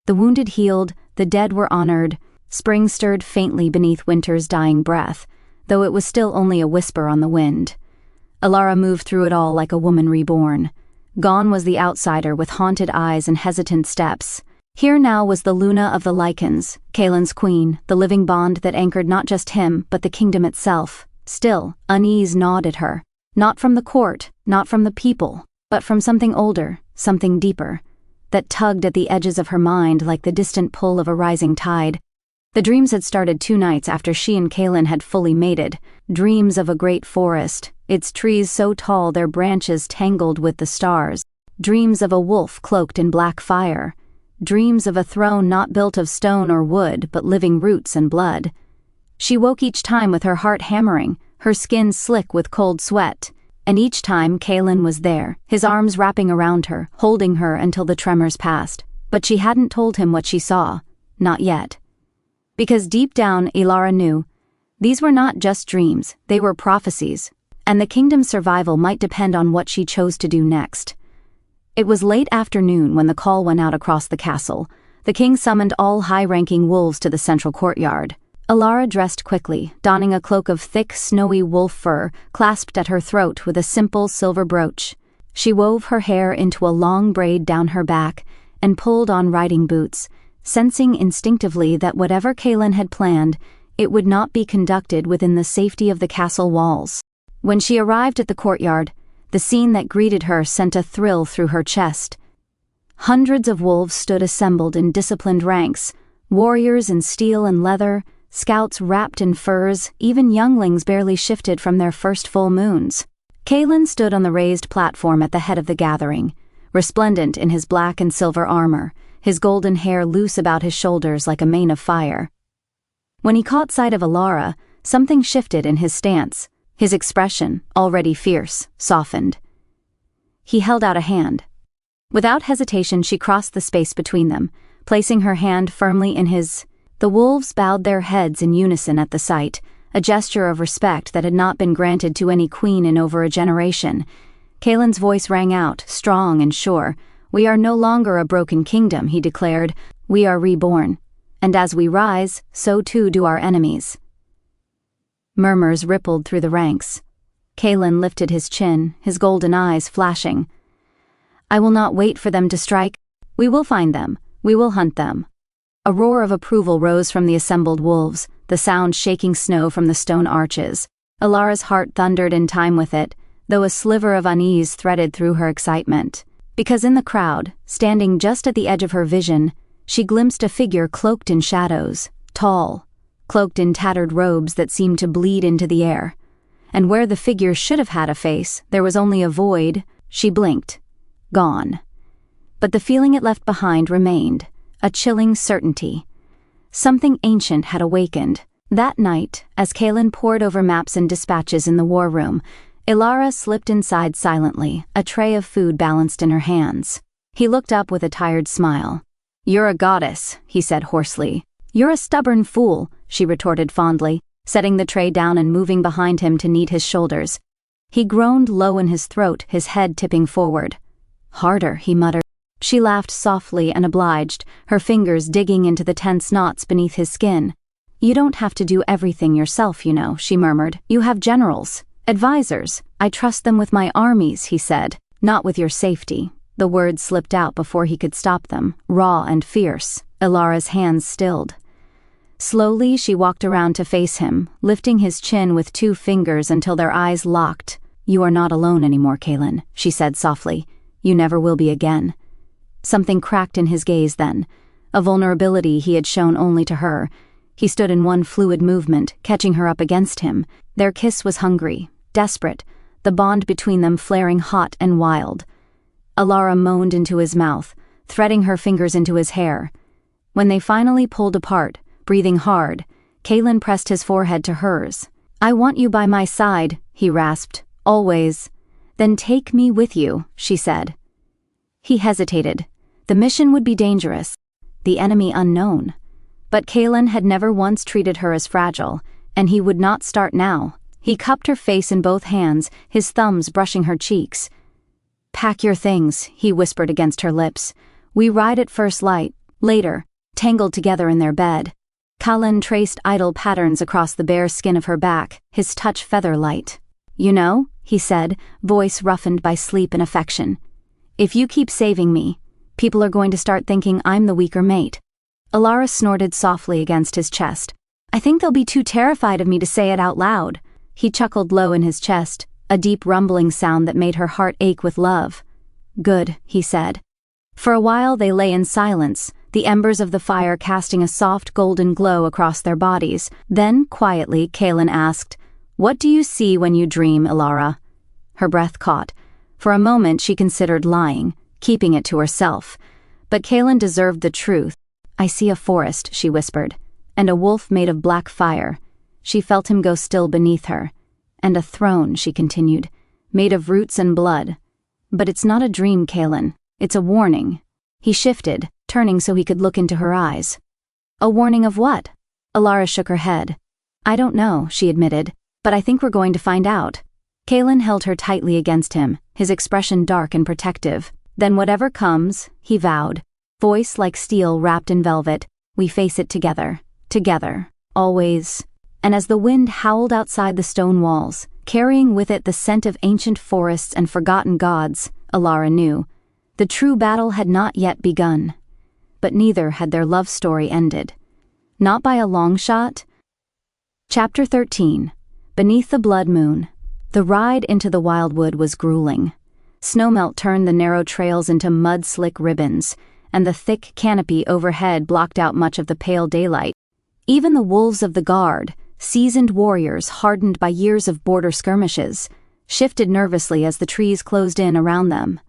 The wounded healed, the dead were honored. Spring stirred faintly beneath winter's dying breath, though it was still only a whisper on the wind. Elara moved through it all like a woman reborn. Gone was the outsider with haunted eyes and hesitant steps. Here now was the Luna of the Lycans, Kaelen's queen, the living bond that anchored not just him, but the kingdom itself. Still, unease gnawed at her. Not from the court, not from the people, but from something older, something deeper, that tugged at the edges of her mind like the distant pull of a rising tide. The dreams had started 2 nights after she and Kaelen had fully mated. Dreams of a great forest, its trees so tall their branches tangled with the stars. Dreams of a wolf cloaked in black fire. Dreams of a throne not built of stone or wood, but living roots and blood. She woke each time with her heart hammering, her skin slick with cold sweat. And each time Kaelen was there, his arms wrapping around her, holding her until the tremors passed. But she hadn't told him what she saw. Not yet. Because deep down, Elara knew, these were not just dreams, they were prophecies, and the kingdom's survival might depend on what she chose to do next. It was late afternoon when the call went out across the castle. The king summoned all high-ranking wolves to the central courtyard. Elara dressed quickly, donning a cloak of thick, snowy wolf fur, clasped at her throat with a simple silver brooch. She wove her hair into a long braid down her back and pulled on riding boots, sensing instinctively that whatever Kaelen had planned, it would not be conducted within the safety of the castle walls. When she arrived at the courtyard, the scene that greeted her sent a thrill through her chest. Hundreds of wolves stood assembled in disciplined ranks, warriors in steel and leather, scouts wrapped in furs, even younglings barely shifted from their first full moons. Kaelen stood on the raised platform at the head of the gathering, resplendent in his black and silver armor, his golden hair loose about his shoulders like a mane of fire. When he caught sight of Elara, something shifted in his stance. His expression, already fierce, softened. He held out a hand. Without hesitation, she crossed the space between them, placing her hand firmly in his. The wolves bowed their heads in unison at the sight, a gesture of respect that had not been granted to any queen in over a generation. Kaelen's voice rang out, strong and sure. "We are no longer a broken kingdom," he declared. "We are reborn. And as we rise, so too do our enemies." Murmurs rippled through the ranks. Kaelen lifted his chin, his golden eyes flashing. "I will not wait for them to strike. We will find them. We will hunt them." A roar of approval rose from the assembled wolves, the sound shaking snow from the stone arches. Elara's heart thundered in time with it, though a sliver of unease threaded through her excitement. Because in the crowd, standing just at the edge of her vision, she glimpsed a figure cloaked in shadows, tall, cloaked in tattered robes that seemed to bleed into the air. And where the figure should have had a face, there was only a void. She blinked. Gone. But the feeling it left behind remained, a chilling certainty. Something ancient had awakened. That night, as Kaelen pored over maps and dispatches in the war room, Elara slipped inside silently, a tray of food balanced in her hands. He looked up with a tired smile. "You're a goddess," he said hoarsely. "You're a stubborn fool," she retorted fondly, setting the tray down and moving behind him to knead his shoulders. He groaned low in his throat, his head tipping forward. "Harder," he muttered. She laughed softly and obliged, her fingers digging into the tense knots beneath his skin. "You don't have to do everything yourself, you know," she murmured. "You have generals, advisors. I trust them with my armies," he said. "Not with your safety." The words slipped out before he could stop them, raw and fierce. Elara's hands stilled. Slowly, she walked around to face him, lifting his chin with 2 fingers until their eyes locked. "You are not alone anymore, Kaelen," she said softly. "You never will be again." Something cracked in his gaze then, a vulnerability he had shown only to her. He stood in one fluid movement, catching her up against him. Their kiss was hungry, desperate, the bond between them flaring hot and wild. Elara moaned into his mouth, threading her fingers into his hair. When they finally pulled apart, breathing hard, Kaelen pressed his forehead to hers. "I want you by my side," he rasped. "Always." "Then take me with you," she said. He hesitated. The mission would be dangerous, the enemy unknown. But Kaelen had never once treated her as fragile, and he would not start now. He cupped her face in both hands, his thumbs brushing her cheeks. "Pack your things," he whispered against her lips. "We ride at first light, later," tangled together in their bed. Kaelen traced idle patterns across the bare skin of her back, his touch feather-light. "You know," he said, voice roughened by sleep and affection, "if you keep saving me, people are going to start thinking I'm the weaker mate." Elara snorted softly against his chest. "I think they'll be too terrified of me to say it out loud." He chuckled low in his chest, a deep rumbling sound that made her heart ache with love. "Good," he said. For a while they lay in silence, the embers of the fire casting a soft golden glow across their bodies. Then, quietly, Kaelen asked, "What do you see when you dream, Elara?" Her breath caught. For a moment she considered lying, keeping it to herself. But Kaelen deserved the truth. "I see a forest," she whispered, "and a wolf made of black fire." She felt him go still beneath her. "And a throne," she continued, "made of roots and blood. But it's not a dream, Kaelen. It's a warning." He shifted, turning so he could look into her eyes. "A warning of what?" Elara shook her head. "I don't know," she admitted, "but I think we're going to find out." Kaelen held her tightly against him, his expression dark and protective. "Then whatever comes," he vowed, voice like steel wrapped in velvet, "we face it together. Together. Always." And as the wind howled outside the stone walls, carrying with it the scent of ancient forests and forgotten gods, Elara knew, the true battle had not yet begun. But neither had their love story ended. Not by a long shot. Chapter 13. Beneath the blood moon. The ride into the wildwood was grueling. Snowmelt turned the narrow trails into mud-slick ribbons, and the thick canopy overhead blocked out much of the pale daylight. Even the wolves of the guard, seasoned warriors hardened by years of border skirmishes, shifted nervously as the trees closed in around them.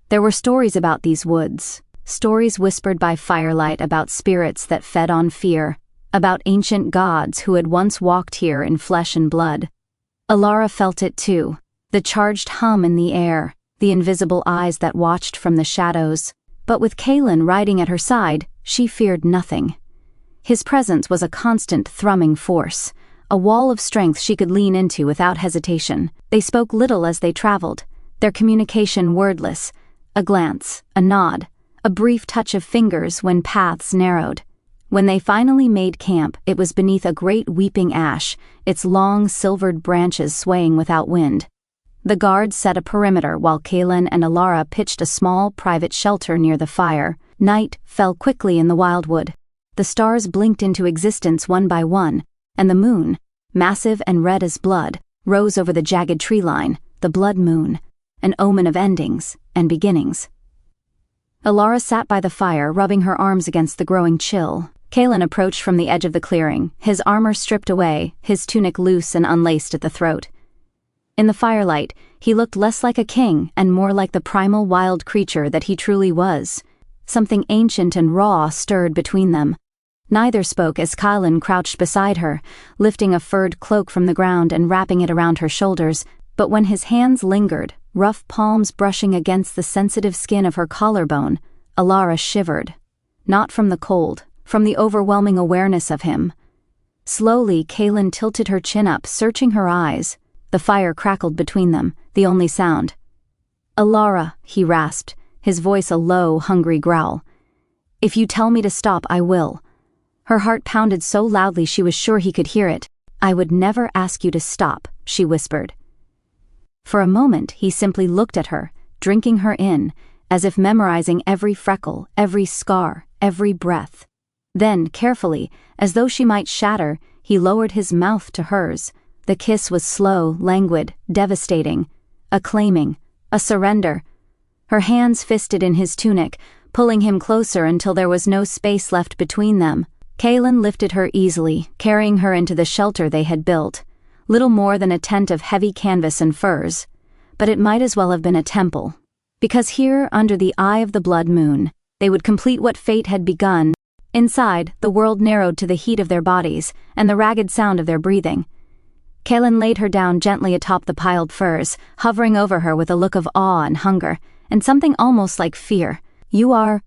There were stories about these woods, stories whispered by firelight about spirits that fed on fear, about ancient gods who had once walked here in flesh and blood. Elara felt it too, the charged hum in the air, the invisible eyes that watched from the shadows. But with Kaelen riding at her side, she feared nothing. His presence was a constant thrumming force, a wall of strength she could lean into without hesitation. They spoke little as they traveled, their communication wordless, a glance, a nod, a brief touch of fingers when paths narrowed. When they finally made camp, it was beneath a great weeping ash, its long silvered branches swaying without wind. The guards set a perimeter while Kaelen and Elara pitched a small private shelter near the fire. Night fell quickly in the wildwood. The stars blinked into existence one by one, and the moon, massive and red as blood, rose over the jagged tree line, the blood moon, an omen of endings and beginnings. Elara sat by the fire, rubbing her arms against the growing chill. Kaelen approached from the edge of the clearing, his armor stripped away, his tunic loose and unlaced at the throat. In the firelight, he looked less like a king and more like the primal wild creature that he truly was. Something ancient and raw stirred between them. Neither spoke as Kaelen crouched beside her, lifting a furred cloak from the ground and wrapping it around her shoulders, but when his hands lingered, rough palms brushing against the sensitive skin of her collarbone, Elara shivered. Not from the cold, from the overwhelming awareness of him. Slowly, Kaelen tilted her chin up, searching her eyes. The fire crackled between them, the only sound. "Elara," he rasped, his voice a low, hungry growl. "If you tell me to stop, I will." Her heart pounded so loudly she was sure he could hear it. "I would never ask you to stop," she whispered. For a moment, he simply looked at her, drinking her in, as if memorizing every freckle, every scar, every breath. Then, carefully, as though she might shatter, he lowered his mouth to hers. The kiss was slow, languid, devastating, a claiming, a surrender. Her hands fisted in his tunic, pulling him closer until there was no space left between them. Kaelen lifted her easily, carrying her into the shelter they had built, little more than a tent of heavy canvas and furs. But it might as well have been a temple. Because here, under the eye of the blood moon, they would complete what fate had begun. Inside, the world narrowed to the heat of their bodies and the ragged sound of their breathing. Kaelen laid her down gently atop the piled furs, hovering over her with a look of awe and hunger, and something almost like fear. "You are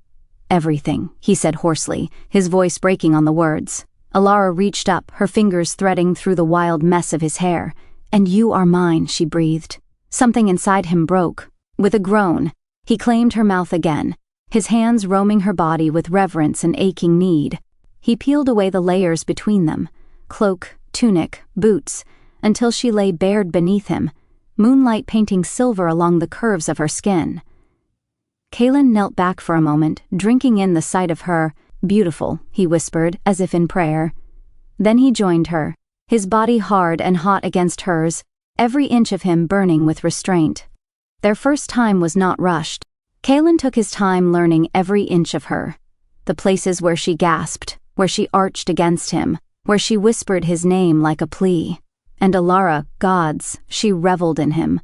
everything," he said hoarsely, his voice breaking on the words. Elara reached up, her fingers threading through the wild mess of his hair. "And you are mine," she breathed. Something inside him broke. With a groan, he claimed her mouth again, his hands roaming her body with reverence and aching need. He peeled away the layers between them, cloak, tunic, boots, until she lay bared beneath him, moonlight painting silver along the curves of her skin. Kaelen knelt back for a moment, drinking in the sight of her. "Beautiful," he whispered, as if in prayer. Then he joined her, his body hard and hot against hers, every inch of him burning with restraint. Their first time was not rushed. Kaelen took his time learning every inch of her. The places where she gasped, where she arched against him, where she whispered his name like a plea. And Elara, gods, she reveled in him,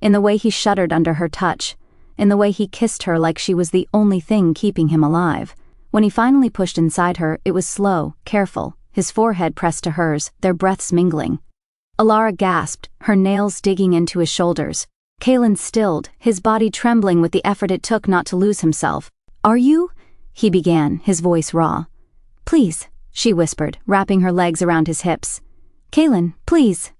in the way he shuddered under her touch, in the way he kissed her like she was the only thing keeping him alive. When he finally pushed inside her, it was slow, careful, his forehead pressed to hers, their breaths mingling. Elara gasped, her nails digging into his shoulders. Kaelen stilled, his body trembling with the effort it took not to lose himself. "Are you?" he began, his voice raw. "Please," she whispered, wrapping her legs around his hips. "Kaelen, please."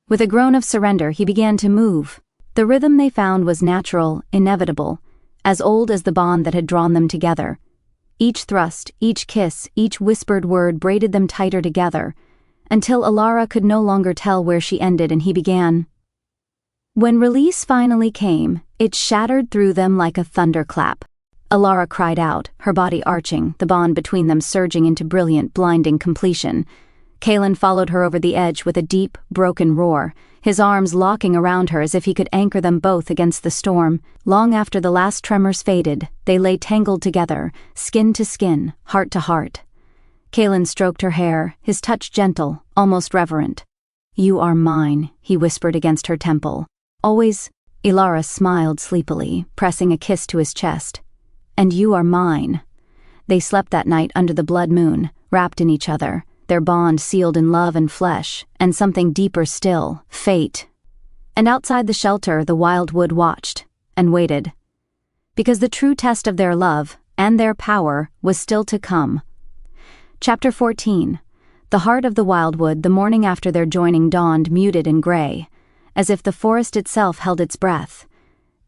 With a groan of surrender, he began to move. The rhythm they found was natural, inevitable, as old as the bond that had drawn them together. Each thrust, each kiss, each whispered word braided them tighter together, until Elara could no longer tell where she ended and he began. When release finally came, it shattered through them like a thunderclap. Elara cried out, her body arching, the bond between them surging into brilliant, blinding completion. Kaelen followed her over the edge with a deep, broken roar, his arms locking around her as if he could anchor them both against the storm. Long after the last tremors faded, they lay tangled together, skin to skin, heart to heart. Kaelen stroked her hair, his touch gentle, almost reverent. "You are mine," he whispered against her temple. "Always." Elara smiled sleepily, pressing a kiss to his chest. "And you are mine." They slept that night under the blood moon, wrapped in each other, their bond sealed in love and flesh, and something deeper still, fate. And outside the shelter, the wildwood watched, and waited. Because the true test of their love, and their power, was still to come. Chapter 14. The heart of the wildwood the morning after their joining dawned muted and gray, as if the forest itself held its breath.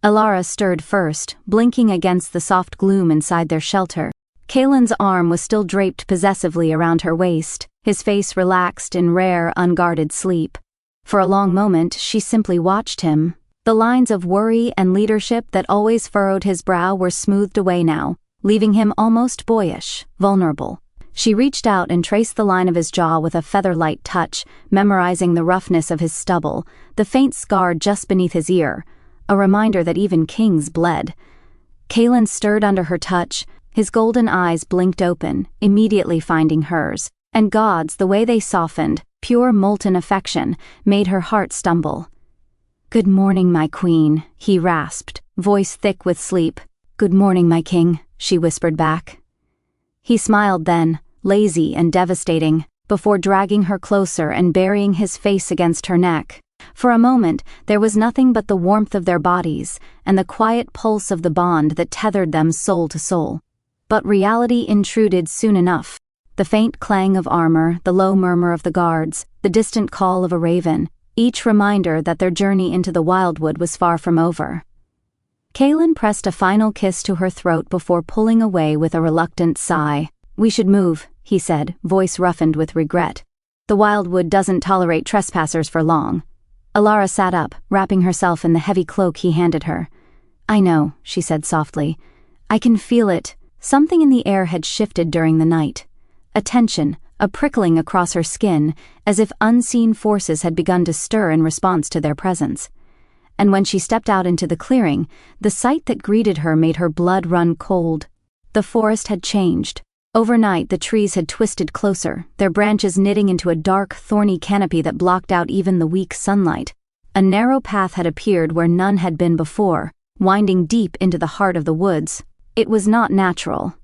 Elara stirred first, blinking against the soft gloom inside their shelter. Kaelen's arm was still draped possessively around her waist, his face relaxed in rare, unguarded sleep. For a long moment she simply watched him. The lines of worry and leadership that always furrowed his brow were smoothed away now, leaving him almost boyish, vulnerable. She reached out and traced the line of his jaw with a feather-light touch, memorizing the roughness of his stubble, the faint scar just beneath his ear, a reminder that even kings bled. Kaelen stirred under her touch, his golden eyes blinked open, immediately finding hers, and God's, the way they softened, pure molten affection, made her heart stumble. "Good morning, my queen," he rasped, voice thick with sleep. "Good morning, my king," she whispered back. He smiled then, lazy and devastating, before dragging her closer and burying his face against her neck. For a moment, there was nothing but the warmth of their bodies and the quiet pulse of the bond that tethered them soul to soul. But reality intruded soon enough. The faint clang of armor, the low murmur of the guards, the distant call of a raven, each reminder that their journey into the wildwood was far from over. Kaelen pressed a final kiss to her throat before pulling away with a reluctant sigh. "We should move," he said, voice roughened with regret. "The wildwood doesn't tolerate trespassers for long." Elara sat up, wrapping herself in the heavy cloak he handed her. "I know," she said softly. "I can feel it." Something in the air had shifted during the night. A tension, a prickling across her skin, as if unseen forces had begun to stir in response to their presence. And when she stepped out into the clearing, the sight that greeted her made her blood run cold. The forest had changed. Overnight, the trees had twisted closer, their branches knitting into a dark, thorny canopy that blocked out even the weak sunlight. A narrow path had appeared where none had been before, winding deep into the heart of the woods. It was not natural.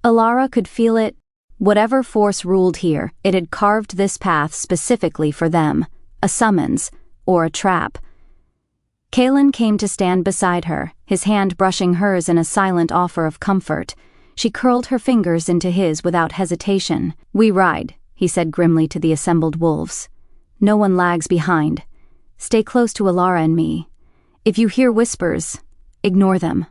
Elara could feel it. Whatever force ruled here, it had carved this path specifically for them, a summons, or a trap. Kaelen came to stand beside her, his hand brushing hers in a silent offer of comfort. She curled her fingers into his without hesitation. "We ride," he said grimly to the assembled wolves. "No one lags behind. Stay close to Elara and me. If you hear whispers, ignore them."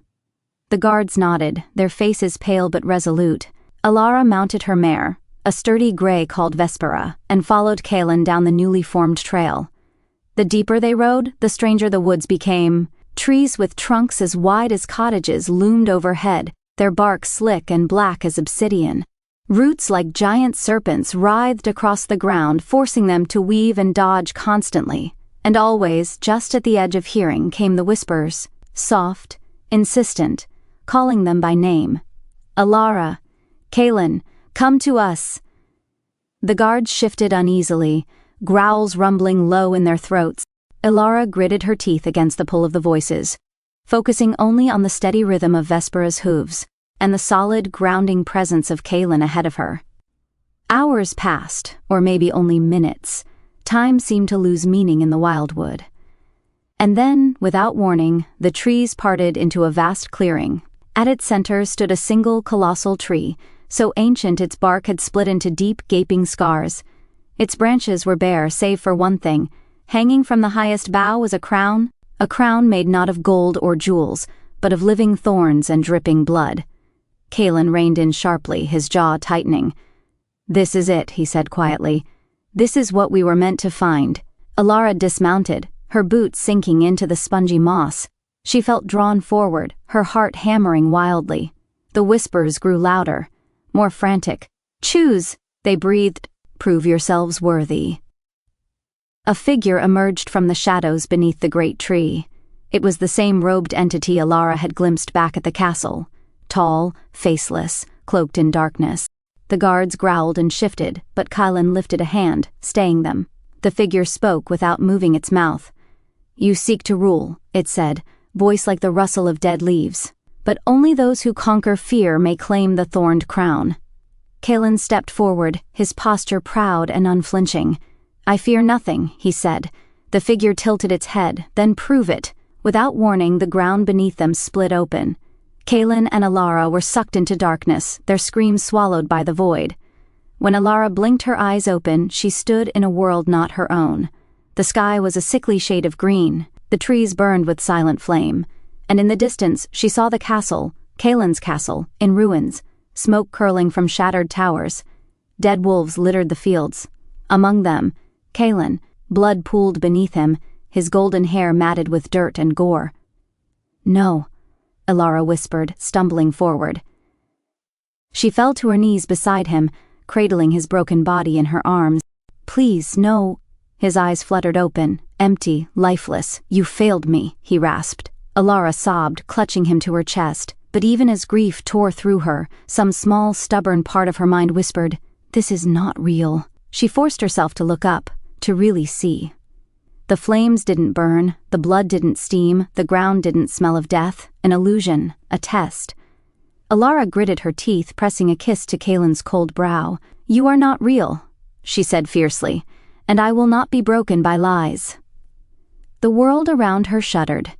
The guards nodded, their faces pale but resolute. Elara mounted her mare, a sturdy gray called Vespera, and followed Kaelen down the newly formed trail. The deeper they rode, the stranger the woods became. Trees with trunks as wide as cottages loomed overhead, their bark slick and black as obsidian. Roots like giant serpents writhed across the ground, forcing them to weave and dodge constantly. And always, just at the edge of hearing, came the whispers, soft, insistent, calling them by name. "Elara, Kaelen, come to us." The guards shifted uneasily, growls rumbling low in their throats. Elara gritted her teeth against the pull of the voices, focusing only on the steady rhythm of Vespera's hooves and the solid, grounding presence of Kaelen ahead of her. Hours passed, or maybe only minutes. Time seemed to lose meaning in the wildwood. And then, without warning, the trees parted into a vast clearing. At its center stood a single colossal tree, so ancient its bark had split into deep, gaping scars. Its branches were bare save for one thing. Hanging from the highest bough was a crown made not of gold or jewels, but of living thorns and dripping blood. Kaelen reined in sharply, his jaw tightening. "This is it," he said quietly. "This is what we were meant to find." Elara dismounted, her boots sinking into the spongy moss. She felt drawn forward, her heart hammering wildly. The whispers grew louder, more frantic. "Choose," they breathed. "Prove yourselves worthy." A figure emerged from the shadows beneath the great tree. It was the same robed entity Elara had glimpsed back at the castle. Tall, faceless, cloaked in darkness. The guards growled and shifted, but Kaelen lifted a hand, staying them. The figure spoke without moving its mouth. "You seek to rule," it said, voice like the rustle of dead leaves. "But only those who conquer fear may claim the thorned crown." Kaelen stepped forward, his posture proud and unflinching. "I fear nothing," he said. The figure tilted its head. "Then prove it." Without warning, the ground beneath them split open. Kaelen and Elara were sucked into darkness, their screams swallowed by the void. When Elara blinked her eyes open, she stood in a world not her own. The sky was a sickly shade of green, the trees burned with silent flame, and in the distance she saw the castle, Kaelen's castle, in ruins, smoke curling from shattered towers. Dead wolves littered the fields. Among them, Kaelen, blood pooled beneath him, his golden hair matted with dirt and gore. "No," Elara whispered, stumbling forward. She fell to her knees beside him, cradling his broken body in her arms. "Please, no." His eyes fluttered open, empty, lifeless. "You failed me," he rasped. Elara sobbed, clutching him to her chest, but even as grief tore through her, some small, stubborn part of her mind whispered, "This is not real." She forced herself to look up, to really see. The flames didn't burn, the blood didn't steam, the ground didn't smell of death. An illusion, a test. Elara gritted her teeth, pressing a kiss to Kaelen's cold brow. "You are not real," she said fiercely, "and I will not be broken by lies." The world around her shuddered.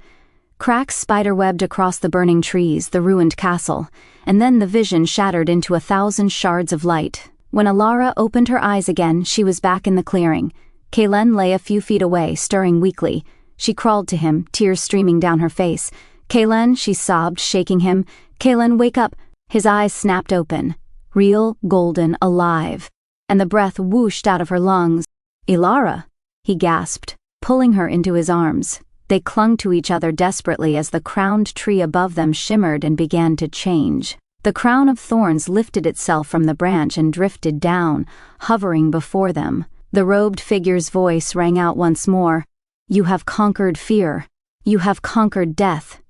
Cracks spiderwebbed across the burning trees, the ruined castle, and then the vision shattered into 1,000 shards of light. When Elara opened her eyes again, she was back in the clearing. Kaelen lay a few feet away, stirring weakly. She crawled to him, tears streaming down her face. "Kaelen," she sobbed, shaking him. "Kaelen, wake up." His eyes snapped open. Real, golden, alive. And the breath whooshed out of her lungs. "Elara," he gasped, pulling her into his arms. They clung to each other desperately as the crowned tree above them shimmered and began to change. The crown of thorns lifted itself from the branch and drifted down, hovering before them. The robed figure's voice rang out once more. "You have conquered fear. You have conquered death.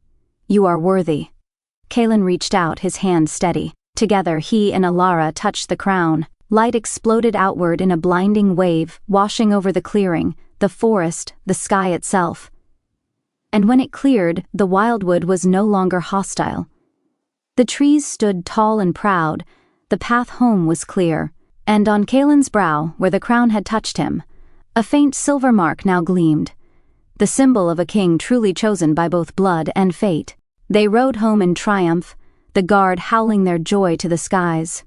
You are worthy." Kaelen reached out, his hand steady. Together, he and Elara touched the crown. Light exploded outward in a blinding wave, washing over the clearing, the forest, the sky itself. And when it cleared, the wildwood was no longer hostile. The trees stood tall and proud, the path home was clear, and on Kaelen's brow, where the crown had touched him, a faint silver mark now gleamed, the symbol of a king truly chosen by both blood and fate. They rode home in triumph, the guard howling their joy to the skies.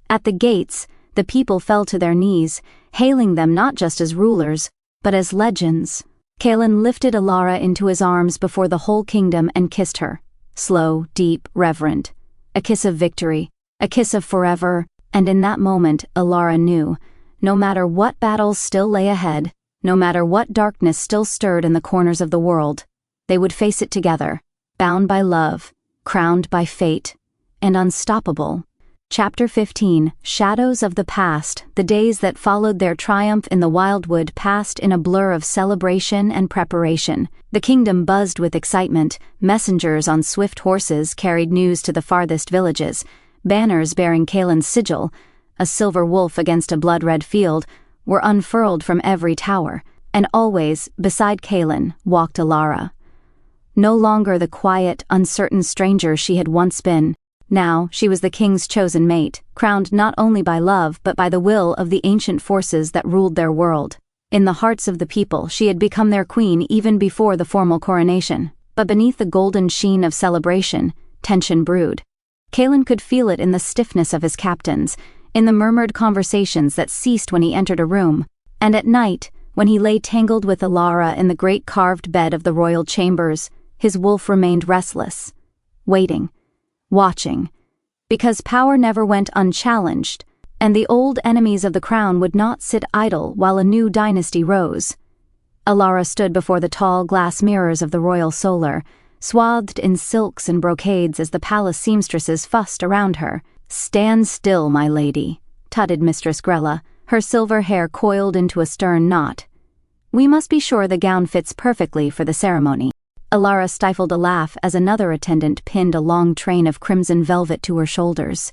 At the gates, the people fell to their knees, hailing them not just as rulers, but as legends. Kaelen lifted Elara into his arms before the whole kingdom and kissed her. Slow, deep, reverent. A kiss of victory, a kiss of forever, and in that moment Elara knew, no matter what battles still lay ahead, no matter what darkness still stirred in the corners of the world, they would face it together, bound by love, crowned by fate, and unstoppable. Chapter 15, Shadows of the Past. The days that followed their triumph in the wildwood passed in a blur of celebration and preparation. The kingdom buzzed with excitement. Messengers on swift horses carried news to the farthest villages. Banners bearing Kaelen's sigil, a silver wolf against a blood-red field, were unfurled from every tower, and always, beside Kaelen, walked Elara. No longer the quiet, uncertain stranger she had once been. Now, she was the king's chosen mate, crowned not only by love but by the will of the ancient forces that ruled their world. In the hearts of the people, she had become their queen even before the formal coronation. But beneath the golden sheen of celebration, tension brewed. Kaelen could feel it in the stiffness of his captains, in the murmured conversations that ceased when he entered a room, and at night, when he lay tangled with Elara in the great carved bed of the royal chambers, his wolf remained restless, waiting. Watching, because power never went unchallenged, and the old enemies of the crown would not sit idle while a new dynasty rose. Elara stood before the tall glass mirrors of the royal solar, swathed in silks and brocades as the palace seamstresses fussed around her. "Stand still, my lady," tutted Mistress Grella, her silver hair coiled into a stern knot. "We must be sure the gown fits perfectly for the ceremony." Elara stifled a laugh as another attendant pinned a long train of crimson velvet to her shoulders.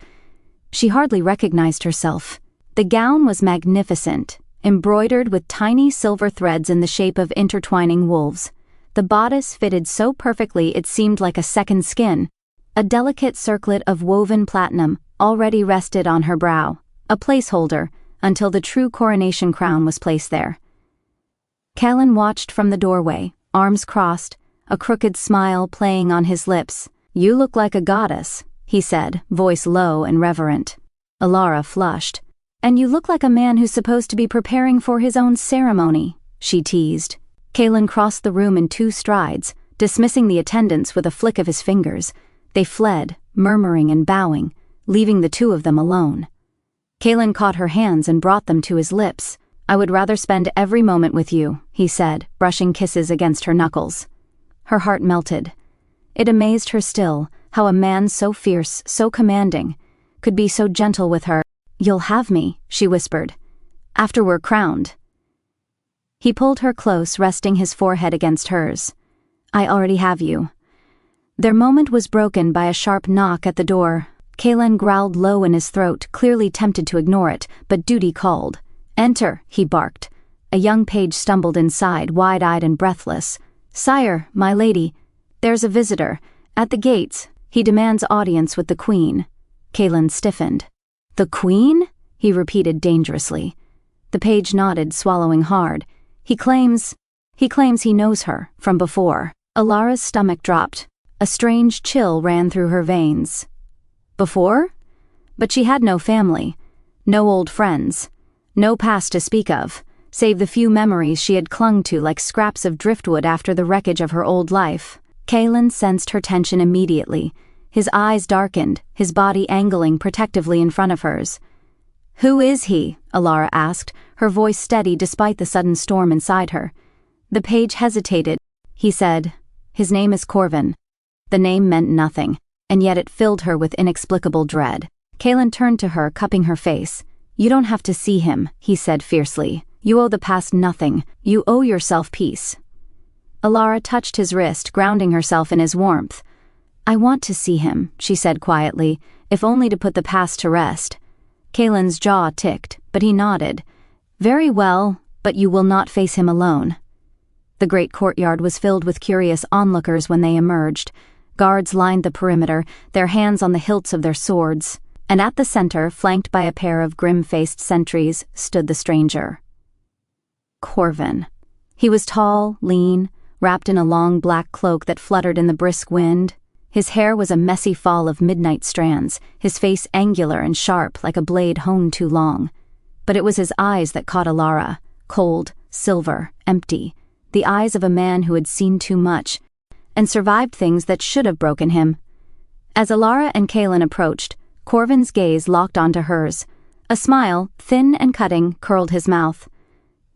She hardly recognized herself. The gown was magnificent, embroidered with tiny silver threads in the shape of intertwining wolves. The bodice fitted so perfectly it seemed like a second skin. A delicate circlet of woven platinum already rested on her brow, a placeholder, until the true coronation crown was placed there. Kaelen watched from the doorway, arms crossed, a crooked smile playing on his lips. "You look like a goddess," he said, voice low and reverent. Elara flushed. "And you look like a man who's supposed to be preparing for his own ceremony," she teased. Kaelen crossed the room in 2 strides, dismissing the attendants with a flick of his fingers. They fled, murmuring and bowing, leaving the 2 of them alone. Kaelen caught her hands and brought them to his lips. "I would rather spend every moment with you," he said, brushing kisses against her knuckles. Her heart melted. It amazed her still, how a man so fierce, so commanding, could be so gentle with her. "You'll have me," she whispered, "after we're crowned." He pulled her close, resting his forehead against hers. "I already have you." Their moment was broken by a sharp knock at the door. Kaelen growled low in his throat, clearly tempted to ignore it, but duty called. "Enter," he barked. A young page stumbled inside, wide-eyed and breathless. "Sire, my lady, there's a visitor. At the gates. He demands audience with the Queen." Kaelen stiffened. "The Queen?" he repeated dangerously. The page nodded, swallowing hard. He claims he knows her, from before." Elara's stomach dropped. A strange chill ran through her veins. Before? But she had no family, no old friends, no past to speak of, save the few memories she had clung to like scraps of driftwood after the wreckage of her old life. Kaelen sensed her tension immediately. His eyes darkened, his body angling protectively in front of hers. "Who is he?" Elara asked, her voice steady despite the sudden storm inside her. The page hesitated. He said, "His name is Corvin." The name meant nothing, and yet it filled her with inexplicable dread. Kaelen turned to her, cupping her face. "You don't have to see him," he said fiercely. "You owe the past nothing. You owe yourself peace." Elara touched his wrist, grounding herself in his warmth. "I want to see him," she said quietly, if only to put the past to rest. Kaelen's jaw ticked, but he nodded. "Very well, but you will not face him alone." The great courtyard was filled with curious onlookers when they emerged. Guards lined the perimeter, their hands on the hilts of their swords, and at the center, flanked by a pair of grim-faced sentries, stood the stranger. Corvin. He was tall, lean, wrapped in a long black cloak that fluttered in the brisk wind. His hair was a messy fall of midnight strands, his face angular and sharp like a blade honed too long. But it was his eyes that caught Elara, cold, silver, empty, the eyes of a man who had seen too much, and survived things that should have broken him. As Elara and Kaelen approached, Corvin's gaze locked onto hers. A smile, thin and cutting, curled his mouth.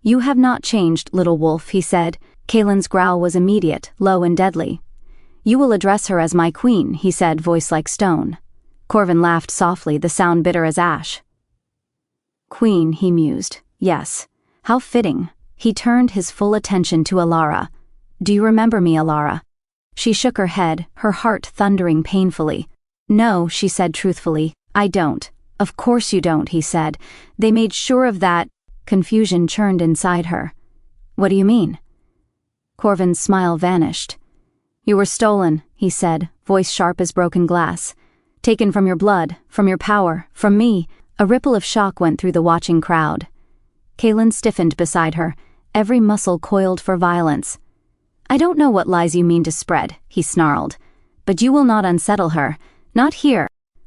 "You have not changed, little wolf," he said. Kaelen's growl was immediate, low and deadly. "You will address her as my queen," he said, voice like stone. Corvin laughed softly, the sound bitter as ash. "Queen," he mused. "Yes. How fitting." He turned his full attention to Elara. "Do you remember me, Elara?" She shook her head, her heart thundering painfully. "No," she said truthfully, "I don't." "Of course you don't," he said. "They made sure of that." Confusion churned inside her. "What do you mean?" Corvin's smile vanished. "You were stolen," he said, voice sharp as broken glass. "Taken from your blood, from your power, from me." A ripple of shock went through the watching crowd. Kaelen stiffened beside her, every muscle coiled for violence. "I don't know what lies you mean to spread," he snarled. "But you will not unsettle her. Not here."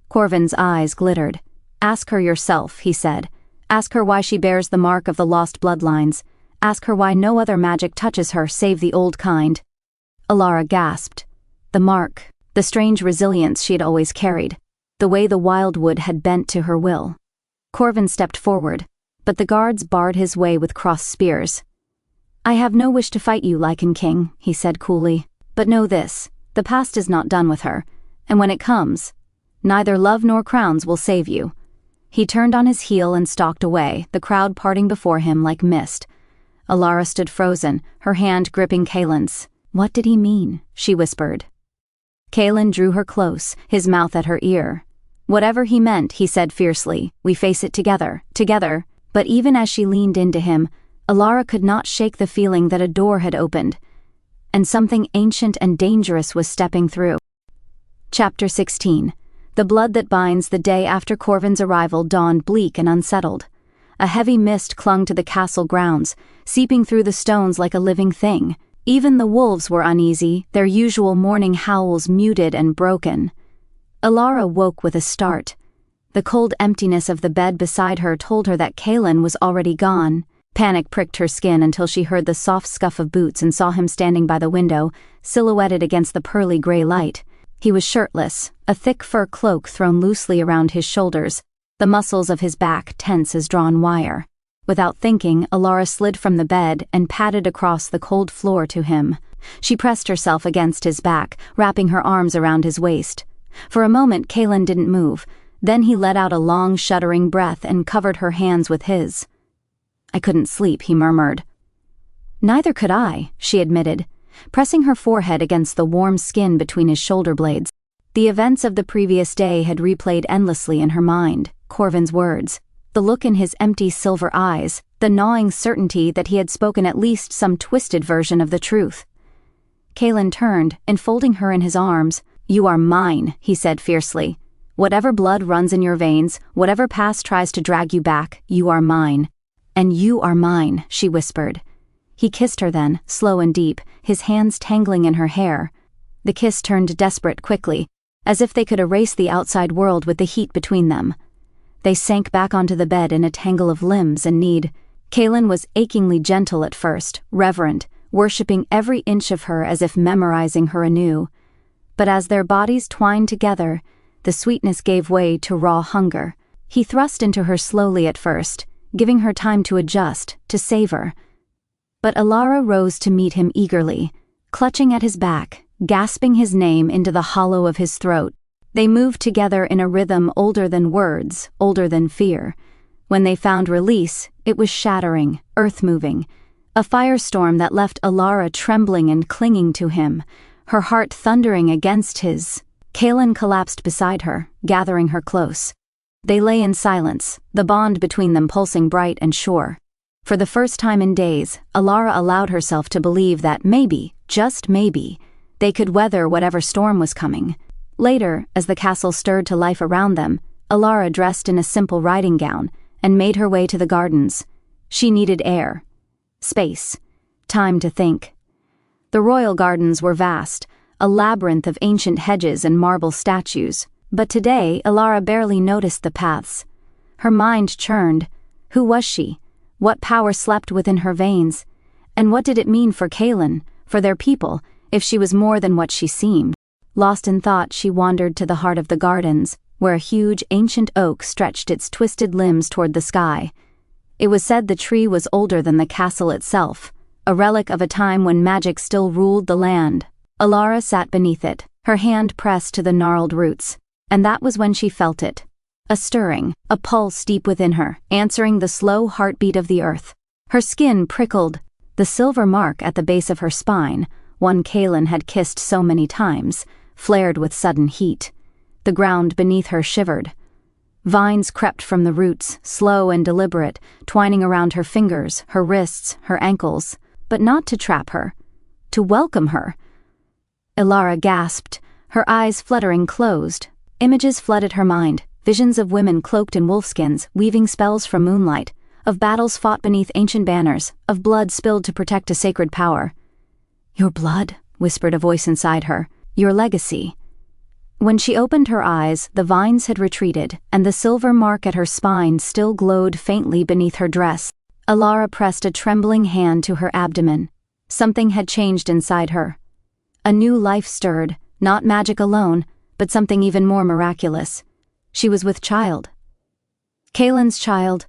Corvin's eyes glittered. "Ask her yourself," he said. "Ask her why she bears the mark of the lost bloodlines. Ask her why no other magic touches her save the old kind." Elara gasped. The mark, the strange resilience she had always carried, the way the wildwood had bent to her will. Corvin stepped forward, but the guards barred his way with crossed spears. "I have no wish to fight you, Lycan King," he said coolly. "But know this, the past is not done with her, and when it comes, neither love nor crowns will save you." He turned on his heel and stalked away, the crowd parting before him like mist. Elara stood frozen, her hand gripping Kaelen's. "What did he mean?" she whispered. Kaelen drew her close, his mouth at her ear. "Whatever he meant," he said fiercely, "we face it together, together, But even as she leaned into him, Elara could not shake the feeling that a door had opened, and something ancient and dangerous was stepping through. Chapter 16. The blood that binds. The day after Corvin's arrival dawned bleak and unsettled. A heavy mist clung to the castle grounds, seeping through the stones like a living thing. Even the wolves were uneasy, their usual morning howls muted and broken. Elara woke with a start. The cold emptiness of the bed beside her told her that Kaelen was already gone. Panic pricked her skin until she heard the soft scuff of boots and saw him standing by the window, silhouetted against the pearly gray light. He was shirtless, a thick fur cloak thrown loosely around his shoulders, the muscles of his back tense as drawn wire. Without thinking, Elara slid from the bed and padded across the cold floor to him. She pressed herself against his back, wrapping her arms around his waist. For a moment, Kaelen didn't move. Then he let out a long, shuddering breath and covered her hands with his. "I couldn't sleep," he murmured. "Neither could I," she admitted, pressing her forehead against the warm skin between his shoulder blades. The events of the previous day had replayed endlessly in her mind, Corvin's words, the look in his empty silver eyes, the gnawing certainty that he had spoken at least some twisted version of the truth. Kaelen turned, enfolding her in his arms. "You are mine," he said fiercely. "Whatever blood runs in your veins, whatever past tries to drag you back, you are mine." "And you are mine," she whispered. He kissed her then, slow and deep, his hands tangling in her hair. The kiss turned desperate quickly, as if they could erase the outside world with the heat between them. They sank back onto the bed in a tangle of limbs and need. Kaelen was achingly gentle at first, reverent, worshipping every inch of her as if memorizing her anew. But as their bodies twined together, the sweetness gave way to raw hunger. He thrust into her slowly at first, giving her time to adjust, to savor. But Elara rose to meet him eagerly, clutching at his back, gasping his name into the hollow of his throat. They moved together in a rhythm older than words, older than fear. When they found release, it was shattering, earth-moving, a firestorm that left Elara trembling and clinging to him, her heart thundering against his. Kaelen collapsed beside her, gathering her close. They lay in silence, the bond between them pulsing bright and sure. For the first time in days, Elara allowed herself to believe that maybe, just maybe, they could weather whatever storm was coming. Later, as the castle stirred to life around them, Elara dressed in a simple riding gown and made her way to the gardens. She needed air, space, time to think. The royal gardens were vast, a labyrinth of ancient hedges and marble statues, but today Elara barely noticed the paths. Her mind churned. Who was she? What power slept within her veins? And what did it mean for Kaelen, for their people, if she was more than what she seemed? Lost in thought, she wandered to the heart of the gardens, where a huge ancient oak stretched its twisted limbs toward the sky. It was said the tree was older than the castle itself, a relic of a time when magic still ruled the land. Elara sat beneath it, her hand pressed to the gnarled roots, and that was when she felt it. A stirring, a pulse deep within her, answering the slow heartbeat of the earth. Her skin prickled, the silver mark at the base of her spine, one Kaelen had kissed so many times, flared with sudden heat. The ground beneath her shivered. Vines crept from the roots, slow and deliberate, twining around her fingers, her wrists, her ankles, but not to trap her, to welcome her. Elara gasped, her eyes fluttering closed. Images flooded her mind, visions of women cloaked in wolfskins, weaving spells from moonlight, of battles fought beneath ancient banners, of blood spilled to protect a sacred power. "Your blood," whispered a voice inside her, "your legacy." When she opened her eyes, the vines had retreated, and the silver mark at her spine still glowed faintly beneath her dress. Elara pressed a trembling hand to her abdomen. Something had changed inside her. A new life stirred, not magic alone, but something even more miraculous. She was with child. Kaelen's child.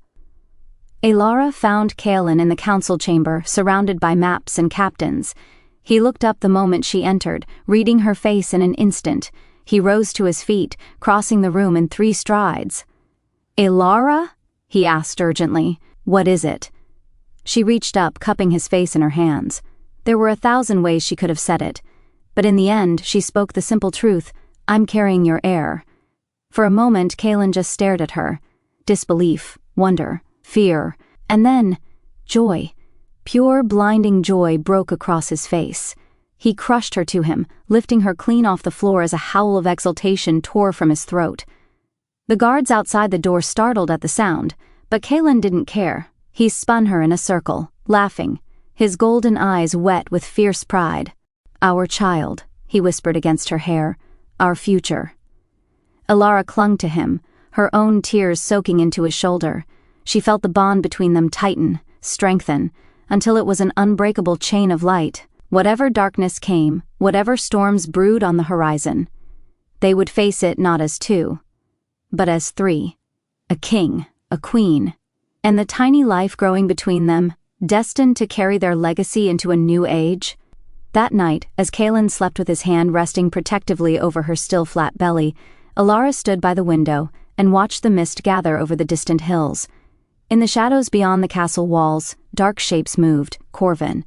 Elara found Kaelen in the council chamber, surrounded by maps and captains. He looked up the moment she entered, reading her face in an instant. He rose to his feet, crossing the room in 3 strides. "Elara?" he asked urgently. "What is it?" She reached up, cupping his face in her hands. There were 1,000 ways she could have said it, but in the end she spoke the simple truth: "I'm carrying your heir." For a moment Kaelen just stared at her. Disbelief, wonder, fear, and then joy. Pure, blinding joy broke across his face. He crushed her to him, lifting her clean off the floor as a howl of exultation tore from his throat. The guards outside the door startled at the sound, but Kaelen didn't care. He spun her in a circle, laughing, his golden eyes wet with fierce pride. "Our child," he whispered against her hair, "our future." Elara clung to him, her own tears soaking into his shoulder. She felt the bond between them tighten, strengthen, until it was an unbreakable chain of light. Whatever darkness came, whatever storms brewed on the horizon, they would face it not as two, but as three. A king, a queen, and the tiny life growing between them, destined to carry their legacy into a new age. That night, as Kaelen slept with his hand resting protectively over her still flat belly, Elara stood by the window and watched the mist gather over the distant hills. In the shadows beyond the castle walls, dark shapes moved, Corvin.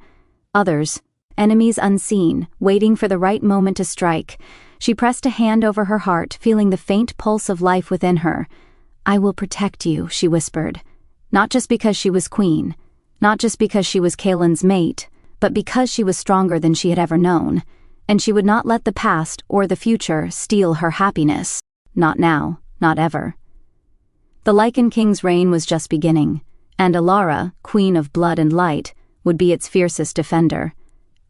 Others, enemies unseen, waiting for the right moment to strike. She pressed a hand over her heart, feeling the faint pulse of life within her. "I will protect you," she whispered. Not just because she was queen, not just because she was Kaelen's mate, but because she was stronger than she had ever known, and she would not let the past or the future steal her happiness. Not now, not ever. The Lycan King's reign was just beginning, and Elara, queen of blood and light, would be its fiercest defender.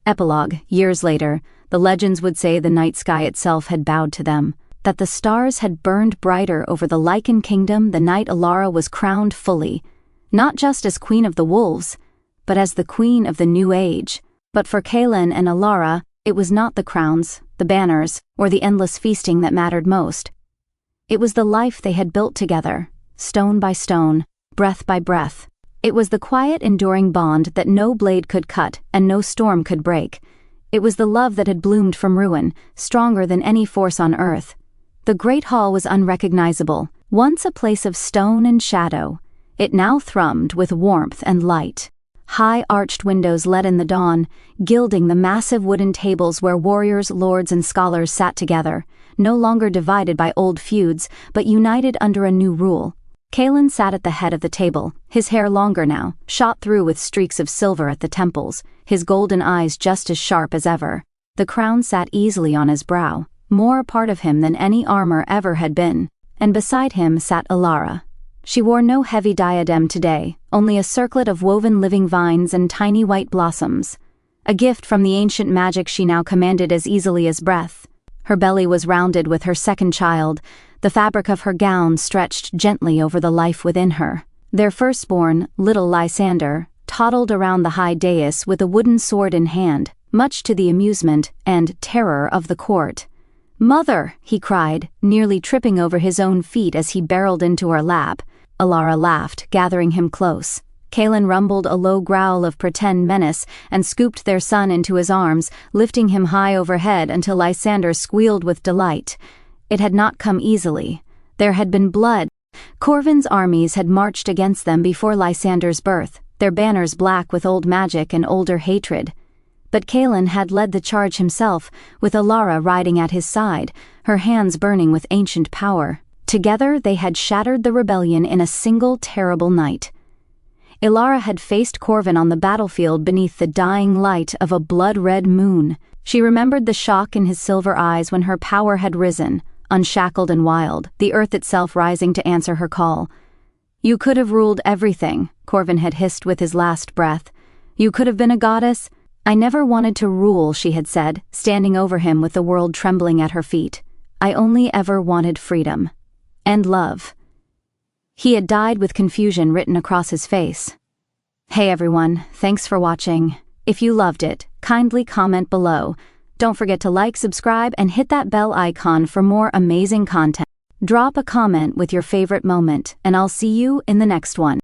Epilogue, years later, the legends would say the night sky itself had bowed to them, that the stars had burned brighter over the Lycan kingdom the night Elara was crowned fully, not just as Queen of the Wolves, but as the Queen of the New Age. But for Kaelen and Elara, it was not the crowns, the banners, or the endless feasting that mattered most. It was the life they had built together, stone by stone, breath by breath. It was the quiet, enduring bond that no blade could cut and no storm could break. It was the love that had bloomed from ruin, stronger than any force on earth. The great hall was unrecognizable, once a place of stone and shadow. It now thrummed with warmth and light. High arched windows let in the dawn, gilding the massive wooden tables where warriors, lords, and scholars sat together, no longer divided by old feuds, but united under a new rule. Kaelen sat at the head of the table, his hair longer now, shot through with streaks of silver at the temples, his golden eyes just as sharp as ever. The crown sat easily on his brow, more a part of him than any armor ever had been, and beside him sat Elara. She wore no heavy diadem today, only a circlet of woven living vines and tiny white blossoms, a gift from the ancient magic she now commanded as easily as breath. Her belly was rounded with her second child, the fabric of her gown stretched gently over the life within her. Their firstborn, little Lysander, toddled around the high dais with a wooden sword in hand, much to the amusement and terror of the court. "Mother!" he cried, nearly tripping over his own feet as he barreled into her lap. Elara laughed, gathering him close. Kaelen rumbled a low growl of pretend menace and scooped their son into his arms, lifting him high overhead until Lysander squealed with delight. It had not come easily. There had been blood. Corvin's armies had marched against them before Lysander's birth, their banners black with old magic and older hatred. But Kaelen had led the charge himself, with Elara riding at his side, her hands burning with ancient power. Together they had shattered the rebellion in a single terrible night. Elara had faced Corvin on the battlefield beneath the dying light of a blood-red moon. She remembered the shock in his silver eyes when her power had risen, unshackled and wild, the earth itself rising to answer her call. "You could have ruled everything," Corvin had hissed with his last breath. "You could have been a goddess." "I never wanted to rule," she had said, standing over him with the world trembling at her feet. "I only ever wanted freedom. And love." He had died with confusion written across his face. Hey everyone, thanks for watching. If you loved it, kindly comment below. Don't forget to like, subscribe, and hit that bell icon for more amazing content. Drop a comment with your favorite moment, and I'll see you in the next one.